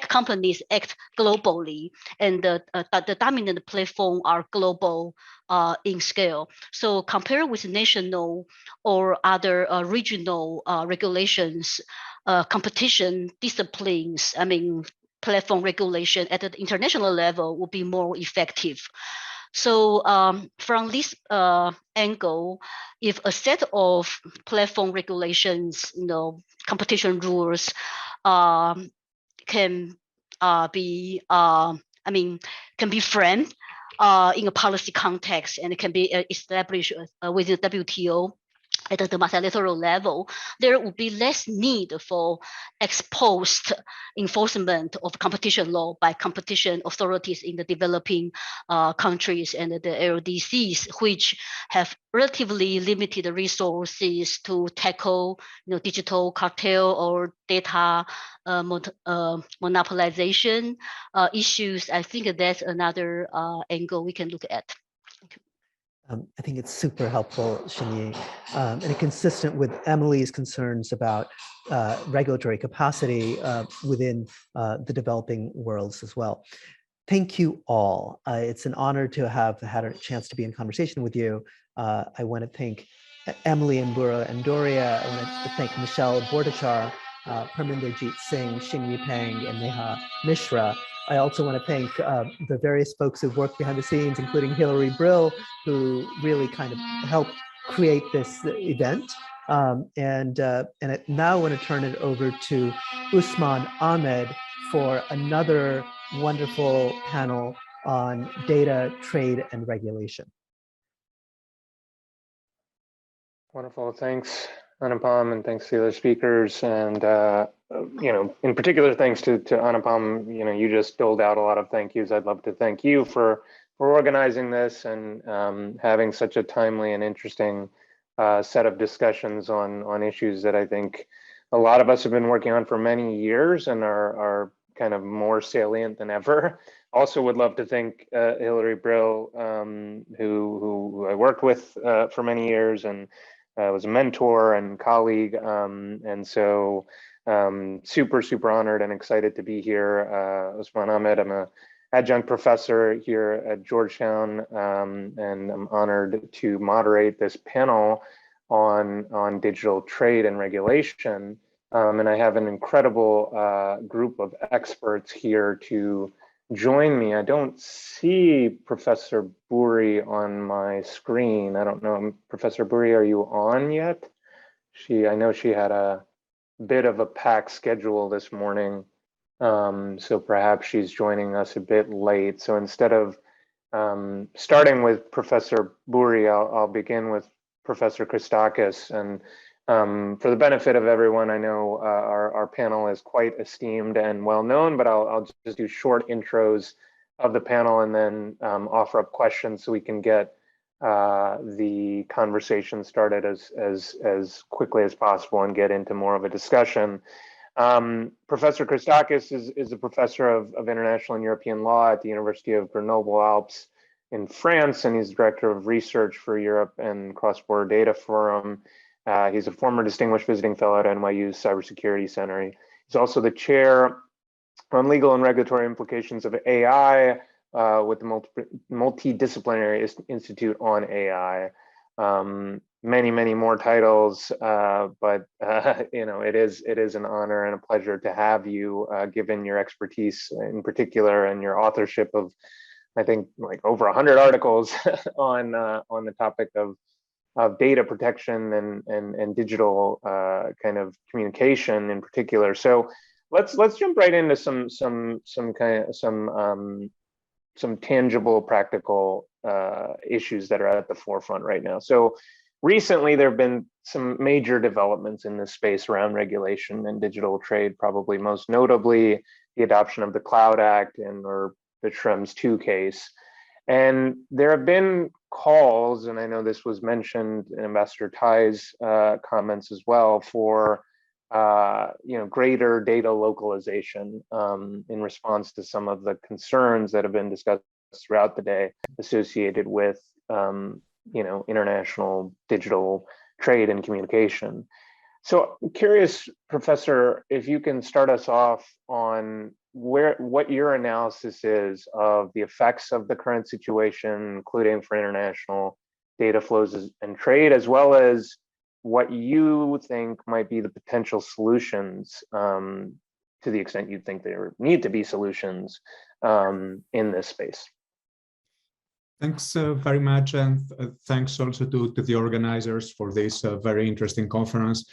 companies act globally, and the dominant platform are global in scale. So compared with national or other regional regulations, competition disciplines, platform regulation at the international level will be more effective. So from this angle, if a set of platform regulations, competition rules can be framed in a policy context and can be established within the WTO, at the multilateral level, there would be less need for ex post enforcement of competition law by competition authorities in the developing countries and the LDCs, which have relatively limited resources to tackle digital cartel or data monopolization issues. I think that's another angle we can look at.
I think it's super helpful, Xinyi, and consistent with Emily's concerns about regulatory capacity within the developing worlds as well. Thank you all. It's an honor to have had a chance to be in conversation with you. I want to thank Emily Mbura-Ndoria. I want to thank Michelle Bordachar, Parminderjeet Singh, Xinyi Pang, and Neha Mishra. I also want to thank the various folks who've worked behind the scenes, including Hilary Brill, who really kind of helped create this event. And I now want to turn it over to Usman Ahmed for another wonderful panel on data, trade, and regulation.
Wonderful. Thanks, Anupam, and thanks to the other speakers. And, in particular, thanks to Anupam, you just doled out a lot of thank yous. I'd love to thank you for organizing this and having such a timely and interesting set of discussions on issues that I think a lot of us have been working on for many years and are kind of more salient than ever. Also would love to thank Hilary Brill, who I worked with for many years and was a mentor and colleague. And so super, super honored and excited to be here. Usman Ahmed, I'm an adjunct professor here at Georgetown, and I'm honored to moderate this panel on digital trade and regulation. And I have an incredible group of experts here to join me. I don't see Professor Buri on my screen. I don't know, Professor Buri, are you on yet? I know she had a bit of a packed schedule this morning, so perhaps she's joining us a bit late. So instead of starting with Professor Buri, I'll begin with Professor Christakis. And for the benefit of everyone, I know our panel is quite esteemed and well known, but I'll just do short intros of the panel and then offer up questions so we can get the conversation started as quickly as possible and get into more of a discussion. Professor Christakis is a professor of international and European law at the University of Grenoble-Alpes in France, and he's director of research for Europe and Cross-Border Data Forum. He's a former distinguished visiting fellow at NYU's Cybersecurity Center. He's also the chair on legal and regulatory implications of AI with the Multidisciplinary Institute on AI. Many more titles, but it is an honor and a pleasure to have you, given your expertise in particular and your authorship of, I think, like over 100 articles on the topic of data protection and digital kind of communication in particular. So let's jump right into some tangible, practical issues that are at the forefront right now. So recently, there have been some major developments in this space around regulation and digital trade, probably most notably the adoption of the Cloud Act or the Schrems II case. And there have been calls, and I know this was mentioned in Ambassador Tai's comments as well, for greater data localization in response to some of the concerns that have been discussed throughout the day associated with international digital trade and communication. So I'm curious, Professor, if you can start us off on what your analysis is of the effects of the current situation, including for international data flows and trade, as well as what you think might be the potential solutions, to the extent you think there need to be solutions in this space.
Thanks very much, and thanks also to the organizers for this very interesting conference.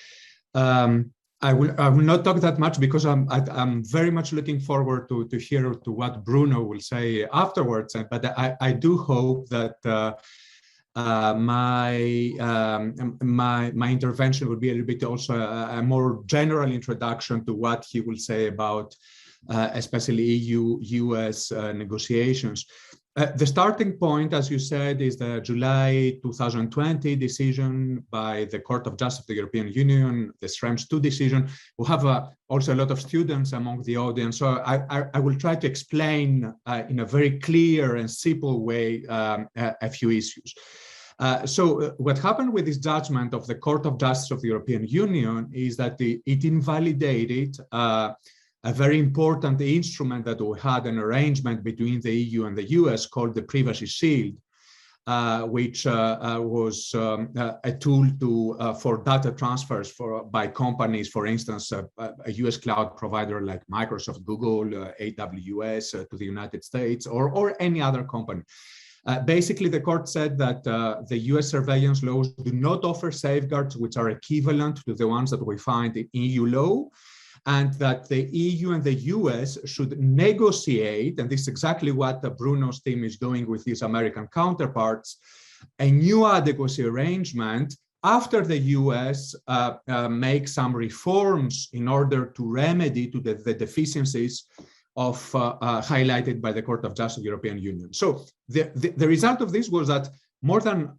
I will not talk that much because I'm very much looking forward to hear to what Bruno will say afterwards. But I do hope that my intervention would be a little bit also a more general introduction to what he will say about especially EU-US negotiations. The starting point, as you said, is the July 2020 decision by the Court of Justice of the European Union, the Schrems II decision. We have also a lot of students among the audience, so I will try to explain in a very clear and simple way a few issues. So what happened with this judgment of the Court of Justice of the European Union is that it invalidated a very important instrument that we had, an arrangement between the EU and the US called the Privacy Shield, which was a tool for data transfers by companies, for instance, a US cloud provider like Microsoft, Google, AWS to the United States, or any other company. Basically, the court said that the US surveillance laws do not offer safeguards which are equivalent to the ones that we find in EU law, and that the EU and the US should negotiate, and this is exactly what Bruno's team is doing with his American counterparts, a new adequacy arrangement after the US makes some reforms in order to remedy to the deficiencies of highlighted by the Court of Justice of the European Union. So the result of this was that more than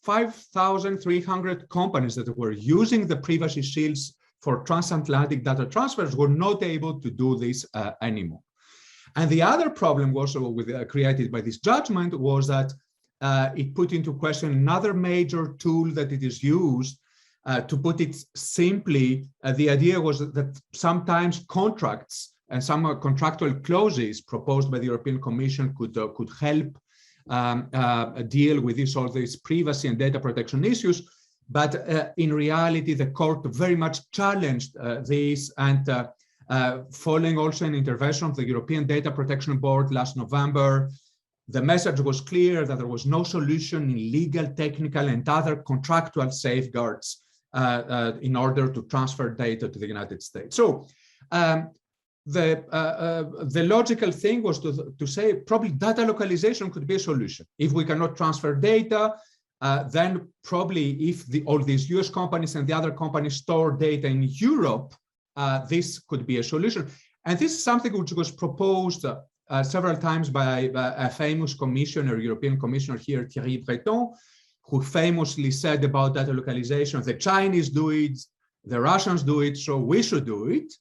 5,300 companies that were using the privacy shields for transatlantic data transfers were not able to do this anymore. And the other problem also created by this judgment was that it put into question another major tool that it is used. To put it simply, the idea was that sometimes contracts and some contractual clauses proposed by the European Commission could help deal with all these privacy and data protection issues. But in reality, the court very much challenged this, and following also an intervention of the European Data Protection Board last November, the message was clear that there was no solution in legal, technical, and other contractual safeguards in order to transfer data to the United States. So the logical thing was to say probably data localization could be a solution. If we cannot transfer data, then probably if all these US companies and the other companies store data in Europe, this could be a solution. And this is something which was proposed several times by a famous commissioner, European commissioner here, Thierry Breton, who famously said about data localization, the Chinese do it, the Russians do it, so we should do it.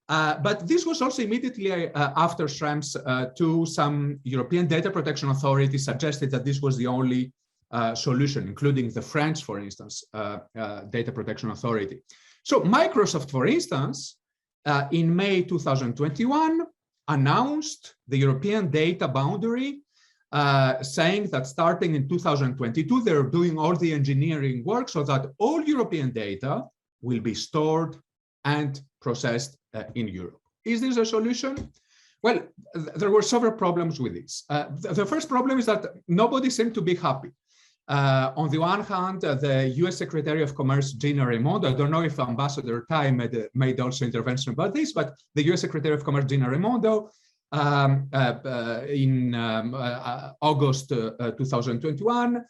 But this was also immediately after Schrems II, some European data protection authorities suggested that this was the only solution, including the French, for instance, Data Protection Authority. So Microsoft, for instance, in May 2021, announced the European data boundary, saying that starting in 2022, they're doing all the engineering work so that all European data will be stored and processed in Europe. Is this a solution? Well, there were several problems with this. The first problem is that nobody seemed to be happy. On the one hand, the US Secretary of Commerce, Gina Raimondo, I don't know if Ambassador Tai made also intervention about this, but the US Secretary of Commerce, Gina Raimondo, in August 2021,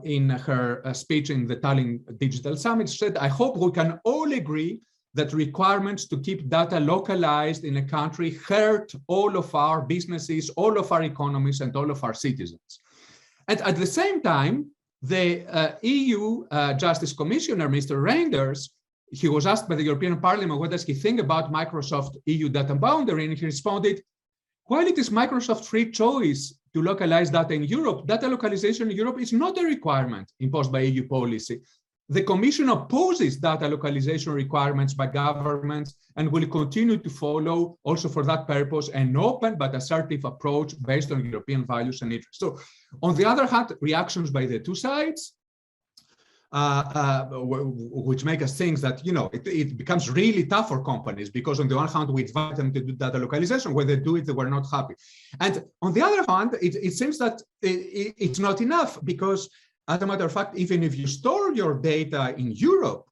in her speech in the Tallinn Digital Summit, said, I hope we can all agree that requirements to keep data localized in a country hurt all of our businesses, all of our economies, and all of our citizens. And at the same time, the EU Justice Commissioner, Mr. Reinders, he was asked by the European Parliament, what does he think about Microsoft EU data boundary? And he responded, while it is Microsoft's free choice to localize data in Europe, data localization in Europe is not a requirement imposed by EU policy. The Commission opposes data localization requirements by governments and will continue to follow, also for that purpose, an open but assertive approach based on European values and interests. So, on the other hand, reactions by the two sides, which make us think that, you know, it becomes really tough for companies, because on the one hand, we invite them to do data localization. When they do it, they were not happy. And on the other hand, it seems that it's not enough, because as a matter of fact, even if you store your data in Europe,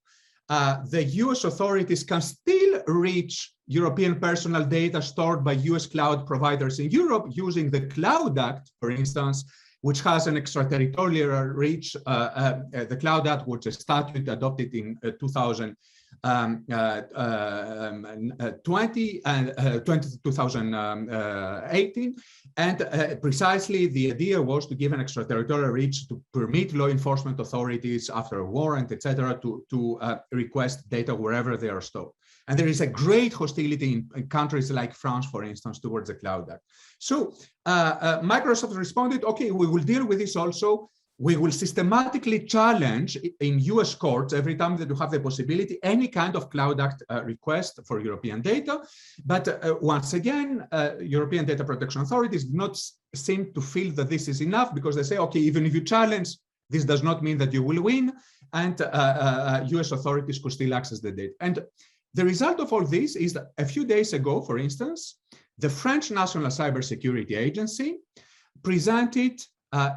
the US authorities can still reach European personal data stored by US cloud providers in Europe using the Cloud Act, for instance, which has an extraterritorial reach. The Cloud Act was a statute adopted in 2020 and 2018, and precisely the idea was to give an extraterritorial reach to permit law enforcement authorities after a warrant, etc., to request data wherever they are stored. And there is a great hostility in countries like France, for instance, towards the Cloud Act. So Microsoft responded, okay, we will deal with this also. We will systematically challenge in US courts every time that you have the possibility, any kind of Cloud Act request for European data. But once again, European data protection authorities do not seem to feel that this is enough, because they say, okay, even if you challenge, this does not mean that you will win, and US authorities could still access the data. And the result of all this is that a few days ago, for instance, the French National Cybersecurity Agency presented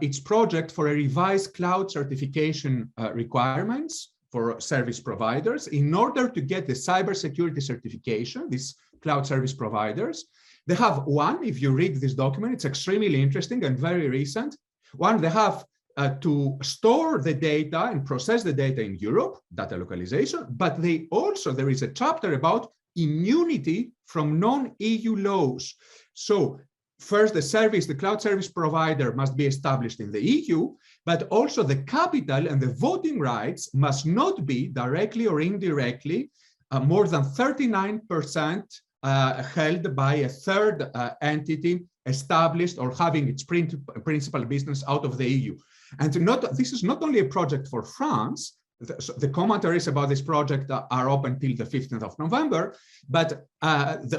its project for a revised cloud certification requirements for service providers in order to get the cybersecurity certification, these cloud service providers. They have one, if you read this document, it's extremely interesting and very recent. One, they have to store the data and process the data in Europe, data localization, but they also, there is a chapter about immunity from non-EU laws. So first, the cloud service provider must be established in the EU, but also the capital and the voting rights must not be directly or indirectly more than 39% held by a third entity established or having its principal business out of the EU. And this is not only a project for France. The commentaries about this project are open till the 15th of November, but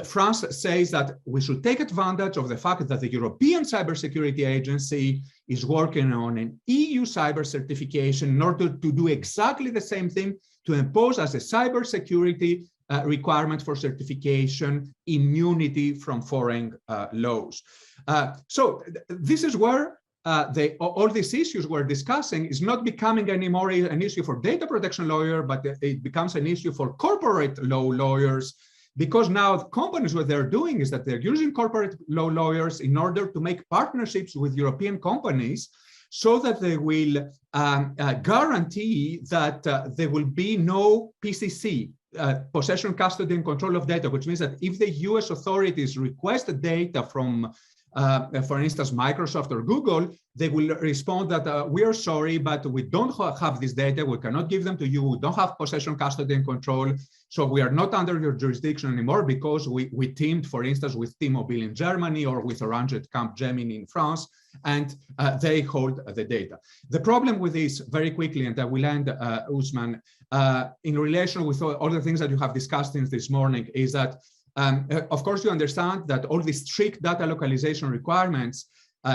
France says that we should take advantage of the fact that the European Cybersecurity Agency is working on an EU cyber certification in order to do exactly the same thing, to impose as a cybersecurity requirement for certification immunity from foreign laws. So this is where all these issues we're discussing is not becoming anymore an issue for data protection lawyer, but it becomes an issue for corporate law lawyers, because now companies, what they're doing is that they're using corporate law lawyers in order to make partnerships with European companies so that they will guarantee that there will be no PCC, possession, custody, and control of data, which means that if the US authorities request the data from for instance, Microsoft or Google, they will respond that we are sorry, but we don't have this data. We cannot give them to you. We don't have possession, custody, and control. So we are not under your jurisdiction anymore because we teamed, for instance, with T-Mobile in Germany or with Orange at Capgemini in France, and they hold the data. The problem with this, very quickly, and I will end, Usman, in relation with all the things that you have discussed since this morning, is that of course, you understand that all these strict data localization requirements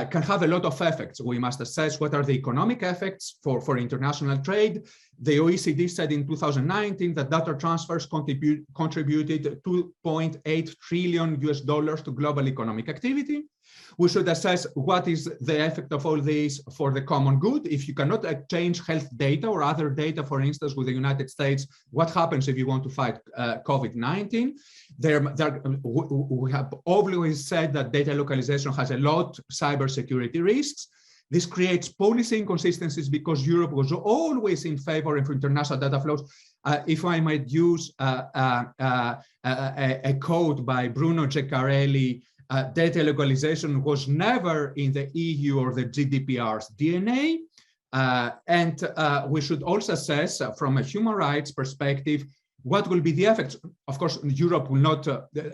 can have a lot of effects. We must assess what are the economic effects for international trade. The OECD said in 2019 that data transfers contributed $2.8 trillion to global economic activity. We should assess what is the effect of all this for the common good. If you cannot exchange health data or other data, for instance, with the United States, what happens if you want to fight COVID-19? We have always said that data localization has a lot of cybersecurity risks. This creates policy inconsistencies because Europe was always in favor of international data flows. If I might use a quote by Bruno Ceccarelli, data localization was never in the EU or the GDPR's DNA. And we should also assess from a human rights perspective, what will be the effects? Of course, Europe will not,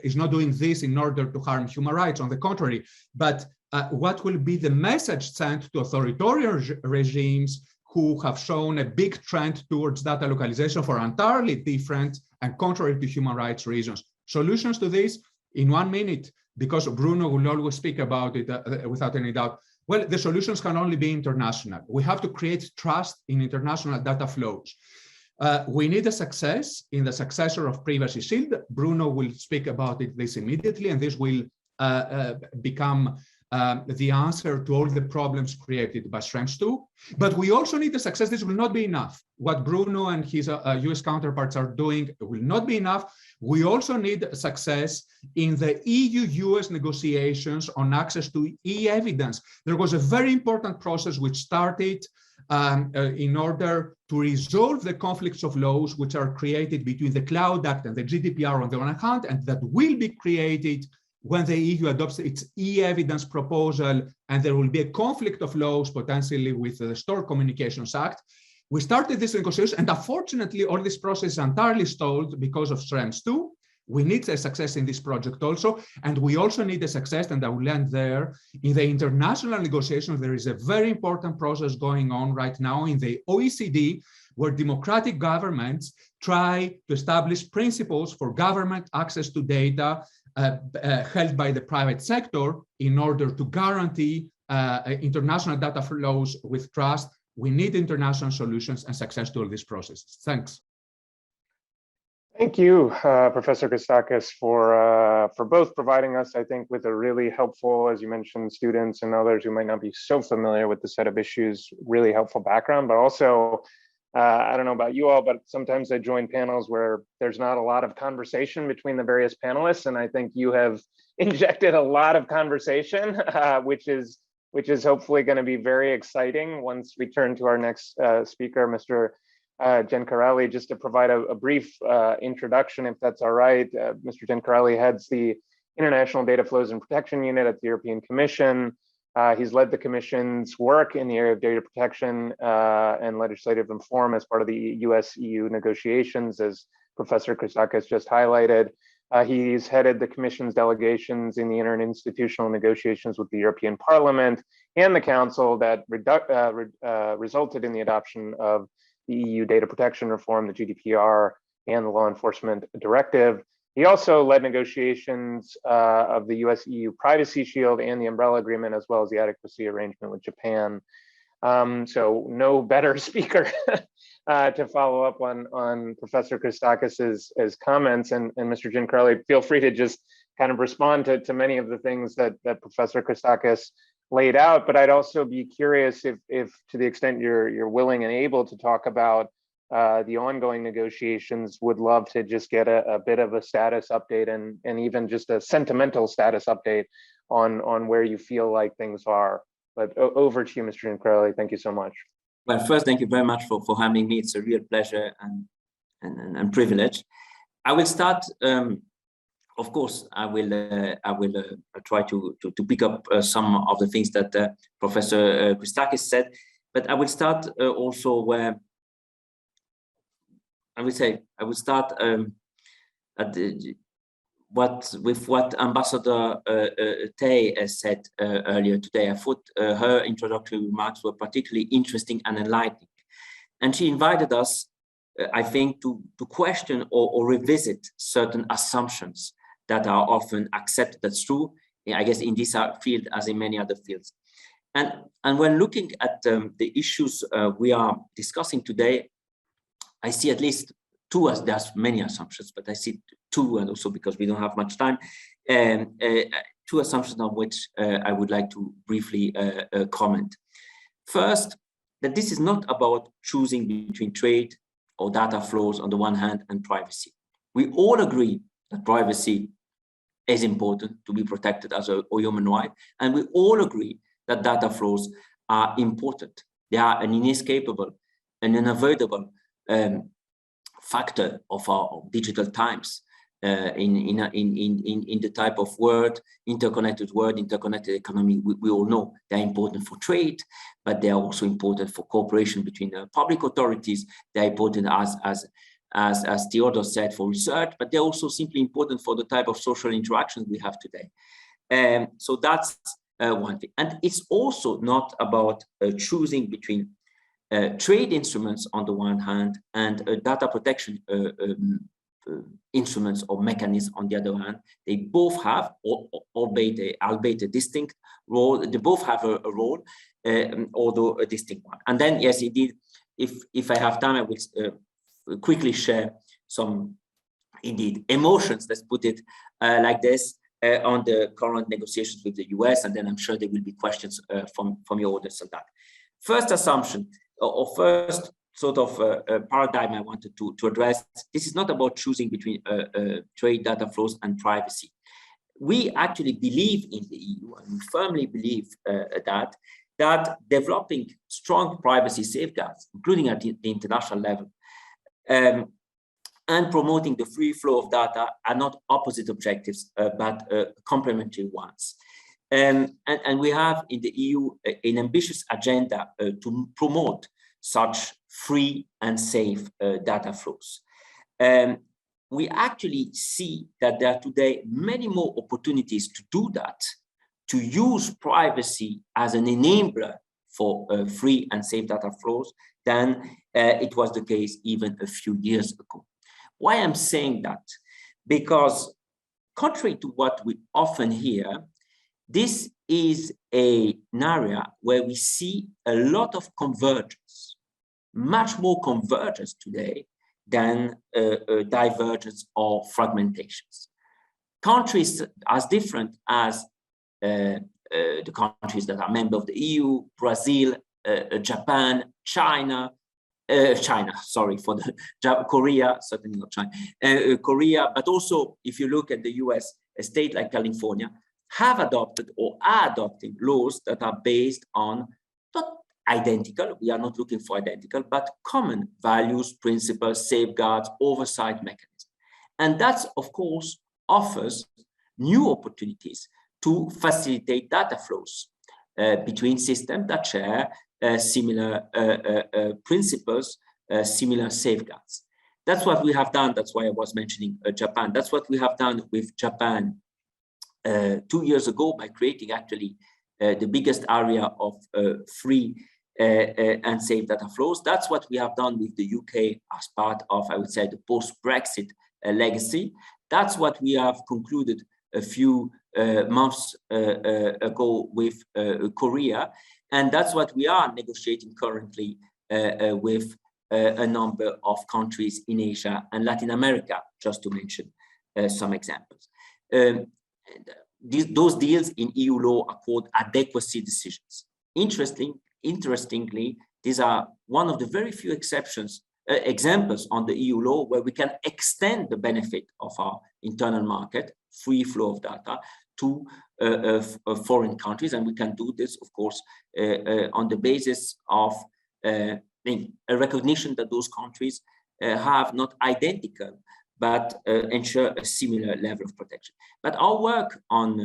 is not doing this in order to harm human rights, on the contrary, but what will be the message sent to authoritarian regimes who have shown a big trend towards data localization for entirely different and contrary to human rights reasons? Solutions to this in 1 minute, because Bruno will always speak about it without any doubt. Well, the solutions can only be international. We have to create trust in international data flows. We need a success in the successor of Privacy Shield. Bruno will speak about this immediately, and this will become the answer to all the problems created by Schrems II. But we also need the success. This will not be enough. What Bruno and his US counterparts are doing will not be enough. We also need success in the EU-US negotiations on access to e-evidence. There was a very important process which started in order to resolve the conflicts of laws which are created between the Cloud Act and the GDPR on the one hand, and that will be created when the EU adopts its e-evidence proposal, and there will be a conflict of laws potentially with the Stored Communications Act. We started this negotiation, and unfortunately, all this process is entirely stalled because of Schrems II. We need a success in this project also, and we also need a success, and I will end there, in the international negotiations. There is a very important process going on right now in the OECD, where democratic governments try to establish principles for government access to data held by the private sector in order to guarantee international data flows with trust. We need international solutions and success to all these processes. Thanks.
Thank you, Professor Christakis, for both providing us, I think, with a really helpful, as you mentioned, students and others who might not be so familiar with the set of issues, really helpful background, but also, I don't know about you all, but sometimes I join panels where there's not a lot of conversation between the various panelists, and I think you have injected a lot of conversation, which is hopefully going to be very exciting once we turn to our next speaker, Mr. Gencarelli. Just to provide a brief introduction, if that's all right. Mr. Gencarelli heads the International Data Flows and Protection Unit at the European Commission. He's led the Commission's work in the area of data protection and legislative reform as part of the US-EU negotiations, as Professor Christakis just highlighted. He's headed the Commission's delegations in the interinstitutional negotiations with the European Parliament and the Council that resulted in the adoption of the EU data protection reform, the GDPR, and the Law Enforcement Directive. He also led negotiations of the US-EU Privacy Shield and the Umbrella Agreement, as well as the adequacy arrangement with Japan. So no better speaker to follow up on Professor Christakis' comments. And Mr. Gencarelli, feel free to just kind of respond to many of the things that Professor Christakis laid out, but I'd also be curious if to the extent you're willing and able to talk about the ongoing negotiations, would love to just get a bit of a status update and even just a sentimental status update on where you feel like things are. But over to you, Mr. Gencarelli. Thank you so much.
Well, first, thank you very much for having me. It's a real pleasure and privilege. I will start. Of course, I will try to pick up some of the things that Professor Christakis said, but I will start also where I will start with what Ambassador Tay said earlier today. I thought her introductory remarks were particularly interesting and enlightening, and she invited us, I think, to question or revisit certain assumptions that are often accepted as true, I guess, in this field as in many other fields. And when looking at the issues we are discussing today, I see at least two, as there's many assumptions, but I see two, and also because we don't have much time, two assumptions on which I would like to briefly comment. First, that this is not about choosing between trade or data flows on the one hand and privacy. We all agree that privacy is important to be protected as a human right, and we all agree that data flows are important. They are an inescapable and unavoidable factor of our digital times in the type of world, interconnected economy. We all know they're important for trade, but they are also important for cooperation between public authorities. They're important as Theodore said, for research, but they're also simply important for the type of social interactions we have today. So that's one thing. And it's also not about choosing between trade instruments on the one hand and data protection instruments or mechanisms on the other hand. They both have, albeit a distinct role, they both have a role, although a distinct one. And then, yes, indeed, if I have time, I will quickly share some, indeed, emotions, let's put it like this, on the current negotiations with the US, and then I'm sure there will be questions from your audience on that. First assumption, or first sort of paradigm I wanted to address, this is not about choosing between trade data flows and privacy. We actually believe in the EU, and we firmly believe that developing strong privacy safeguards, including at the international level, and promoting the free flow of data are not opposite objectives, but complementary ones. And we have in the EU an ambitious agenda to promote such free and safe data flows. We actually see that there are today many more opportunities to do that, to use privacy as an enabler for free and safe data flows than it was the case even a few years ago. Why I'm saying that? Because contrary to what we often hear, this is an area where we see a lot of convergence, much more convergence today than divergence or fragmentations. Countries as different as the countries that are members of the EU, Brazil, Japan, Korea, certainly not China, Korea, but also if you look at the US, a state like California, have adopted or are adopting laws that are based on not identical, we are not looking for identical, but common values, principles, safeguards, oversight mechanisms. And that, of course, offers new opportunities to facilitate data flows between systems that share similar principles, similar safeguards. That's what we have done. That's why I was mentioning Japan. That's what we have done with Japan 2 years ago by creating actually the biggest area of free and safe data flows. That's what we have done with the UK as part of, I would say, the post-Brexit legacy. That's what we have concluded a few months ago with Korea. And that's what we are negotiating currently with a number of countries in Asia and Latin America, just to mention some examples. Those deals in EU law are called adequacy decisions. Interestingly, these are one of the very few examples on the EU law where we can extend the benefit of our internal market, free flow of data, to foreign countries. And we can do this, of course, on the basis of a recognition that those countries have not identical, but ensure a similar level of protection. But our work on,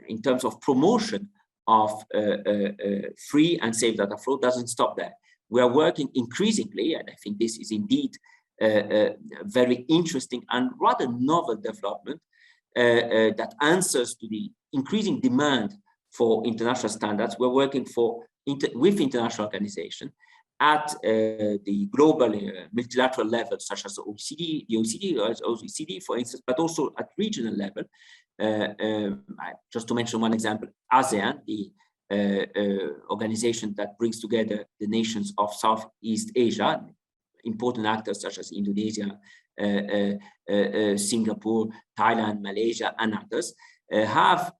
in terms of promotion of free and safe data flow doesn't stop there. We are working increasingly, and I think this is indeed a very interesting and rather novel development that answers to the increasing demand for international standards. We're working with international organizations at the global multilateral level, such as the OECD, for instance, but also at regional level. Just to mention one example, ASEAN, the organization that brings together the nations of Southeast Asia, important actors such as Indonesia, Singapore, Thailand, Malaysia, and others, have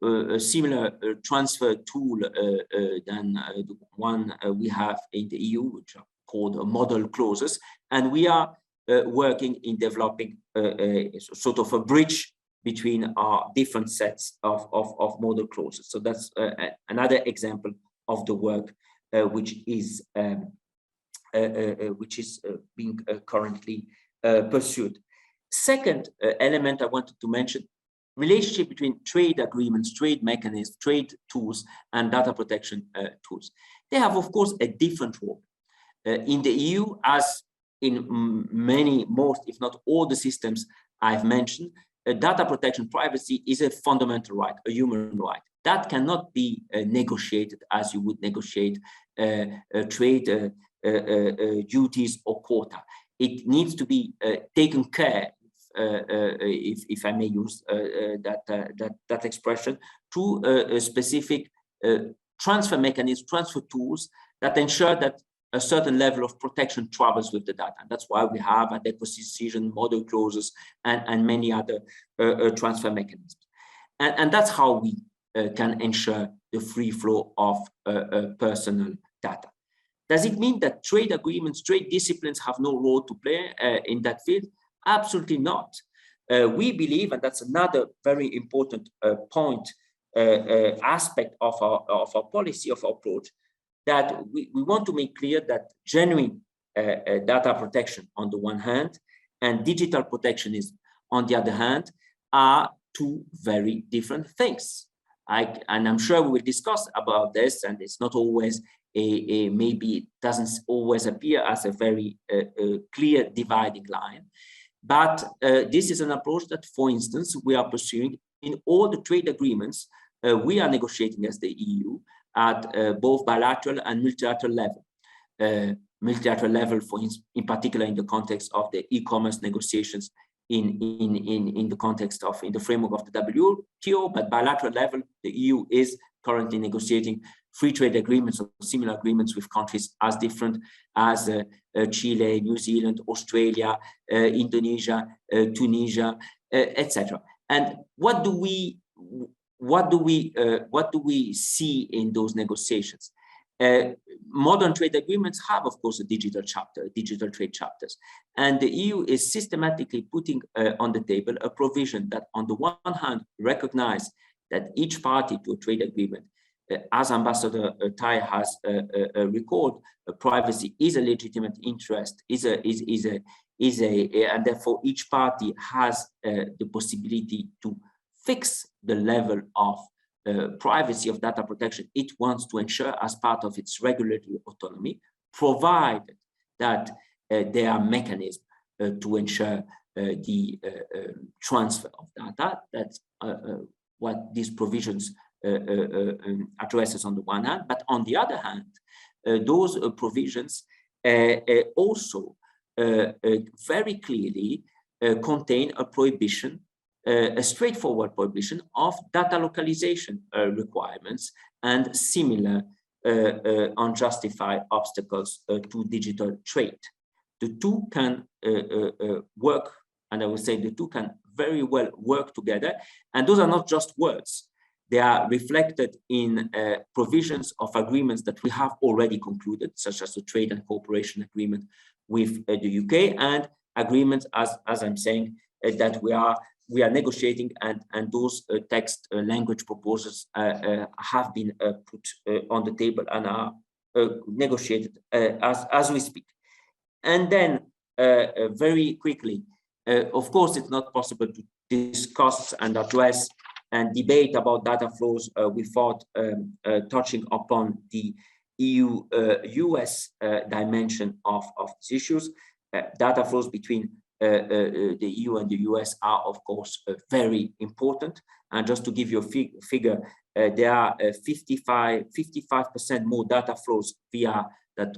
a similar transfer tool than the one we have in the EU, which are called model clauses. And we are working in developing a sort of a bridge between our different sets of model clauses. So that's another example of the work which is being currently pursued. Second element I wanted to mention, relationship between trade agreements, trade mechanisms, trade tools, and data protection tools. They have, of course, a different role. In the EU, as in most, if not all the systems I've mentioned, data protection privacy is a fundamental right, a human right. That cannot be negotiated as you would negotiate trade duties or quota. It needs to be taken care, if I may use that expression, through a specific transfer mechanism, transfer tools that ensure that a certain level of protection travels with the data. And that's why we have adequacy decision, model clauses, and many other transfer mechanisms. And that's how we can ensure the free flow of personal data. Does it mean that trade agreements, trade disciplines have no role to play in that field? Absolutely not. We believe, and that's another very important point, aspect of our policy, of our approach, that we want to make clear that genuine data protection on the one hand and digital protectionism on the other hand are two very different things. And I'm sure we will discuss about this, and it's not always maybe it doesn't always appear as a very clear dividing line. But this is an approach that, for instance, we are pursuing in all the trade agreements we are negotiating as the EU at both bilateral and multilateral level. Multilateral level, in particular, in the context of the e-commerce negotiations in the framework of the WTO, but bilateral level, the EU is currently negotiating free trade agreements or similar agreements with countries as different as Chile, New Zealand, Australia, Indonesia, Tunisia, etc. And what do we see in those negotiations? Modern trade agreements have, of course, a digital chapter, digital trade chapters, and the EU is systematically putting on the table a provision that, on the one hand, recognize that each party to a trade agreement, as Ambassador Tai has recalled, privacy is a legitimate interest, and therefore each party has the possibility to fix the level of privacy of data protection it wants to ensure as part of its regulatory autonomy, provided that there are mechanisms to ensure the transfer of data. That's what these provisions addresses on the one hand, but on the other hand, those provisions also very clearly contain a prohibition, a straightforward prohibition of data localization requirements and similar unjustified obstacles to digital trade. The two can work, and I would say the two can very well work together. And those are not just words. They are reflected in provisions of agreements that we have already concluded, such as the trade and cooperation agreement with the UK, and agreements, as I'm saying, that we are negotiating, and those text language proposals have been put on the table and are negotiated as we speak. And then very quickly, of course, it's not possible to discuss and address and debate about data flows without touching upon the EU-US dimension of these issues. Data flows between the EU and the US are, of course, very important. And just to give you a figure, there are 55% more data flows that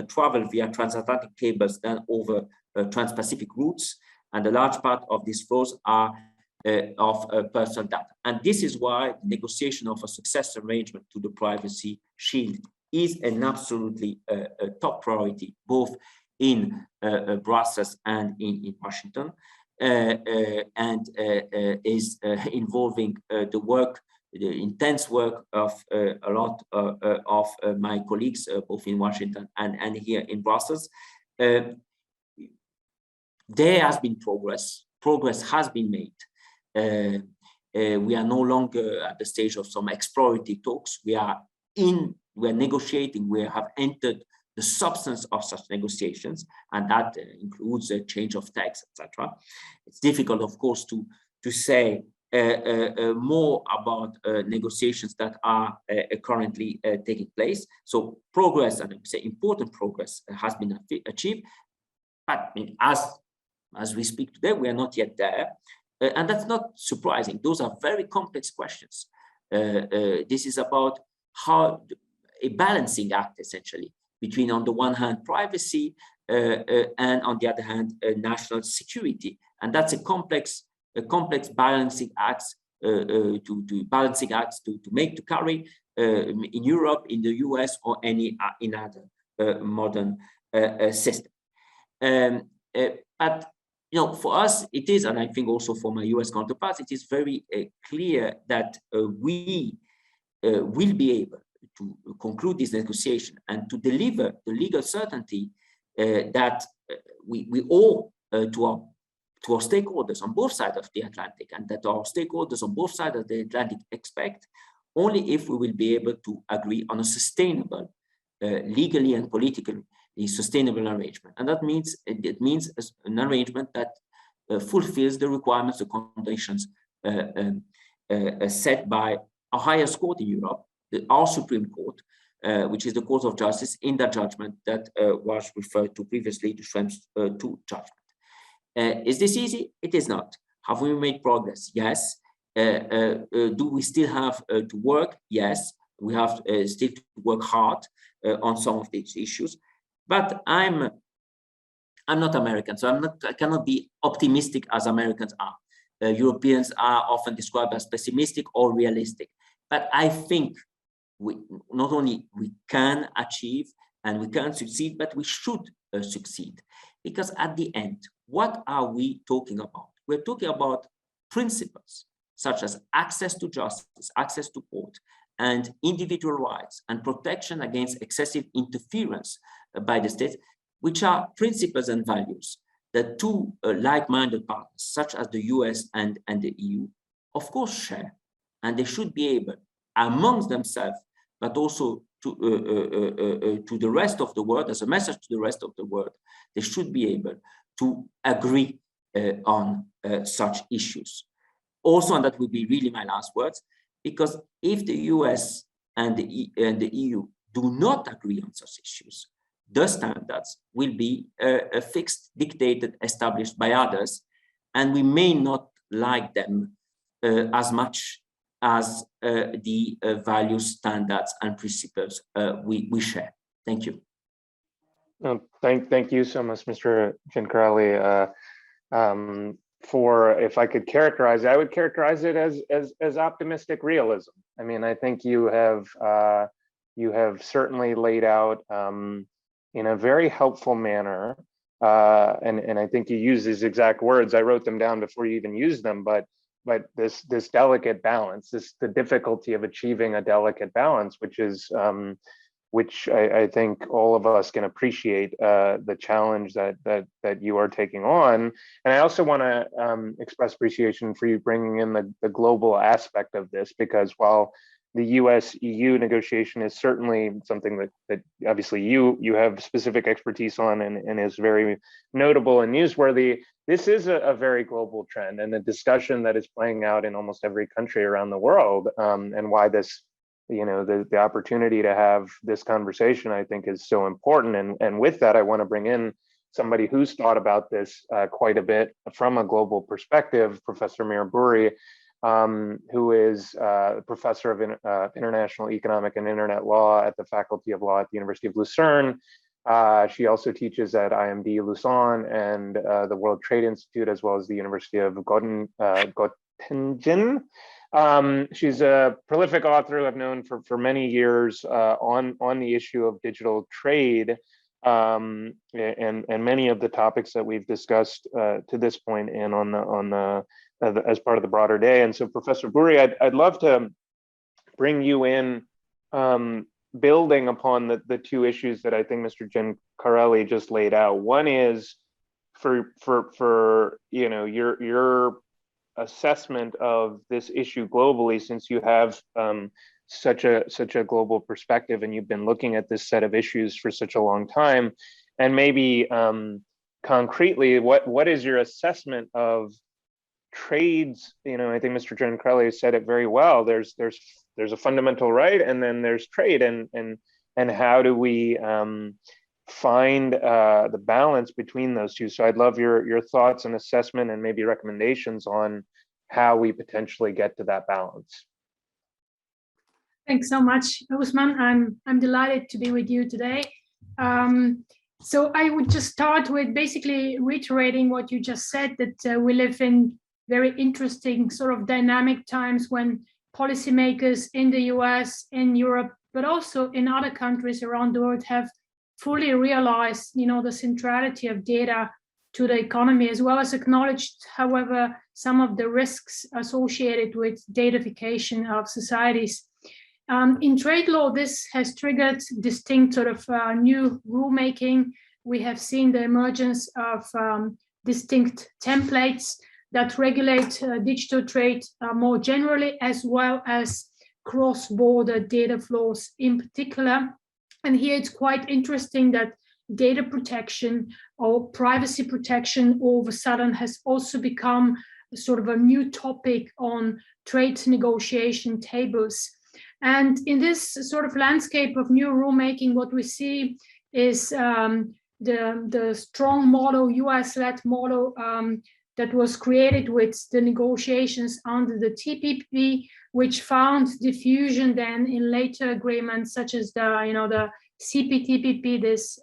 travel via transatlantic cables than over trans-Pacific routes. And a large part of these flows are of personal data. And this is why the negotiation of a success arrangement to the privacy shield is an absolutely top priority, both in Brussels and in Washington, and is involving the intense work of a lot of my colleagues, both in Washington and here in Brussels. There has been progress. Progress has been made. We are no longer at the stage of some exploratory talks. We are negotiating. We have entered the substance of such negotiations, and that includes a change of text, etc. It's difficult, of course, to say more about negotiations that are currently taking place. So progress, and I would say important progress, has been achieved. But as we speak today, we are not yet there. And that's not surprising. Those are very complex questions. This is about how a balancing act, essentially, between, on the one hand, privacy and on the other hand, national security. And that's a complex balancing act balancing acts to carry in Europe, in the US, or any in other modern system. But for us, it is, and I think also for my US counterparts, it is very clear that we will be able to conclude this negotiation and to deliver the legal certainty that we owe to our stakeholders on both sides of the Atlantic, and that our stakeholders on both sides of the Atlantic expect, only if we will be able to agree on a sustainable, legally and politically sustainable arrangement. And that means an arrangement that fulfills the requirements, the conditions set by a highest court in Europe, our Supreme Court, which is the Court of Justice, in that judgment that was referred to previously, the Schrems II judgment. Is this easy? It is not. Have we made progress? Yes. Do we still have to work? Yes. We have still to work hard on some of these issues. But I'm not American, so I cannot be optimistic as Americans are. Europeans are often described as pessimistic or realistic. But I think not only we can achieve and we can succeed, but we should succeed. Because at the end, what are we talking about? We're talking about principles such as access to justice, access to court, and individual rights, and protection against excessive interference by the state, which are principles and values that two like-minded partners, such as the US and the EU, of course share. And they should be able, amongst themselves, but also to the rest of the world, as a message to the rest of the world, they should be able to agree on such issues. Also, and that will be really my last words, because if the US and the EU do not agree on such issues, the standards will be fixed, dictated, established by others, and we may not like them as much as the values, standards, and principles we share. Thank you.
Thank you so much, Mr. Giancarelli. For, if I could characterize it, I would characterize it as optimistic realism. I mean, I think you have certainly laid out in a very helpful manner, and I think you use these exact words. I wrote them down before you even used them, but this delicate balance, the difficulty of achieving a delicate balance, which I think all of us can appreciate the challenge that you are taking on. And I also want to express appreciation for you bringing in the global aspect of this, because while the US-EU negotiation is certainly something that obviously you have specific expertise on and is very notable and newsworthy, this is a very global trend and a discussion that is playing out in almost every country around the world, and why this, the opportunity to have this conversation, I think, is so important. And with that, I want to bring in somebody who's thought about this quite a bit from a global perspective, Professor Mir Bouri, who is a professor of international economic and internet law at the Faculty of Law at the University of Lucerne. She also teaches at IMD Lausanne and the World Trade Institute, as well as the University of Göttingen. She's a prolific author who I've known for many years on the issue of digital trade, and many of the topics that we've discussed to this point and as part of the broader day. And so, Professor Bouri, I'd love to bring you in, building upon the two issues that I think Mr. Giancarelli just laid out. One is for your assessment of this issue globally, since you have such a global perspective and you've been looking at this set of issues for such a long time, and maybe concretely, what is your assessment of trades? I think Mr. Giancarelli said it very well. There's a fundamental right, and then there's trade, and how do we find the balance between those two? So I'd love your thoughts and assessment and maybe recommendations on how we potentially get to that balance.
Thanks so much, Usman. I'm delighted to be with you today. So I would just start with basically reiterating what you just said, that we live in very interesting sort of dynamic times when policymakers in the US, in Europe, but also in other countries around the world have fully realized, the centrality of data to the economy, as well as acknowledged, however, some of the risks associated with datafication of societies. In trade law, this has triggered distinct sort of new rulemaking. We have seen the emergence of distinct templates that regulate digital trade more generally, as well as cross-border data flows in particular. And here it's quite interesting that data protection or privacy protection all of a sudden has also become sort of a new topic on trade negotiation tables. And in this sort of landscape of new rulemaking, what we see is the strong model, US-led model that was created with the negotiations under the TPP, which found diffusion then in later agreements such as the CPTPP, this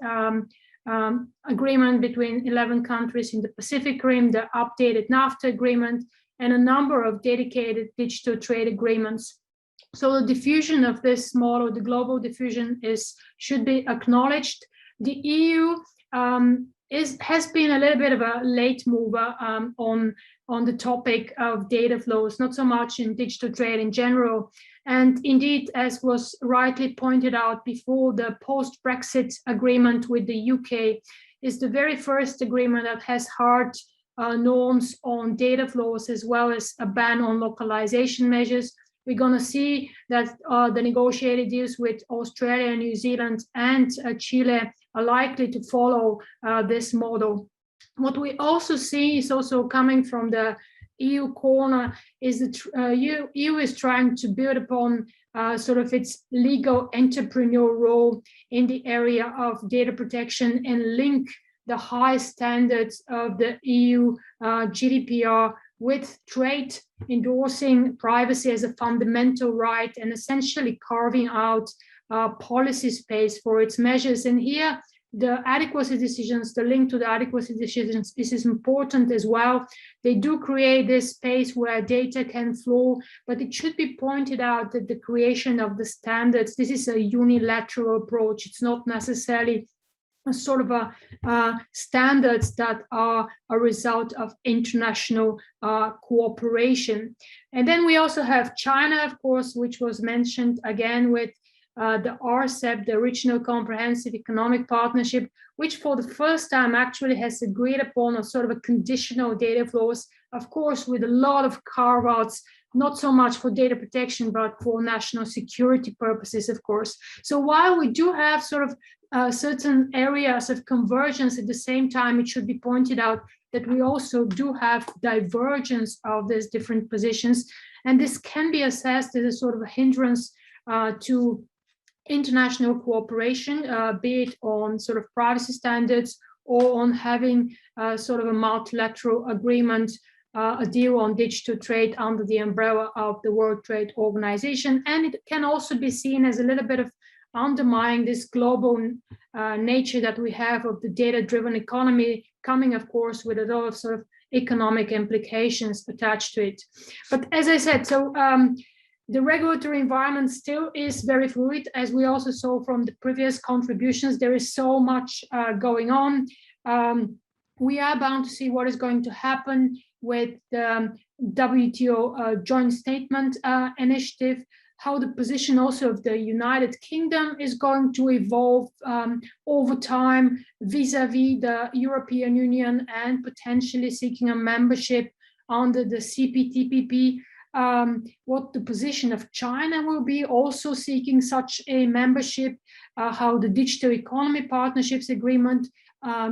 agreement between 11 countries in the Pacific Rim, the updated NAFTA agreement, and a number of dedicated digital trade agreements. So the diffusion of this model, the global diffusion, should be acknowledged. The EU has been a little bit of a late mover on the topic of data flows, not so much in digital trade in general. And indeed, as was rightly pointed out before, the post-Brexit agreement with the UK is the very first agreement that has hard norms on data flows, as well as a ban on localization measures. We're going to see that the negotiated deals with Australia, New Zealand, and Chile are likely to follow this model. What we also see is also coming from the EU corner is that EU is trying to build upon sort of its legal entrepreneur role in the area of data protection and link the high standards of the EU GDPR with trade, endorsing privacy as a fundamental right and essentially carving out policy space for its measures. And here, the adequacy decisions, the link to the adequacy decisions is important as well. They do create this space where data can flow, but it should be pointed out that the creation of the standards, this is a unilateral approach. It's not necessarily a sort of standards that are a result of international cooperation. And then we also have China, of course, which was mentioned again with the RCEP, the Regional Comprehensive Economic Partnership, which for the first time actually has agreed upon a sort of a conditional data flows, of course, with a lot of carve-outs, not so much for data protection, but for national security purposes, of course. So while we do have sort of certain areas of convergence, at the same time, it should be pointed out that we also do have divergence of these different positions. And this can be assessed as a sort of a hindrance to international cooperation, be it on sort of privacy standards or on having sort of a multilateral agreement, a deal on digital trade under the umbrella of the World Trade Organization. And it can also be seen as a little bit of undermining this global nature that we have of the data-driven economy, coming, of course, with a lot of sort of economic implications attached to it. But as I said, so the regulatory environment still is very fluid, as we also saw from the previous contributions. There is so much going on. We are bound to see what is going to happen with the WTO joint statement initiative, how the position also of the United Kingdom is going to evolve over time vis-a-vis the European Union and potentially seeking a membership under the CPTPP. What the position of China will be, also seeking such a membership, how the Digital Economy Partnerships Agreement,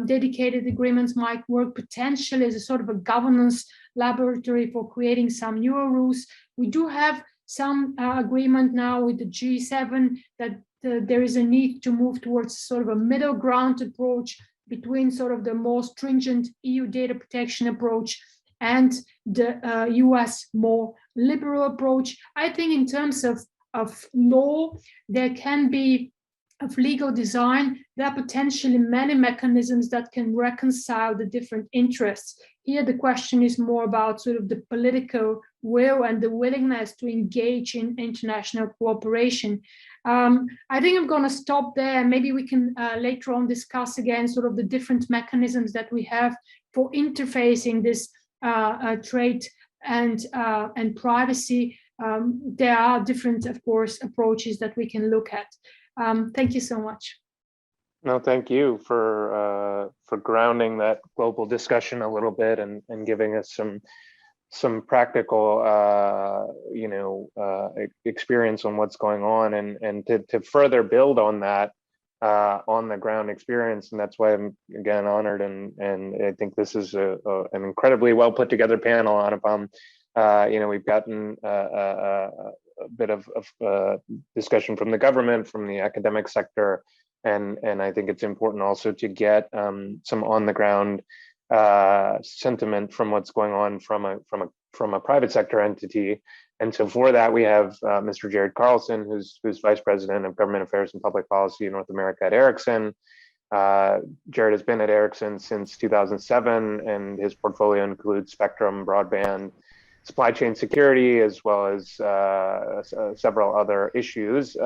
dedicated agreements might work potentially as a sort of a governance laboratory for creating some newer rules. We do have some agreement now with the G7 that there is a need to move towards sort of a middle ground approach between sort of the more stringent EU data protection approach and the US more liberal approach. I think in terms of law, there can be of legal design, there are potentially many mechanisms that can reconcile the different interests. Here, the question is more about sort of the political will and the willingness to engage in international cooperation. I think I'm going to stop there. Maybe we can later on discuss again sort of the different mechanisms that we have for interfacing this trade and privacy. There are different, of course, approaches that we can look at. Thank you so much.
No, thank you for grounding that global discussion a little bit and giving us some practical experience on what's going on, and to further build on that on the ground experience. And that's why I'm again honored, and I think this is an incredibly well put together panel, Anupam. We've gotten a bit of discussion from the government, from the academic sector, and I think it's important also to get some on the ground sentiment from what's going on from a private sector entity. And so for that, we have Mr. Jared Carlson, who's Vice President of Government Affairs and Public Policy in North America at Ericsson. Jared has been at Ericsson since 2007, and his portfolio includes spectrum, broadband, supply chain security, as well as several other issues.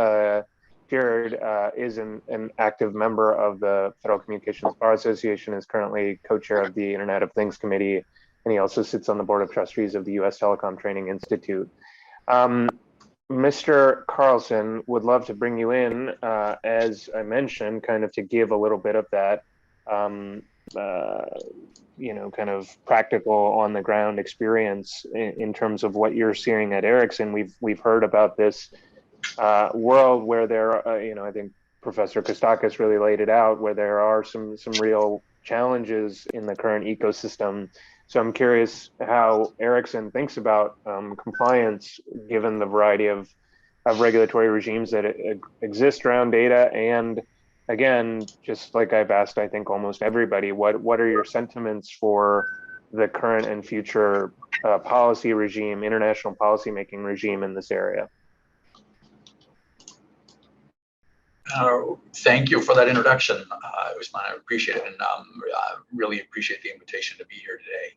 Jared is an active member of the Federal Communications Bar Association, is currently co-chair of the Internet of Things Committee, and he also sits on the board of trustees of the U.S. Telecom Training Institute. Mr. Carlson, would love to bring you in, as I mentioned, kind of to give a little bit of that, kind of practical on the ground experience in terms of what you're seeing at Ericsson. We've heard about this world where there are, I think Professor Kostakis really laid it out, where there are some real challenges in the current ecosystem. So I'm curious how Ericsson thinks about compliance, given the variety of regulatory regimes that exist around data. And again, just like I've asked, I think almost everybody, what are your sentiments for the current and future policy regime, international policymaking regime in this area?
Thank you for that introduction, Usman. I appreciate it, and really appreciate the invitation to be here today.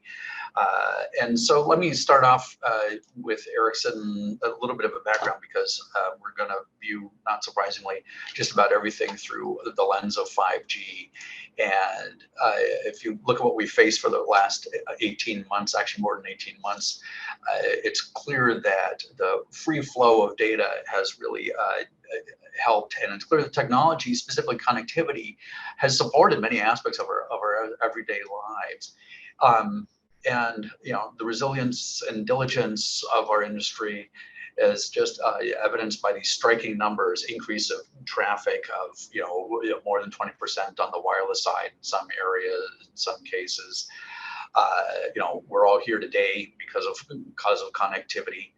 And so let me start off with Ericsson, a little bit of a background, because we're going to view, not surprisingly, just about everything through the lens of 5G. And if you look at what we faced for the last 18 months, actually more than 18 months, it's clear that the free flow of data has really helped, and it's clear that technology, specifically connectivity, has supported many aspects of our everyday lives. And the resilience and diligence of our industry is just evidenced by these striking numbers: increase of traffic of more than 20% on the wireless side in some areas, in some cases. We're all here today because of connectivity,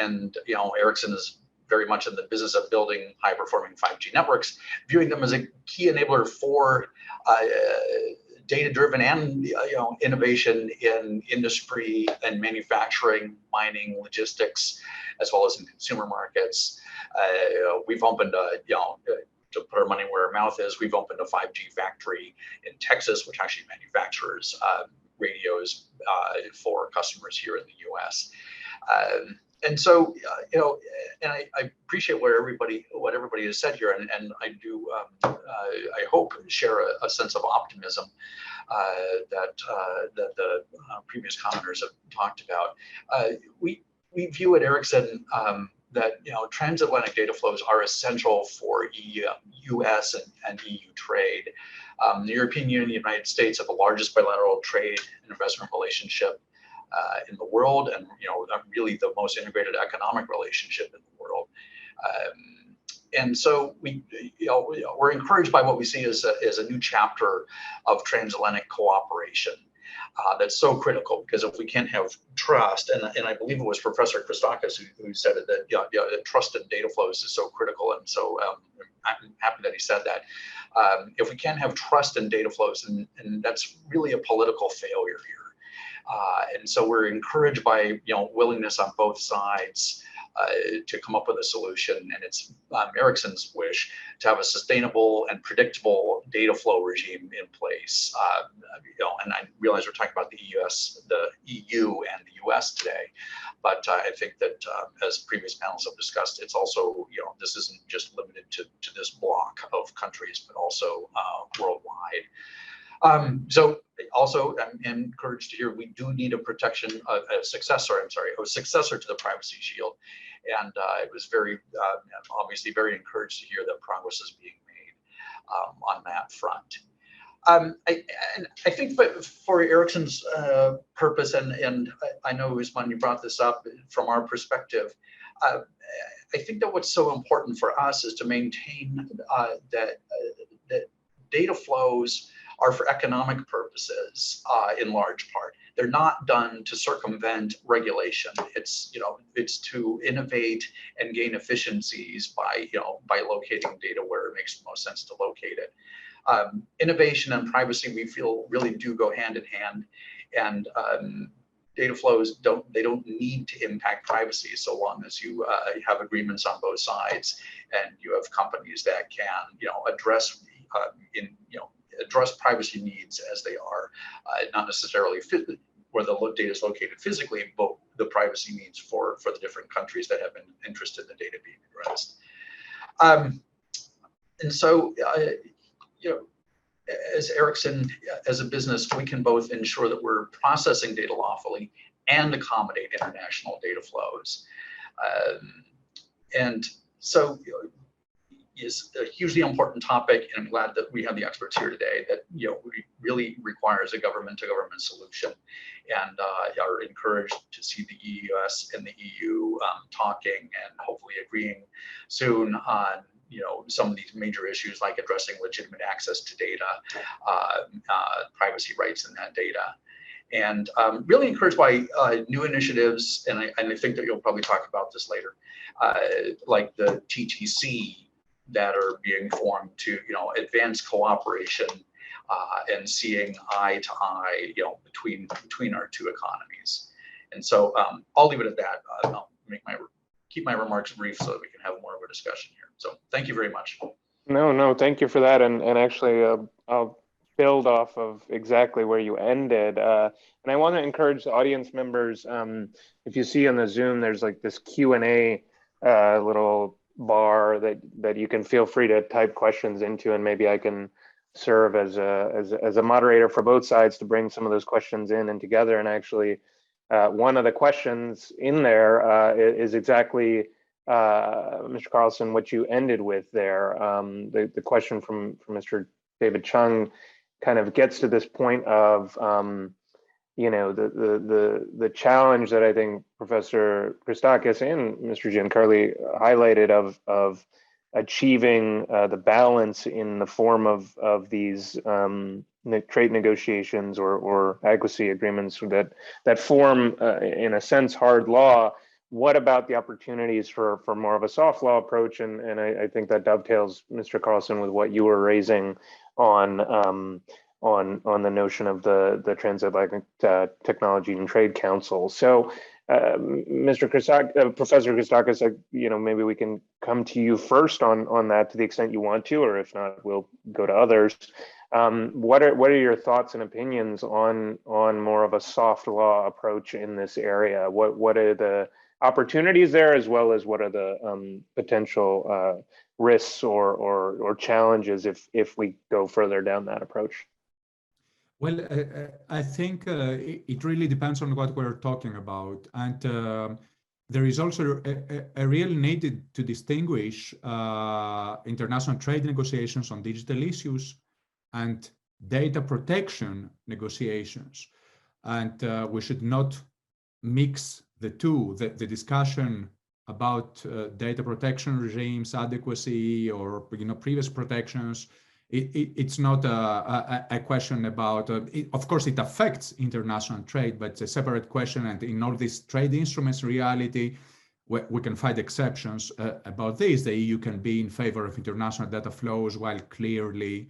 and Ericsson is very much in the business of building high-performing 5G networks, viewing them as a key enabler for data-driven and innovation in industry and manufacturing, mining, logistics, as well as in consumer markets. We've opened to put our money where our mouth is, we've opened a 5G factory in Texas, which actually manufactures radios for customers here in the U.S. And so, and I appreciate what everybody has said here, and I do, I hope, share a sense of optimism that the previous commenters have talked about. We view at Ericsson that transatlantic data flows are essential for U.S. and EU trade. The European Union and the United States have the largest bilateral trade and investment relationship in the world, and really the most integrated economic relationship in the world. And so we're encouraged by what we see as a new chapter of transatlantic cooperation that's so critical, because if we can't have trust, and I believe it was Professor Christakis who said it, that trust in data flows is so critical, and so I'm happy that he said that. If we can't have trust in data flows, and that's really a political failure here. And so we're encouraged by willingness on both sides to come up with a solution, and it's Ericsson's wish to have a sustainable and predictable data flow regime in place. And I realize we're talking about the EU and the US today, but I think that as previous panels have discussed, it's also, this isn't just limited to this block of countries, but also worldwide. So also, I'm encouraged to hear we do need a successor to the Privacy Shield, and I was obviously very encouraged to hear that progress is being made on that front. I think for Ericsson's purpose, and I know, Usman, you brought this up from our perspective, I think that what's so important for us is to maintain that data flows are for economic purposes in large part. They're not done to circumvent regulation. It's to innovate and gain efficiencies by locating data where it makes the most sense to locate it. Innovation and privacy, we feel, really do go hand in hand, and data flows don't need to impact privacy so long as you have agreements on both sides, and you have companies that can address privacy needs as they are, not necessarily where the data is located physically, but the privacy needs for the different countries that have been interested in the data being addressed. And so, as Ericsson, as a business, we can both ensure that we're processing data lawfully and accommodate international data flows. And so, is a hugely important topic, and I'm glad that we have the experts here today that really requires a government-to-government solution, and are encouraged to see the US and the EU talking and hopefully agreeing soon on some of these major issues like addressing legitimate access to data, privacy rights in that data. And really encouraged by new initiatives, and I think that you'll probably talk about this later, like the TTC, that are being formed to advance cooperation and seeing eye to eye between our two economies. And so I'll leave it at that. I'll keep my remarks brief so that we can have more of a discussion here. So thank you very much.
No, thank you for that. And actually, I'll build off of exactly where you ended. And I want to encourage the audience members, if you see on the Zoom, there's like this Q&A little bar that you can feel free to type questions into, and maybe I can serve as a moderator for both sides to bring some of those questions in and together. And actually, one of the questions in there is exactly, Mr. Carlson, what you ended with there. The question from Mr. David Chung kind of gets to this point of the challenge that I think Professor Christakis and Mr. Giancarli highlighted of achieving the balance in the form of these trade negotiations or adequacy agreements that form, in a sense, hard law. What about the opportunities for more of a soft law approach? And I think that dovetails, Mr. Carlson, with what you were raising on the notion of the Transatlantic Technology and Trade Council. So, Professor Christakis, maybe we can come to you first on that to the extent you want to, or if not, we'll go to others. What are your thoughts and opinions on more of a soft law approach in this area? What are the opportunities there, as well as what are the potential risks or challenges if we go further down that approach?
Well, I think it really depends on what we're talking about. And there is also a real need to distinguish international trade negotiations on digital issues and data protection negotiations. And we should not mix the two. The discussion about data protection regimes, adequacy, or previous protections, it's not a question about, of course it affects international trade, but it's a separate question. And in all these trade instruments, reality, we can find exceptions about this. The EU can be in favor of international data flows while clearly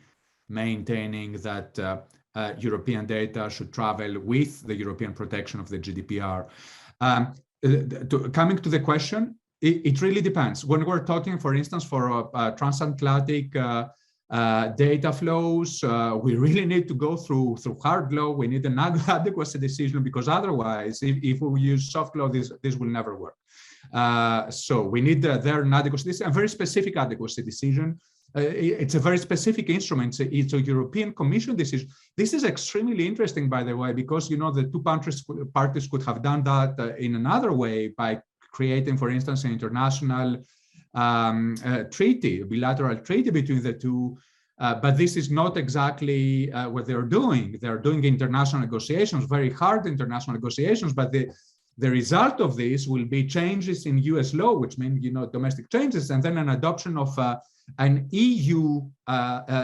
maintaining that European data should travel with the European protection of the GDPR. Coming to the question, it really depends. When we're talking, for instance, for transatlantic data flows, we really need to go through hard law. We need an adequacy decision, because otherwise, if we use soft law, this will never work. So we need their adequacy decision, a very specific adequacy decision. It's a very specific instrument. It's a European Commission decision. This is extremely interesting, by the way, because the two parties could have done that in another way by creating, for instance, an international treaty, a bilateral treaty between the two. But this is not exactly what they're doing. They're doing international negotiations, very hard international negotiations, but the result of this will be changes in US law, which means, domestic changes, and then an adoption of an EU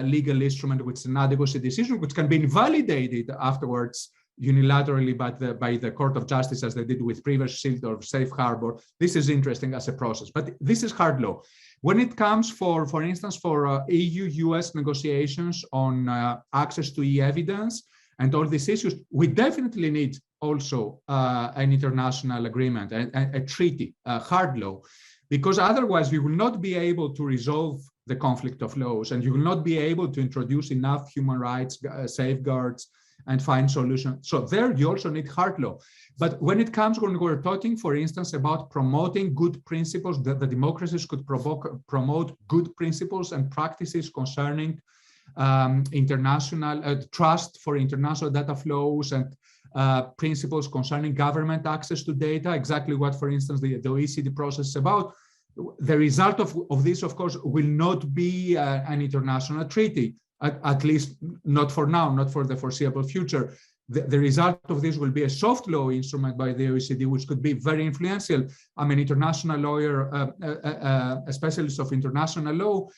legal instrument, which is an adequacy decision, which can be invalidated afterwards unilaterally by the Court of Justice, as they did with Privacy Shield or Safe Harbor. This is interesting as a process, but this is hard law. When it comes, for instance, for EU-US negotiations on access to e-evidence and all these issues, we definitely need also an international agreement, a treaty, hard law, because otherwise we will not be able to resolve the conflict of laws, and you will not be able to introduce enough human rights safeguards and find solutions. So there you also need hard law. But when we're talking, for instance, about promoting good principles, that the democracies could promote good principles and practices concerning international trust for international data flows and principles concerning government access to data, exactly what, for instance, the OECD process is about. The result of this, of course, will not be an international treaty, at least not for now, not for the foreseeable future. The result of this will be a soft law instrument by the OECD, which could be very influential. I'm an international lawyer, a specialist of international law,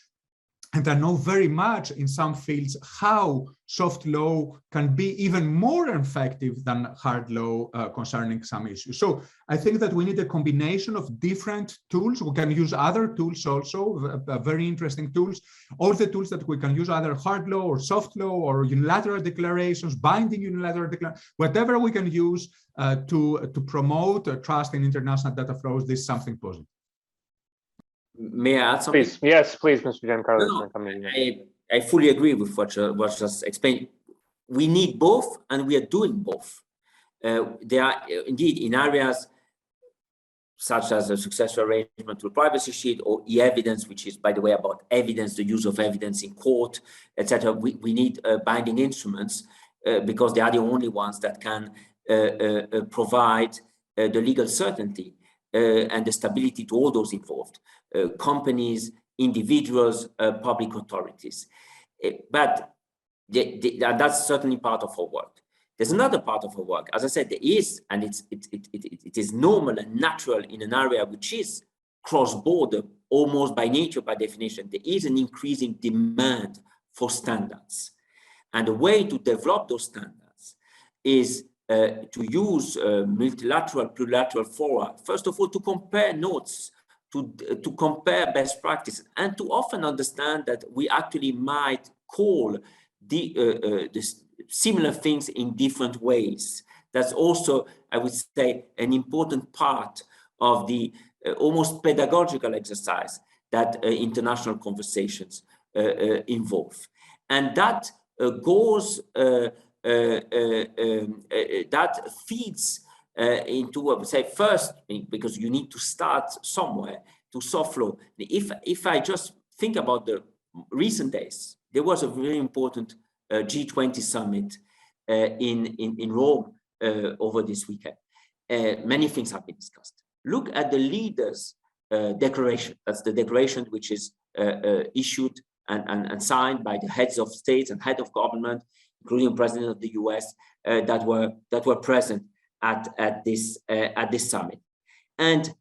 and I know very much in some fields how soft law can be even more effective than hard law concerning some issues. So I think that we need a combination of different tools. We can use other tools also, very interesting tools. All the tools that we can use, either hard law or soft law or unilateral declarations, binding unilateral declarations, whatever we can use to promote trust in international data flows. This is something positive.
May I add something?
Please, yes, please, Mr. Giancarlo.
No, I fully agree with what just explained. We need both, and we are doing both. There are indeed in areas such as a successful arrangement to Privacy Shield or e-evidence, which is, by the way, about evidence, the use of evidence in court, etc. We need binding instruments because they are the only ones that can provide the legal certainty and the stability to all those involved. Companies, individuals, public authorities. But that's certainly part of our work. There's another part of our work. As I said, there is, and it is normal and natural in an area which is cross-border, almost by nature, by definition, there is an increasing demand for standards. And the way to develop those standards is to use multilateral, plurilateral fora, first of all, to compare notes, to compare best practices, and to often understand that we actually might call the similar things in different ways. That's also, I would say, an important part of the almost pedagogical exercise that international conversations involve. And that goes, that feeds into, I would say, first, because you need to start somewhere, to soft law. If I just think about the recent days, there was a very important G20 summit in Rome over this weekend. Many things have been discussed. Look at the leaders' declaration. That's the declaration which is issued and signed by the heads of states and head of government, including the president of the US, that were present at this summit. And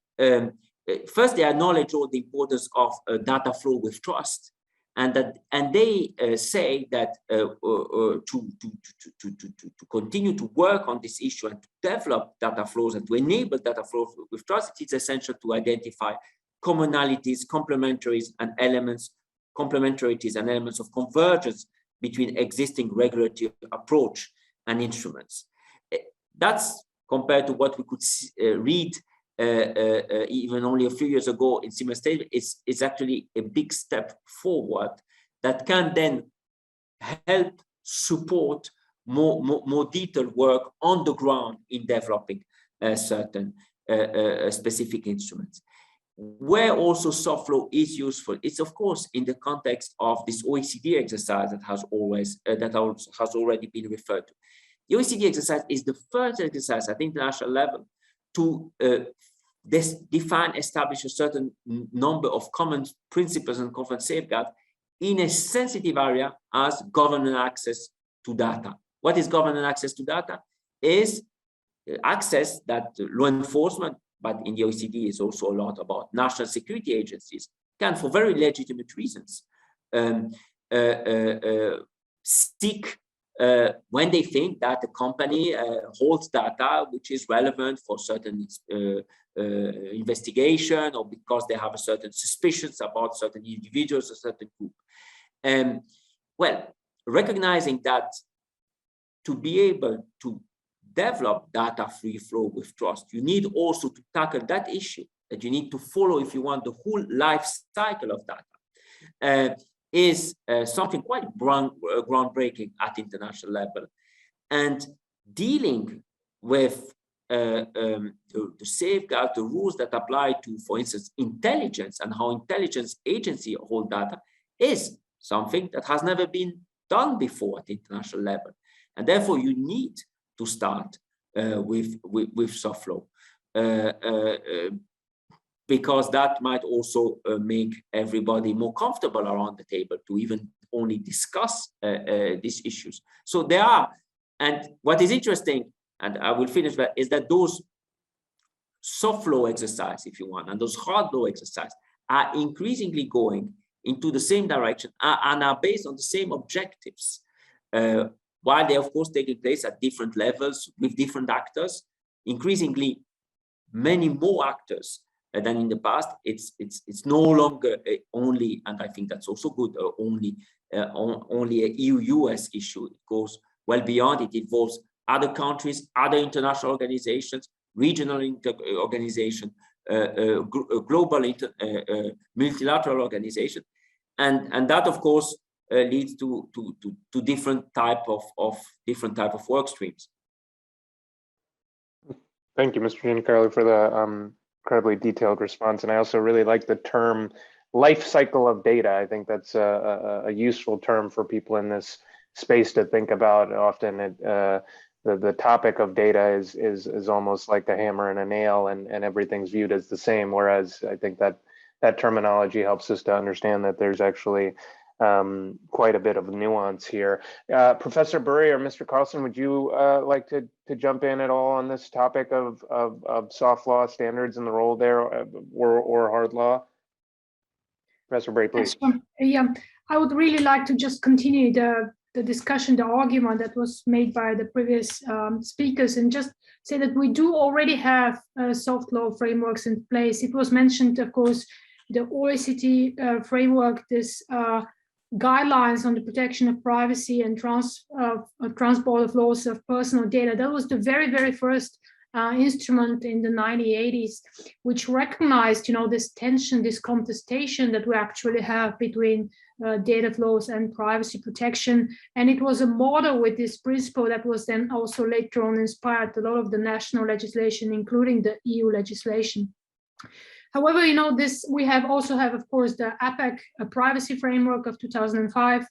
first, they acknowledge all the importance of data flow with trust, and they say that to continue to work on this issue and to develop data flows and to enable data flow with trust, it's essential to identify commonalities, complementarities, and elements of convergence between existing regulatory approach and instruments. That's compared to what we could read even only a few years ago in similar state, is actually a big step forward that can then help support more detailed work on the ground in developing certain specific instruments. Where also soft law is useful, it's of course in the context of this OECD exercise that has already been referred to. The OECD exercise is the first exercise at the international level to establish a certain number of common principles and common safeguards in a sensitive area as governance access to data. What is governance access to data? Is access that law enforcement, but in the OECD is also a lot about national security agencies, can, for very legitimate reasons, seek when they think that the company holds data which is relevant for certain investigation, or because they have a certain suspicions about certain individuals or certain group. Well, recognizing that to be able to develop data free flow with trust, you need also to tackle that issue, that you need to follow, if you want, the whole life cycle of data, is something quite groundbreaking at international level. And dealing with the safeguard, the rules that apply to, for instance, intelligence and how intelligence agency hold data is something that has never been done before at the international level. And therefore you need to start with soft law, because that might also make everybody more comfortable around the table to even only discuss these issues. So there are, and what is interesting, and I will finish that, is that those soft law exercise, if you want, and those hard law exercise are increasingly going into the same direction and are based on the same objectives. While they, of course, taking place at different levels with different actors, increasingly many more actors than in the past. It's no longer only, and I think that's also good, only a EU-US issue. It goes well beyond. It involves other countries, other international organizations, regional organizations, global multilateral organization, and that, of course, leads to different type of work streams.
Thank you, Mr. Giancarlo, for the incredibly detailed response. And I also really like the term life cycle of data. I think that's a useful term for people in this space to think about. Often the topic of data is almost like a hammer and a nail, and everything's viewed as the same. Whereas I think that terminology helps us to understand that there's actually quite a bit of nuance here. Professor Burry or Mr. Carlson, would you like to jump in at all on this topic of soft law standards and the role there, or hard law? Professor Burry, please.
Yeah, I would really like to just continue the discussion, the argument that was made by the previous speakers, and just say that we do already have soft law frameworks in place. It was mentioned, of course, the OECD framework, this guidelines on the protection of privacy and transport of laws of personal data. That was the very, very first instrument in the 1980s, which recognized, this tension, this contestation that we actually have between data flows and privacy protection. And it was a model with this principle that was then also later on inspired a lot of the national legislation, including the EU legislation. However, we also have, of course, the APAC privacy framework of 2005,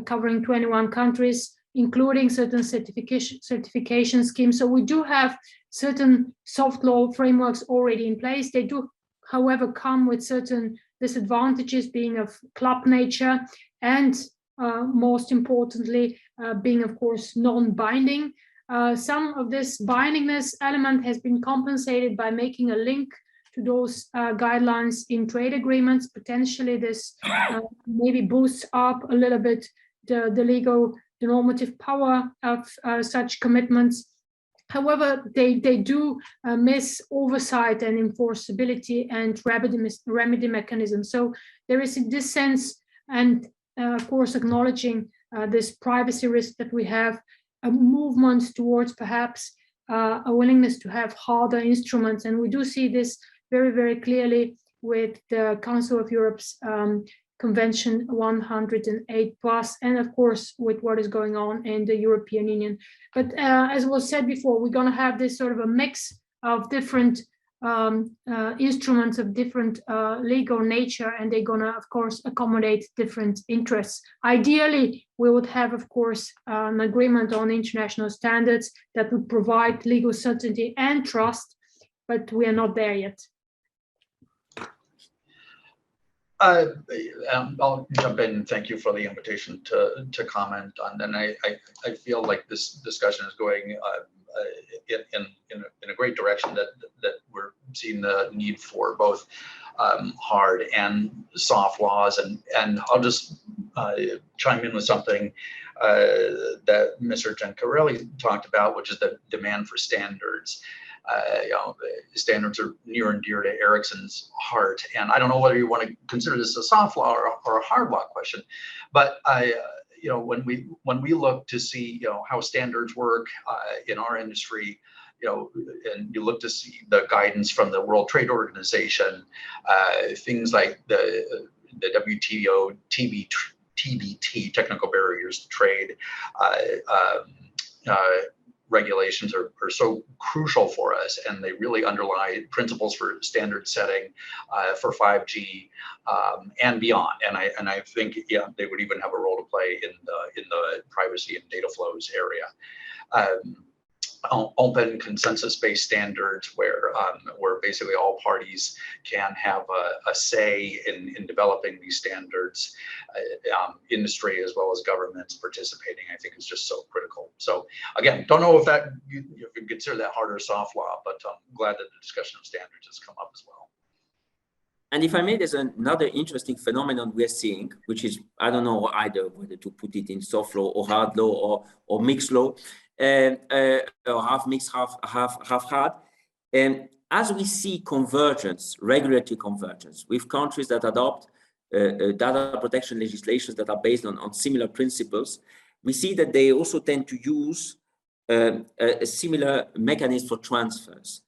covering 21 countries, including certain certification schemes. So we do have certain soft law frameworks already in place. They do, however, come with certain disadvantages, being of club nature, and most importantly, being, of course, non-binding. Some of this bindingness element has been compensated by making a link to those guidelines in trade agreements. Potentially this maybe boosts up a little bit the normative power of such commitments. However, they do miss oversight and enforceability and remedy mechanisms. So there is, in this sense, and of course acknowledging this privacy risk that we have, a movement towards perhaps a willingness to have harder instruments. And we do see this very, very clearly with the Council of Europe's Convention 108 plus, and of course with what is going on in the European Union. But as was said before, we're going to have this sort of a mix of different instruments of different legal nature, and they're going to, of course, accommodate different interests. Ideally, we would have, of course, an agreement on international standards that would provide legal certainty and trust, but we are not there yet.
I'll jump in. Thank you for the invitation to comment on. And I feel like this discussion is going in a great direction. That we're seeing the need for both hard and soft laws. And I'll just chime in with something that Mr. Gencarelli talked about, which is the demand for standards. Standards are near and dear to Ericsson's heart, and I don't know whether you want to consider this a soft law or a hard law question, but when we look to see how standards work in our industry, and you look to see the guidance from the World Trade Organization, things like the WTO TBT, technical barriers to trade. Regulations are so crucial for us, and they really underlie principles for standard setting for 5G and beyond. And I think they would even have a role to play in the privacy and data flows area. Open consensus-based standards where basically all parties can have a say in developing these standards. Industry as well as governments participating, I think, is just so critical. So again, don't know if that you can consider that hard or soft law, but I'm glad that the discussion of standards has come up as well.
And if I may, there's another interesting phenomenon we're seeing, which is, I don't know either whether to put it in soft law or hard law or mixed law, or half mixed, half hard. As we see convergence, regulatory convergence, with countries that adopt data protection legislations that are based on similar principles, we see that they also tend to use a similar mechanism for transfers.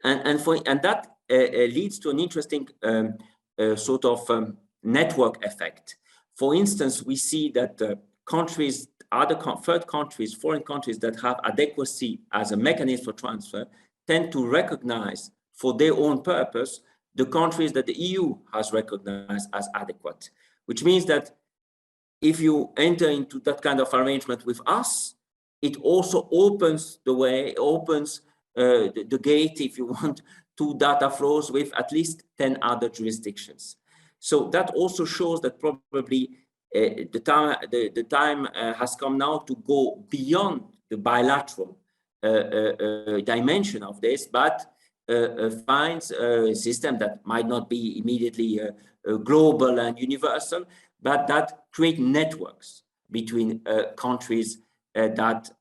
And that leads to an interesting sort of network effect. For instance, we see that countries, third countries, foreign countries that have adequacy as a mechanism for transfer tend to recognize for their own purpose the countries that the EU has recognized as adequate, which means that if you enter into that kind of arrangement with us, it also opens the way, opens the gate, if you want, to data flows with at least 10 other jurisdictions. So that also shows that probably the time has come now to go beyond the bilateral dimension of this, but finds a system that might not be immediately global and universal, but that create networks between countries that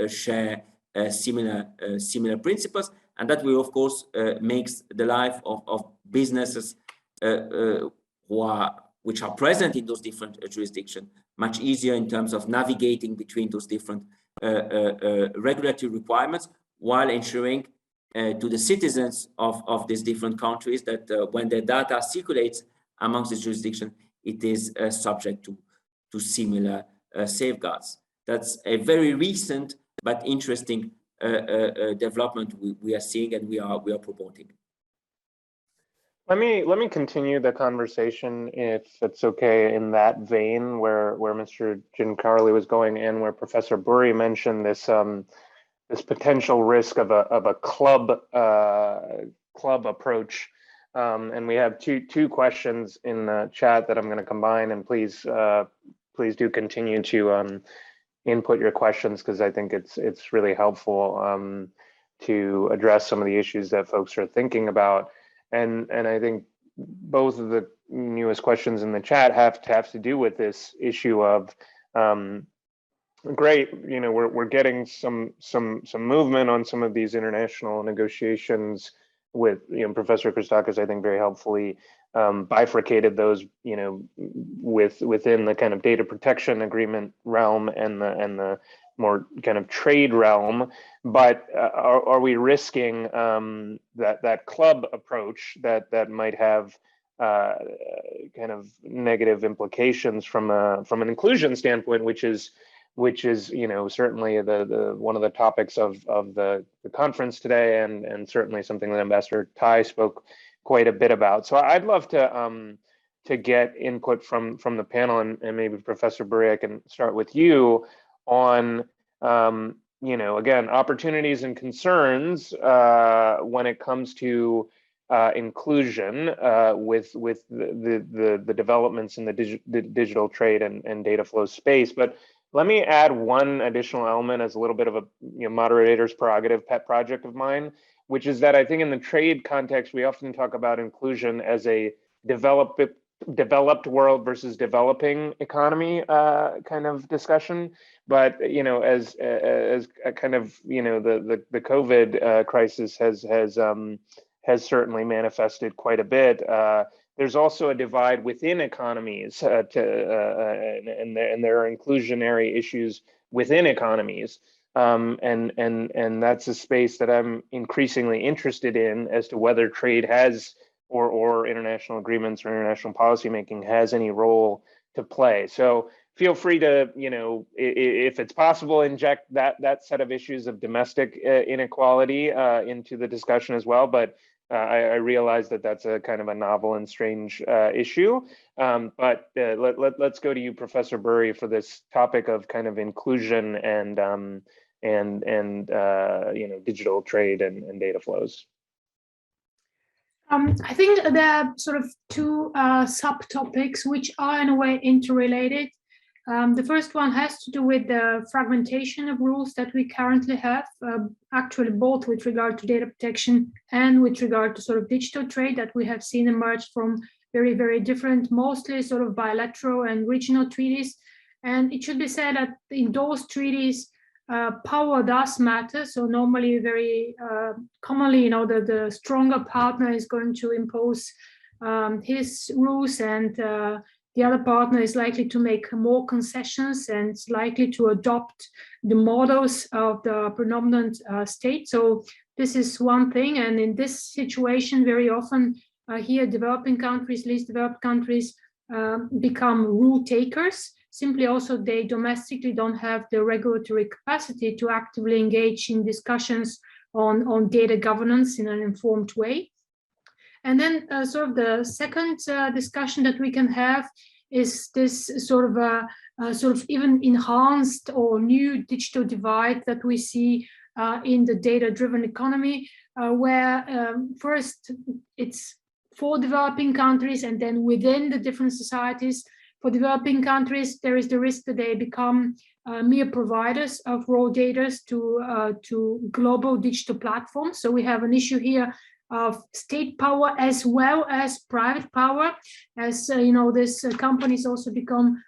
share similar principles, and that will, of course, makes the life of businesses which are present in those different jurisdictions much easier in terms of navigating between those different regulatory requirements, while ensuring to the citizens of these different countries that when their data circulates amongst the jurisdiction, it is subject to similar safeguards. That's a very recent but interesting development we are seeing and we are promoting.
Let me continue the conversation, if it's okay, in that vein where Mr. Gencarelli was going and where Professor Burry mentioned this this potential risk of a club approach, and we have two questions in the chat that I'm going to combine, and please do continue to input your questions, because I think it's really helpful to address some of the issues that folks are thinking about. And I think both of the newest questions in the chat have to do with this issue of great, we're getting some movement on some of these international negotiations with, Professor Christakis, I think, very helpfully bifurcated those, within the kind of data protection agreement realm and the more kind of trade realm, but are we risking that club approach that might have kind of negative implications from an inclusion standpoint, which is certainly the one of the topics of the conference today, and certainly something that Ambassador Tai spoke quite a bit about. So I'd love to get input from the panel, and maybe Professor Burry, I can start with you on again, opportunities and concerns when it comes to inclusion with the developments in the digital trade and data flow space. But let me add one additional element as a little bit of a moderator's prerogative pet project of mine, which is that I think in the trade context, we often talk about inclusion as a developed world versus developing economy kind of discussion. But as a kind of the COVID crisis has certainly manifested quite a bit. There's also a divide within economies, and there are inclusionary issues within economies, and that's a space that I'm increasingly interested in as to whether trade has or international agreements or international policymaking has any role to play. So feel free to, if it's possible, inject that set of issues of domestic inequality into the discussion as well. But I realize that that's a kind of a novel and strange issue. But let's go to you, Professor Burry, for this topic of kind of inclusion and digital trade and data flows.
I think there are sort of two subtopics which are in a way interrelated. The first one has to do with the fragmentation of rules that we currently have, actually both with regard to data protection and with regard to sort of digital trade that we have seen emerge from very, very different, mostly sort of bilateral and regional treaties. And it should be said that in those treaties, power does matter. So normally, very commonly, the stronger partner is going to impose his rules, and the other partner is likely to make more concessions and is likely to adopt the models of the predominant state. So this is one thing. And in this situation, very often here, developing countries, least developed countries become rule takers. Simply also, they domestically don't have the regulatory capacity to actively engage in discussions on data governance in an informed way. And then sort of the second discussion that we can have is this sort of even enhanced or new digital divide that we see in the data-driven economy, where first it's for developing countries, and then within the different societies. For developing countries, there is the risk that they become mere providers of raw data to global digital platforms. So we have an issue here of state power as well as private power, as these companies also become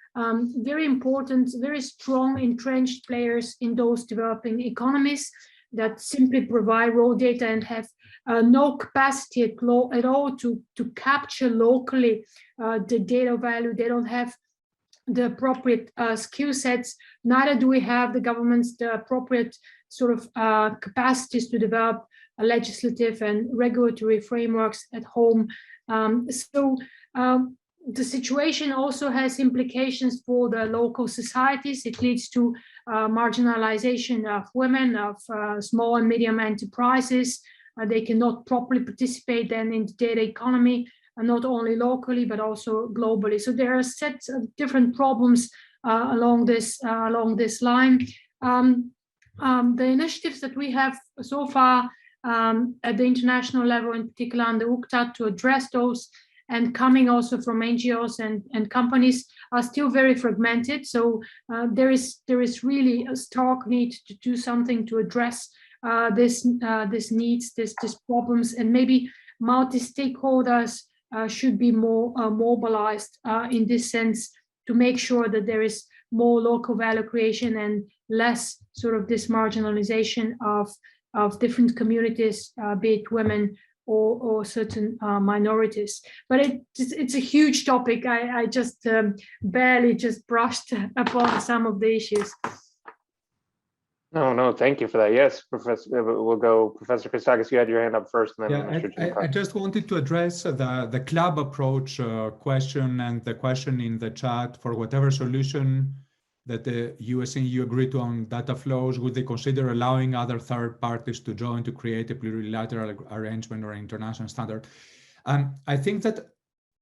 very important, very strong, entrenched players in those developing economies that simply provide raw data and have no capacity at all to capture locally the data value. They don't have the appropriate skill sets. Neither do we have the governments the appropriate sort of capacities to develop legislative and regulatory frameworks at home. So the situation also has implications for the local societies. It leads to marginalization of women, of small and medium enterprises. They cannot properly participate then in the data economy, not only locally, but also globally. So there are sets of different problems along this line. The initiatives that we have so far at the international level, in particular on the UNCTAD, to address those, and coming also from NGOs and companies, are still very fragmented. So there is really a stark need to do something to address this needs, these problems, and maybe multi-stakeholders should be more mobilized in this sense to make sure that there is more local value creation and less sort of this marginalization of different communities, be it women or certain minorities. But it's a huge topic. I just barely just brushed upon some of the issues.
No, thank you for that. Yes, Professor, we'll go. Professor Christakis, you had your hand up first, and then Mr.
I just wanted to address the club approach question and the question in the chat for whatever solution that the US and EU agree to on data flows. Would they consider allowing other third parties to join to create a plurilateral arrangement or international standard? I think that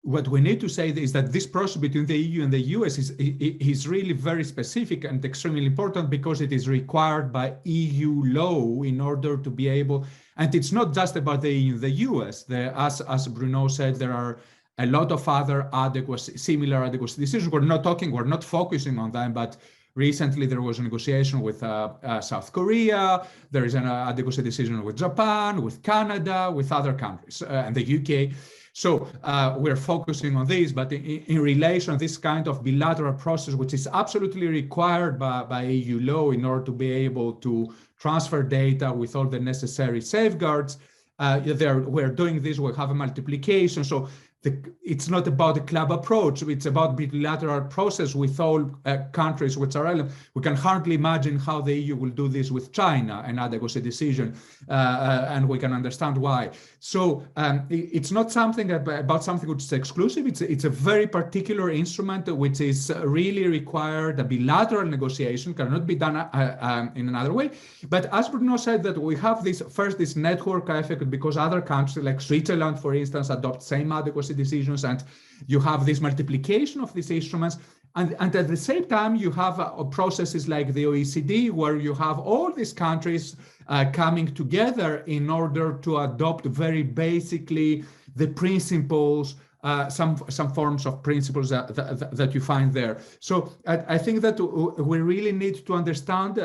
what we need to say is that this process between the EU and the US is really very specific and extremely important because it is required by EU law in order to be able, and it's not just about the EU and the US. As Bruno said, there are a lot of other similar adequacy decisions. We're not focusing on them, but recently there was a negotiation with South Korea. There is an adequacy decision with Japan, with Canada, with other countries, and the UK. So we're focusing on this, but in relation to this kind of bilateral process, which is absolutely required by EU law in order to be able to transfer data with all the necessary safeguards, we're doing this, we have a multiplication. So it's not about the club approach, it's about bilateral process with all countries which are relevant. We can hardly imagine how the EU will do this with China, an adequacy decision, and we can understand why. So it's not something about something which is exclusive, it's a very particular instrument which is really required a bilateral negotiation, cannot be done in another way. But as Bruno said, that we have this network effect because other countries like Switzerland, for instance, adopt same adequacy decisions, and you have this multiplication of these instruments, and at the same time you have processes like the OECD where you have all these countries coming together in order to adopt very basically the principles, some forms of principles that you find there. So I think that we really need to understand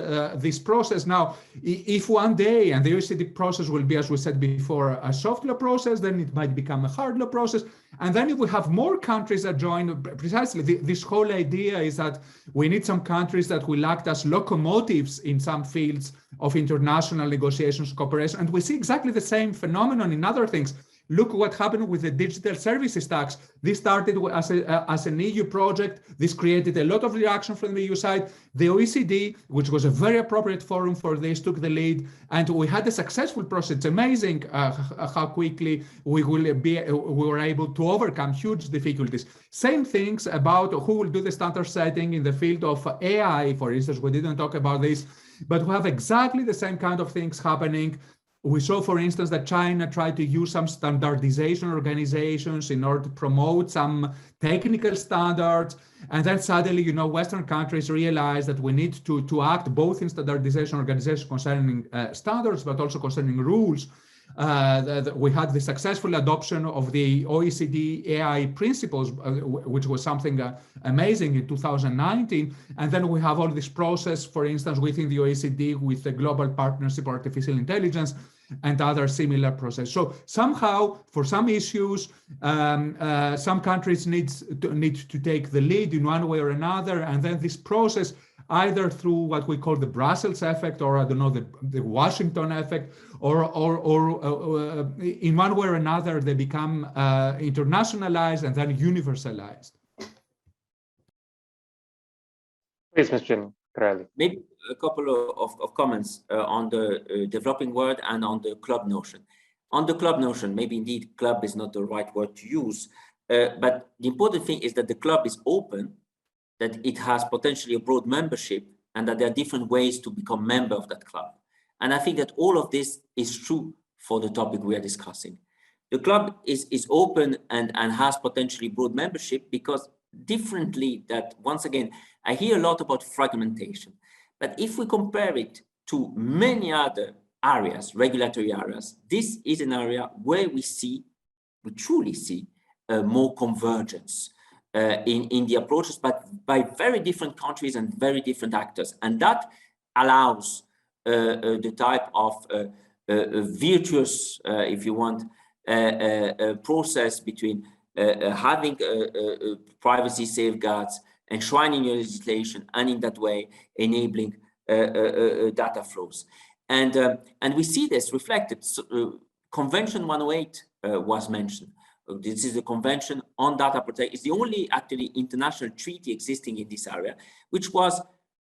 this process. Now, if one day, and the OECD process will be, as we said before, a soft law process, then it might become a hard law process. And then if we have more countries that join, precisely this whole idea is that we need some countries that will act as locomotives in some fields of international negotiations, cooperation. And we see exactly the same phenomenon in other things. Look what happened with the digital services tax. This started as an EU project. This created a lot of reaction from the EU side. The OECD, which was a very appropriate forum for this, took the lead, and we had a successful process. It's amazing how quickly we were able to overcome huge difficulties. Same things about who will do the standard setting in the field of AI, for instance. We didn't talk about this, but we have exactly the same kind of things happening. We saw, for instance, that China tried to use some standardization organizations in order to promote some technical standards. And then suddenly, Western countries realized that we need to act both in standardization organizations concerning standards, but also concerning rules. We had the successful adoption of the OECD AI principles, which was something amazing in 2019. And then we have all this process, for instance, within the OECD with the Global Partnership for Artificial Intelligence and other similar processes. So somehow, for some issues, some countries need to take the lead in one way or another. And then this process, either through what we call the Brussels effect, or I don't know, the Washington effect, or in one way or another, they become internationalized and then universalized.
Please, Mr. Corelli.
Maybe a couple of comments on the developing world and on the club notion. On the club notion, maybe indeed club is not the right word to use, but the important thing is that the club is open, that it has potentially a broad membership, and that there are different ways to become member of that club. And I think that all of this is true for the topic we are discussing. The club is open and has potentially broad membership because differently that, once again, I hear a lot about fragmentation, but if we compare it to many other areas, regulatory areas, this is an area where we truly see more convergence in the approaches, but by very different countries and very different actors. And that allows the type of virtuous, if you want, process between having privacy safeguards, enshrining your legislation, and in that way enabling data flows. And we see this reflected. Convention 108 was mentioned. This is the Convention on Data Protection. It's the only actually international treaty existing in this area, which was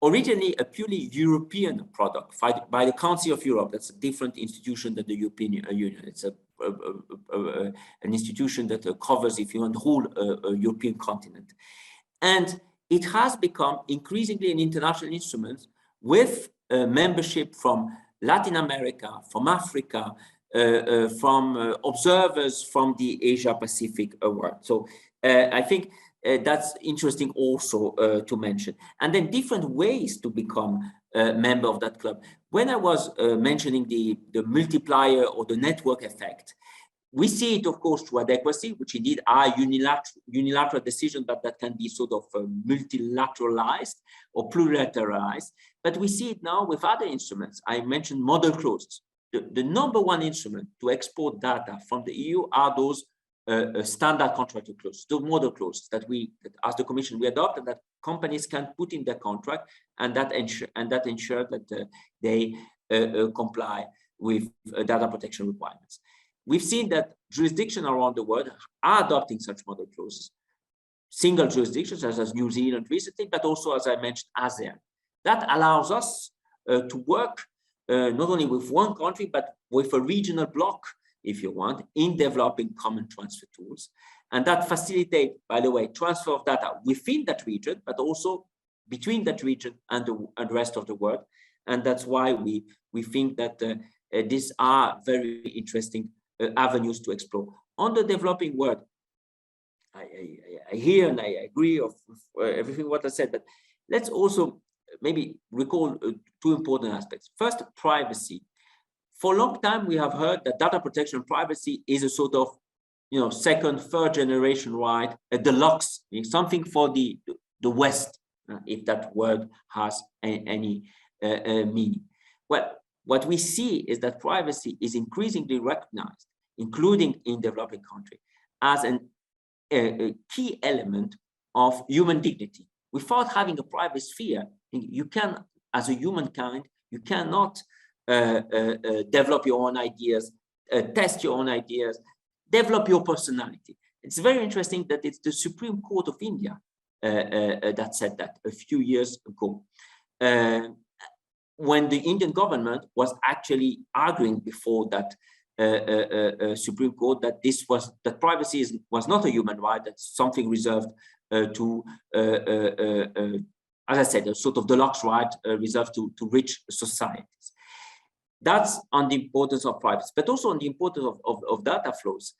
originally a purely European product by the Council of Europe. That's a different institution than the European Union. It's an institution that covers, if you want, the whole European continent. And it has become increasingly an international instrument with membership from Latin America, from Africa, from observers from the Asia Pacific world. So I think that's interesting also to mention. And then different ways to become a member of that club. When I was mentioning the multiplier or the network effect, we see it, of course, through adequacy, which indeed are unilateral decisions, but that can be sort of multilateralized or plurilateralized. But we see it now with other instruments. I mentioned model clauses. The number one instrument to export data from the EU are those standard contractual clauses, those model clauses that as the Commission, we adopt and that companies can put in their contract, and that ensure that they comply with data protection requirements. We've seen that jurisdictions around the world are adopting such model clauses, single jurisdictions such as New Zealand recently, but also, as I mentioned, ASEAN. That allows us to work not only with one country, but with a regional bloc, if you want, in developing common transfer tools. And that facilitates, by the way, transfer of data within that region, but also between that region and the rest of the world. And that's why we think that these are very interesting avenues to explore. On the developing world, I hear and I agree with everything what I said, but let's also maybe recall two important aspects. First, privacy. For a long time, we have heard that data protection and privacy is a sort of, second, third generation right, a deluxe, something for the West, if that word has any meaning. Well, what we see is that privacy is increasingly recognized, including in developing countries, as a key element of human dignity. Without having a private sphere, you can, as a humankind, you cannot develop your own ideas, test your own ideas, develop your personality. It's very interesting that it's the Supreme Court of India that said that a few years ago, when the Indian government was actually arguing before that Supreme Court that privacy was not a human right, that's something reserved to, as I said, a sort of deluxe right reserved to rich societies. That's on the importance of privacy, but also on the importance of data flows.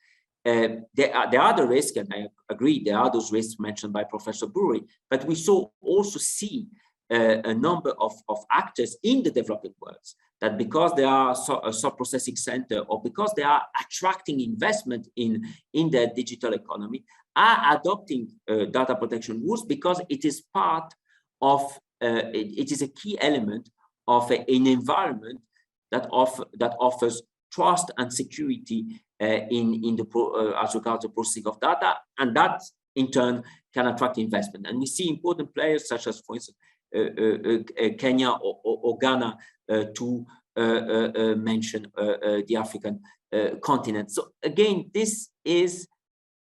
There are the risks, and I agree, there are those risks mentioned by Professor Burri, but we also see a number of actors in the developing world that, because they are a sub-processing center or because they are attracting investment in their digital economy, are adopting data protection rules because it is part of, it is a key element of an environment that offers trust and security as regards the processing of data, and that in turn can attract investment. And we see important players such as, for instance, Kenya or Ghana to mention the African continent. So again, this is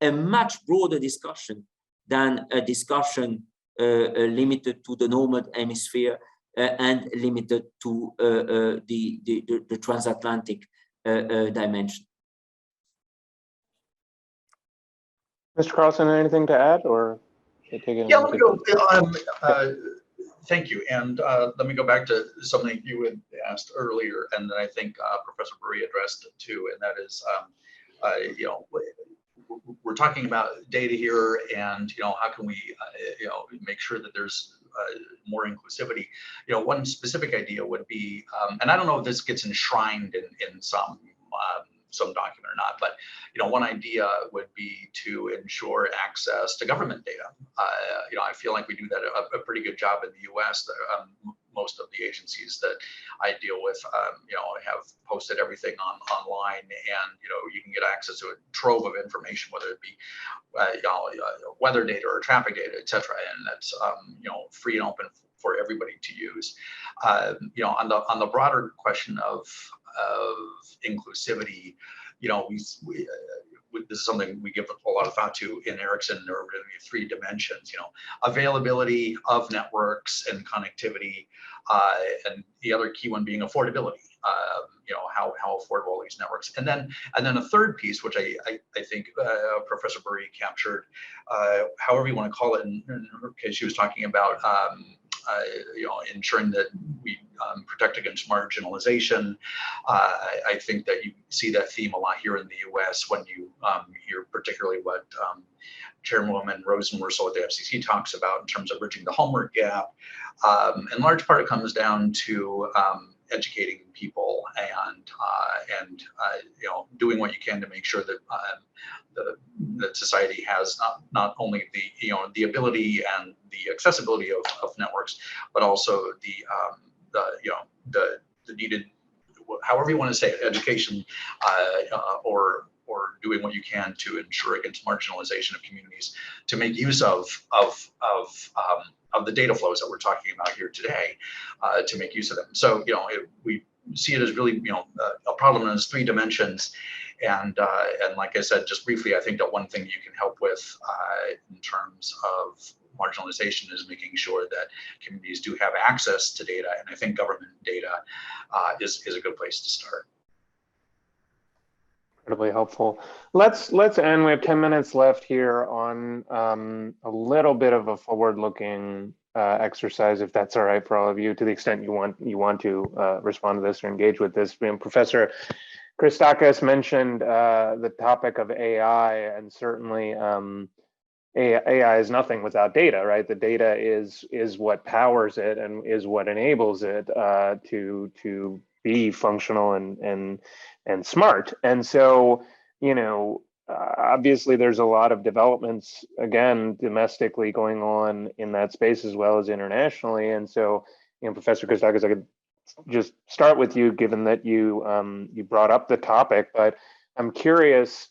a much broader discussion than a discussion limited to the Northern Hemisphere and limited to the transatlantic dimension.
Mr. Carlson, anything to add, or take it?
Yeah, let me go. Thank you. And let me go back to something you had asked earlier, and that I think Professor Burri addressed too, and that is, we're talking about data here, and how can we, make sure that there's more inclusivity. One specific idea would be, and I don't know if this gets enshrined in some document or not, but one idea would be to ensure access to government data. I feel like we do that a pretty good job in the U.S. Most of the agencies that I deal with, have posted everything online, and you can get access to a trove of information, whether it be weather data or traffic data, et cetera, and that's free and open for everybody to use. On the broader question of inclusivity, this is something we give a lot of thought to in Ericsson. There are really 3 dimensions, availability of networks and connectivity, and the other key one being affordability. How affordable are these networks, and then a third piece, which I think Professor Burry captured, however you want to call it. In her case, she was talking about ensuring that we protect against marginalization. I think that you see that theme a lot here in the U.S. when you hear particularly what Chairwoman Rosenworcel at the FCC talks about in terms of bridging the homework gap. In large part, it comes down to educating people and doing what you can to make sure that that society has not only the ability and the accessibility of networks, but also the needed, however you want to say it, education or doing what you can to ensure against marginalization of communities, to make use of the data flows that we're talking about here today, to make use of them. So we see it as really a problem in its 3 dimensions. And like I said, just briefly, I think that one thing you can help with in terms of marginalization is making sure that communities do have access to data. And I think government data is a good place to start.
Incredibly helpful. Let's end. We have 10 minutes left here on a little bit of a forward-looking exercise, if that's all right for all of you, to the extent you want to respond to this or engage with this. Professor Christakis mentioned the topic of AI, and certainly AI is nothing without data, right? The data is what powers it and is what enables it to be functional and smart. And so, obviously there's a lot of developments, again, domestically going on in that space as well as internationally. And so, Professor Christakis, I could just start with you, given that you brought up the topic, but I'm curious,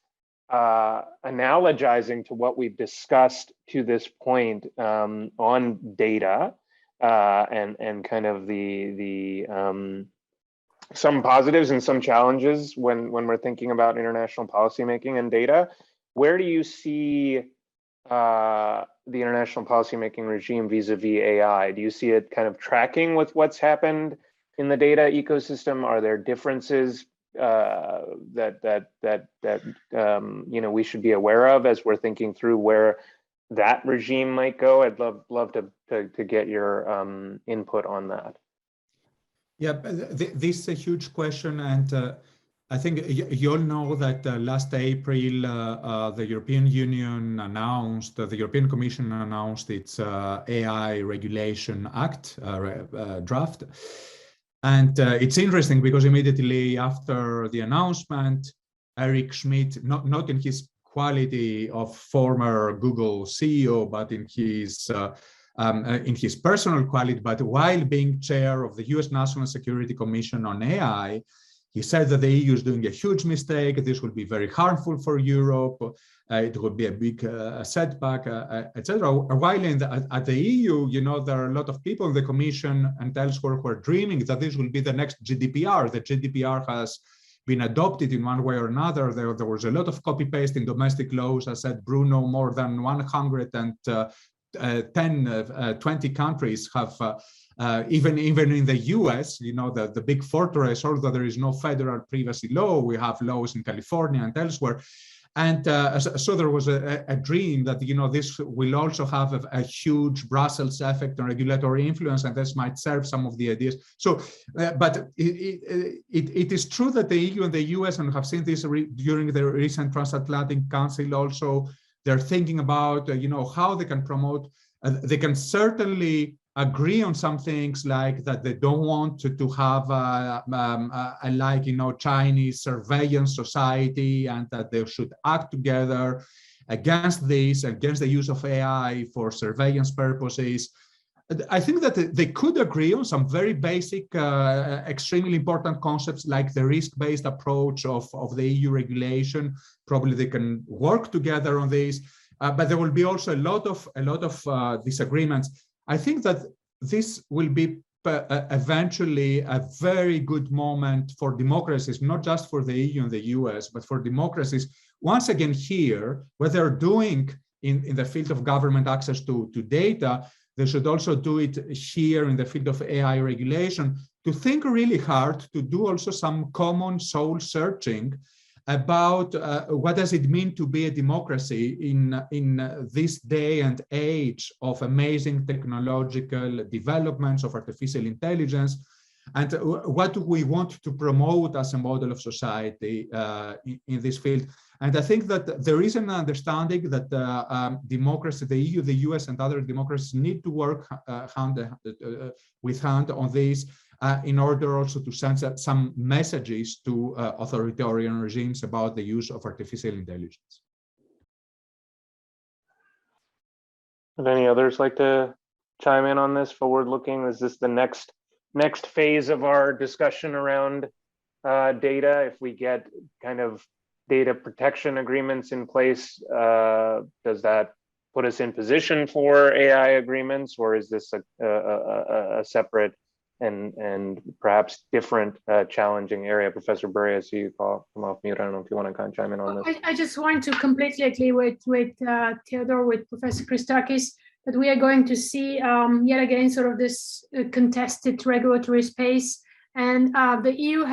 analogizing to what we've discussed to this point on data and kind of the some positives and some challenges when we're thinking about international policymaking and data. Where do you see the international policymaking regime vis-a-vis AI? Do you see it kind of tracking with what's happened in the data ecosystem? Are there differences that we should be aware of as we're thinking through where that regime might go? I'd love to get your input on that.
Yeah, this is a huge question, and I think you all know that last April the European Union announced, the European Commission announced its AI Regulation Act draft. And it's interesting because immediately after the announcement, Eric Schmidt, not in his quality of former Google CEO, but in his personal quality, but while being chair of the US National Security Commission on AI, he said that the EU is doing a huge mistake. This will be very harmful for Europe. It would be a big setback, etc. While at the EU, there are a lot of people in the Commission and elsewhere who are dreaming that this will be the next GDPR. The GDPR has been adopted in one way or another. There was a lot of copy-paste in domestic laws. I said, Bruno, more than 20 countries have, even in the US, the big fortress, although there is no federal privacy law, we have laws in California and elsewhere. And so there was a dream that, this will also have a huge Brussels effect and regulatory influence, and this might serve some of the ideas. So, but it is true that the EU and the US, and have seen this during the recent Transatlantic Council also, they're thinking about, how they can promote, they can certainly agree on some things like that they don't want to have Chinese surveillance society, and that they should act together against this, against the use of AI for surveillance purposes. I think that they could agree on some very basic, extremely important concepts like the risk-based approach of the EU regulation. Probably they can work together on this, but there will be also a lot of disagreements. I think that this will be eventually a very good moment for democracies, not just for the EU and the US, but for democracies, once again here, what they're doing in the field of government access to data, they should also do it here in the field of AI regulation, to think really hard, to do also some common soul searching about what does it mean to be a democracy in this day and age of amazing technological developments of artificial intelligence, and what do we want to promote as a model of society in this field. And I think that there is an understanding that democracy, the EU, the US, and other democracies need to work hand with hand on this in order also to send some messages to authoritarian regimes about the use of artificial intelligence.
Would any others like to chime in on this forward-looking? Is this the next phase of our discussion around data? If we get kind of data protection agreements in place, does that put us in position for AI agreements, or is this a separate and perhaps different challenging area? Professor Burry, I see you come off mute. I don't know if you want to kind of chime in on this.
I just want to completely agree with Theodore, with Professor Christakis, that we are going to see yet again sort of this contested regulatory space, and the EU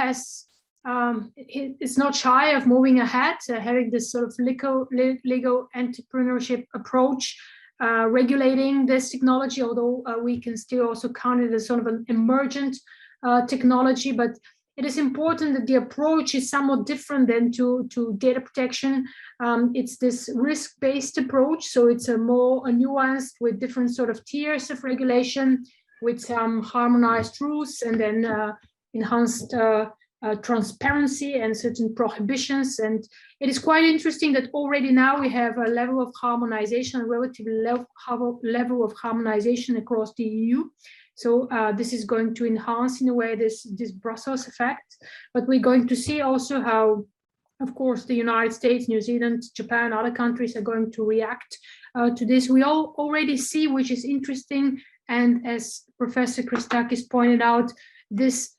it's not shy of moving ahead, having this sort of legal entrepreneurship approach, regulating this technology, although we can still also count it as sort of an emergent technology. But it is important that the approach is somewhat different than to data protection. It's this risk-based approach, so it's a more nuanced with different sort of tiers of regulation, with some harmonized rules and then enhanced transparency and certain prohibitions. And it is quite interesting that already now we have a level of harmonization, a relatively level of harmonization across the EU. So this is going to enhance in a way this Brussels effect. But we're going to see also how, of course, the United States, New Zealand, Japan, other countries are going to react to this. We all already see, which is interesting, and as Professor Christakis pointed out, this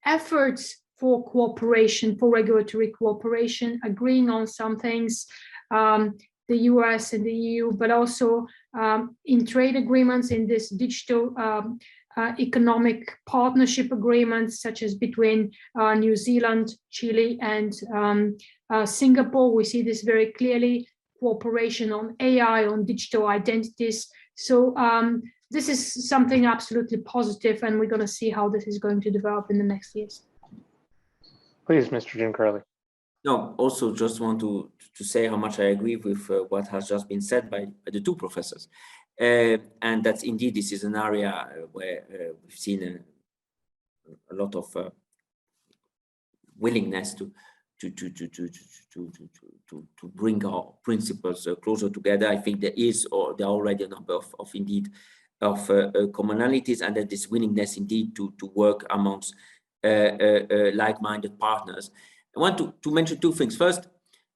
efforts for cooperation, for regulatory cooperation, agreeing on some things, the US and the EU, but also in trade agreements, in this digital economic partnership agreements, such as between New Zealand, Chile, and Singapore. We see this very clearly, cooperation on AI, on digital identities. So this is something absolutely positive, and we're going to see how this is going to develop in the next years.
Please, Mr. Giancarlo.
No, also just want to say how much I agree with what has just been said by the two professors. And that's indeed, this is an area where we've seen a lot of willingness to bring our principles closer together. I think there are already a number of commonalities, and that this willingness indeed to work amongst like-minded partners. I want to mention two things. First,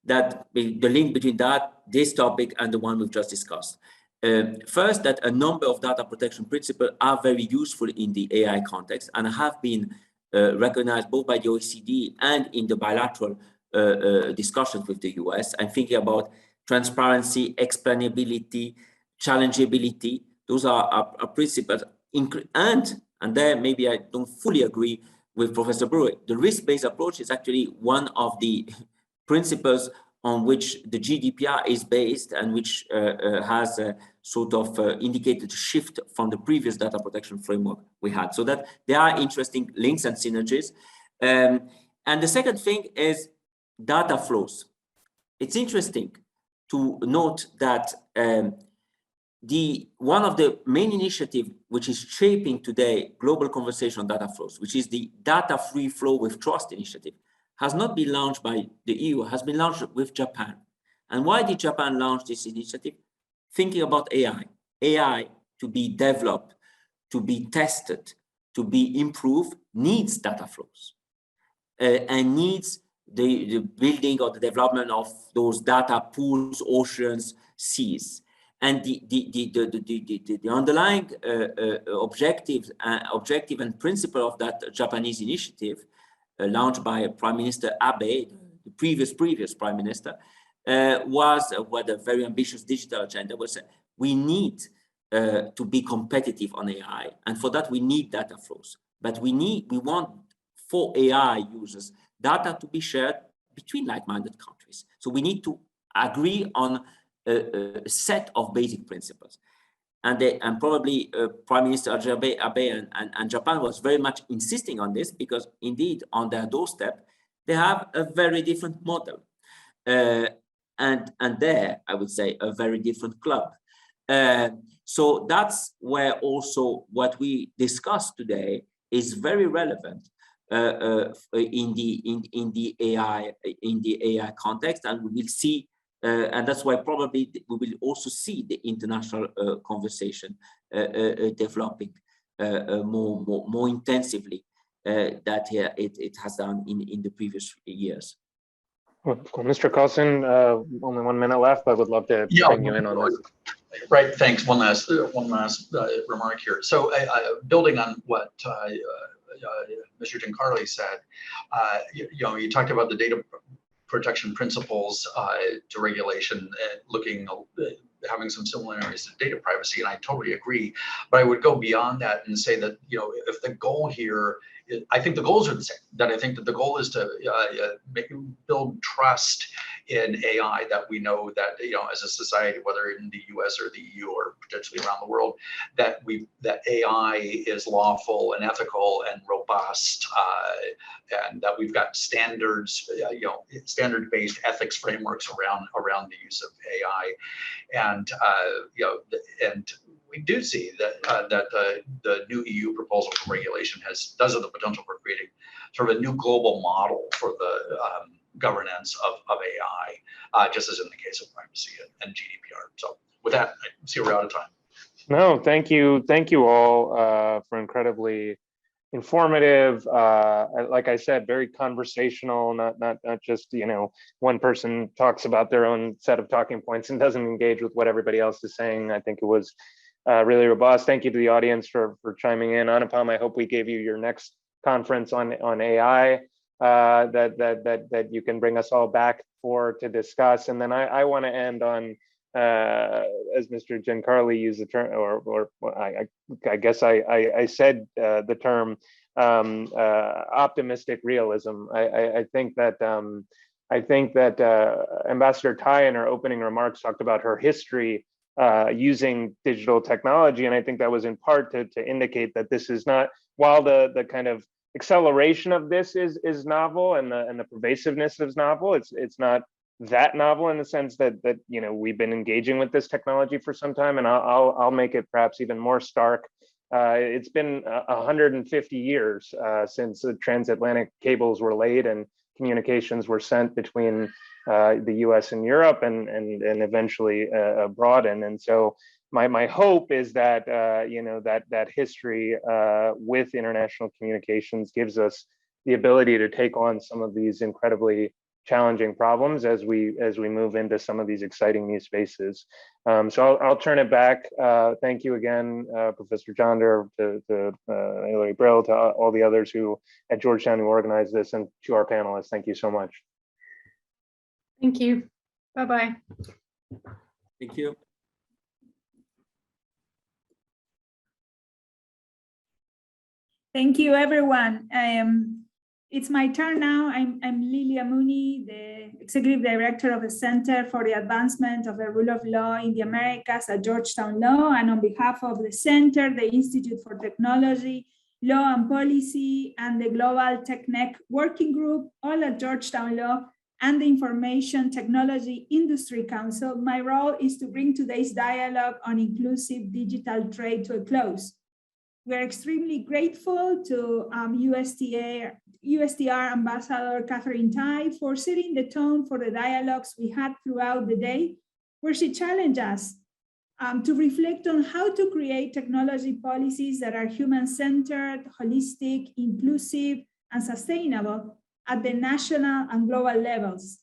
that the link between this topic and the one we've just discussed. First, that a number of data protection principles are very useful in the AI context and have been recognized both by the OECD and in the bilateral discussions with the US. I'm thinking about transparency, explainability, challengeability. Those are principles. And there maybe I don't fully agree with Professor Burry. The risk-based approach is actually one of the principles on which the GDPR is based, and which has sort of indicated a shift from the previous data protection framework we had. So that there are interesting links and synergies. And the second thing is data flows. It's interesting to note that one of the main initiatives which is shaping today global conversation on data flows, which is the Data Free Flow with Trust initiative, has not been launched by the EU, has been launched with Japan. And why did Japan launch this initiative? Thinking about AI to be developed, to be tested, to be improved, needs data flows and needs the building or the development of those data pools, oceans, seas. And the underlying objective and principle of that Japanese initiative, launched by Prime Minister Abe, the previous Prime Minister, was what a very ambitious digital agenda was. We need to be competitive on AI, and for that we need data flows. But we want for AI users data to be shared between like-minded countries. So we need to agree on a set of basic principles. And probably Prime Minister Abe and Japan was very much insisting on this, because indeed on their doorstep, they have a very different model. And there, I would say, a very different club. So that's where also what we discussed today is very relevant in the AI context, and we will see, and that's why probably we will also see the international conversation developing more intensively that it has done in the previous years.
Well, Mr. Carlson, only 1 minute left. I would love to bring you in on this.
Right. Thanks. One last remark here. So, building on what Mr. Giancarlo said, you talked about the data protection principles to regulation, having some similarities to data privacy, and I totally agree. But I would go beyond that and say that if the goal here, I think the goals are the same. That I think that the goal is to build trust in AI, that we know that as a society, whether in the U.S. or the EU or potentially around the world, that AI is lawful and ethical and robust, and that we've got standards, standard-based ethics frameworks around the use of AI, and we do see that the new EU proposal for regulation does have the potential for creating sort of a new global model for the governance of AI, just as in the case of privacy and GDPR. So with that, I see we're out of time.
No, thank you all for incredibly informative. Like I said, very conversational. Not just one person talks about their own set of talking points and doesn't engage with what everybody else is saying. I think it was really robust. Thank you to the audience for chiming in. Anupam, I hope we gave you your next conference on AI that you can bring us all back to discuss. And then I want to end on, as Mr. Giancarlo used the term, or I guess I said the term optimistic realism. I think that Ambassador Tai in her opening remarks talked about her history using digital technology, and I think that was in part to indicate that this is not, while the kind of acceleration of this is novel and the pervasiveness is novel, it's not that novel in the sense that we've been engaging with this technology for some time, and I'll make it perhaps even more stark. It's been 150 years since the transatlantic cables were laid and communications were sent between the US and Europe and eventually broaden. And so my hope is that that history with international communications gives us the ability to take on some of these incredibly challenging problems as we move into some of these exciting new spaces. So I'll turn it back. Thank you again, Professor Chander, to Hilary Brill, to all the others who at Georgetown who organized this, and to our panelists. Thank you so much.
Thank you. Bye-bye.
Thank you.
Thank you, everyone. It's my turn now. I'm Lilia Mooney, the Executive Director of the Center for the Advancement of the Rule of Law in the Americas at Georgetown Law. And on behalf of the Center, the Institute for Technology, Law and Policy, and the Global TechNet Working Group, all at Georgetown Law, and the Information Technology Industry Council, my role is to bring today's dialogue on inclusive digital trade to a close. We're extremely grateful to USTR Ambassador Katherine Tai for setting the tone for the dialogues we had throughout the day, where she challenged us to reflect on how to create technology policies that are human-centered, holistic, inclusive, and sustainable at the national and global levels.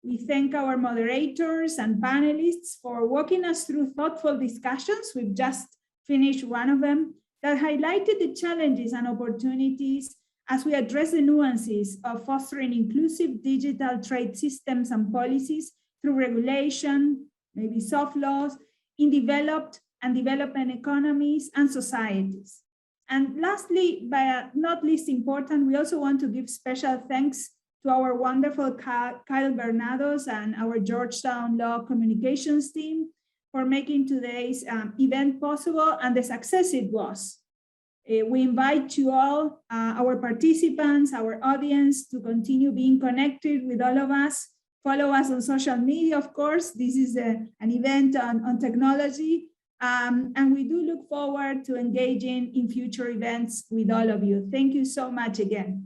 We thank our moderators and panelists for walking us through thoughtful discussions. We've just finished one of them that highlighted the challenges and opportunities as we address the nuances of fostering inclusive digital trade systems and policies through regulation, maybe soft laws, in developed and developing economies and societies. And lastly, but not least important, we also want to give special thanks to our wonderful Kyle Bernados and our Georgetown Law Communications team for making today's event possible and the success it was. We invite you all, our participants, our audience, to continue being connected with all of us. Follow us on social media, of course. This is an event on technology. And we do look forward to engaging in future events with all of you. Thank you so much again.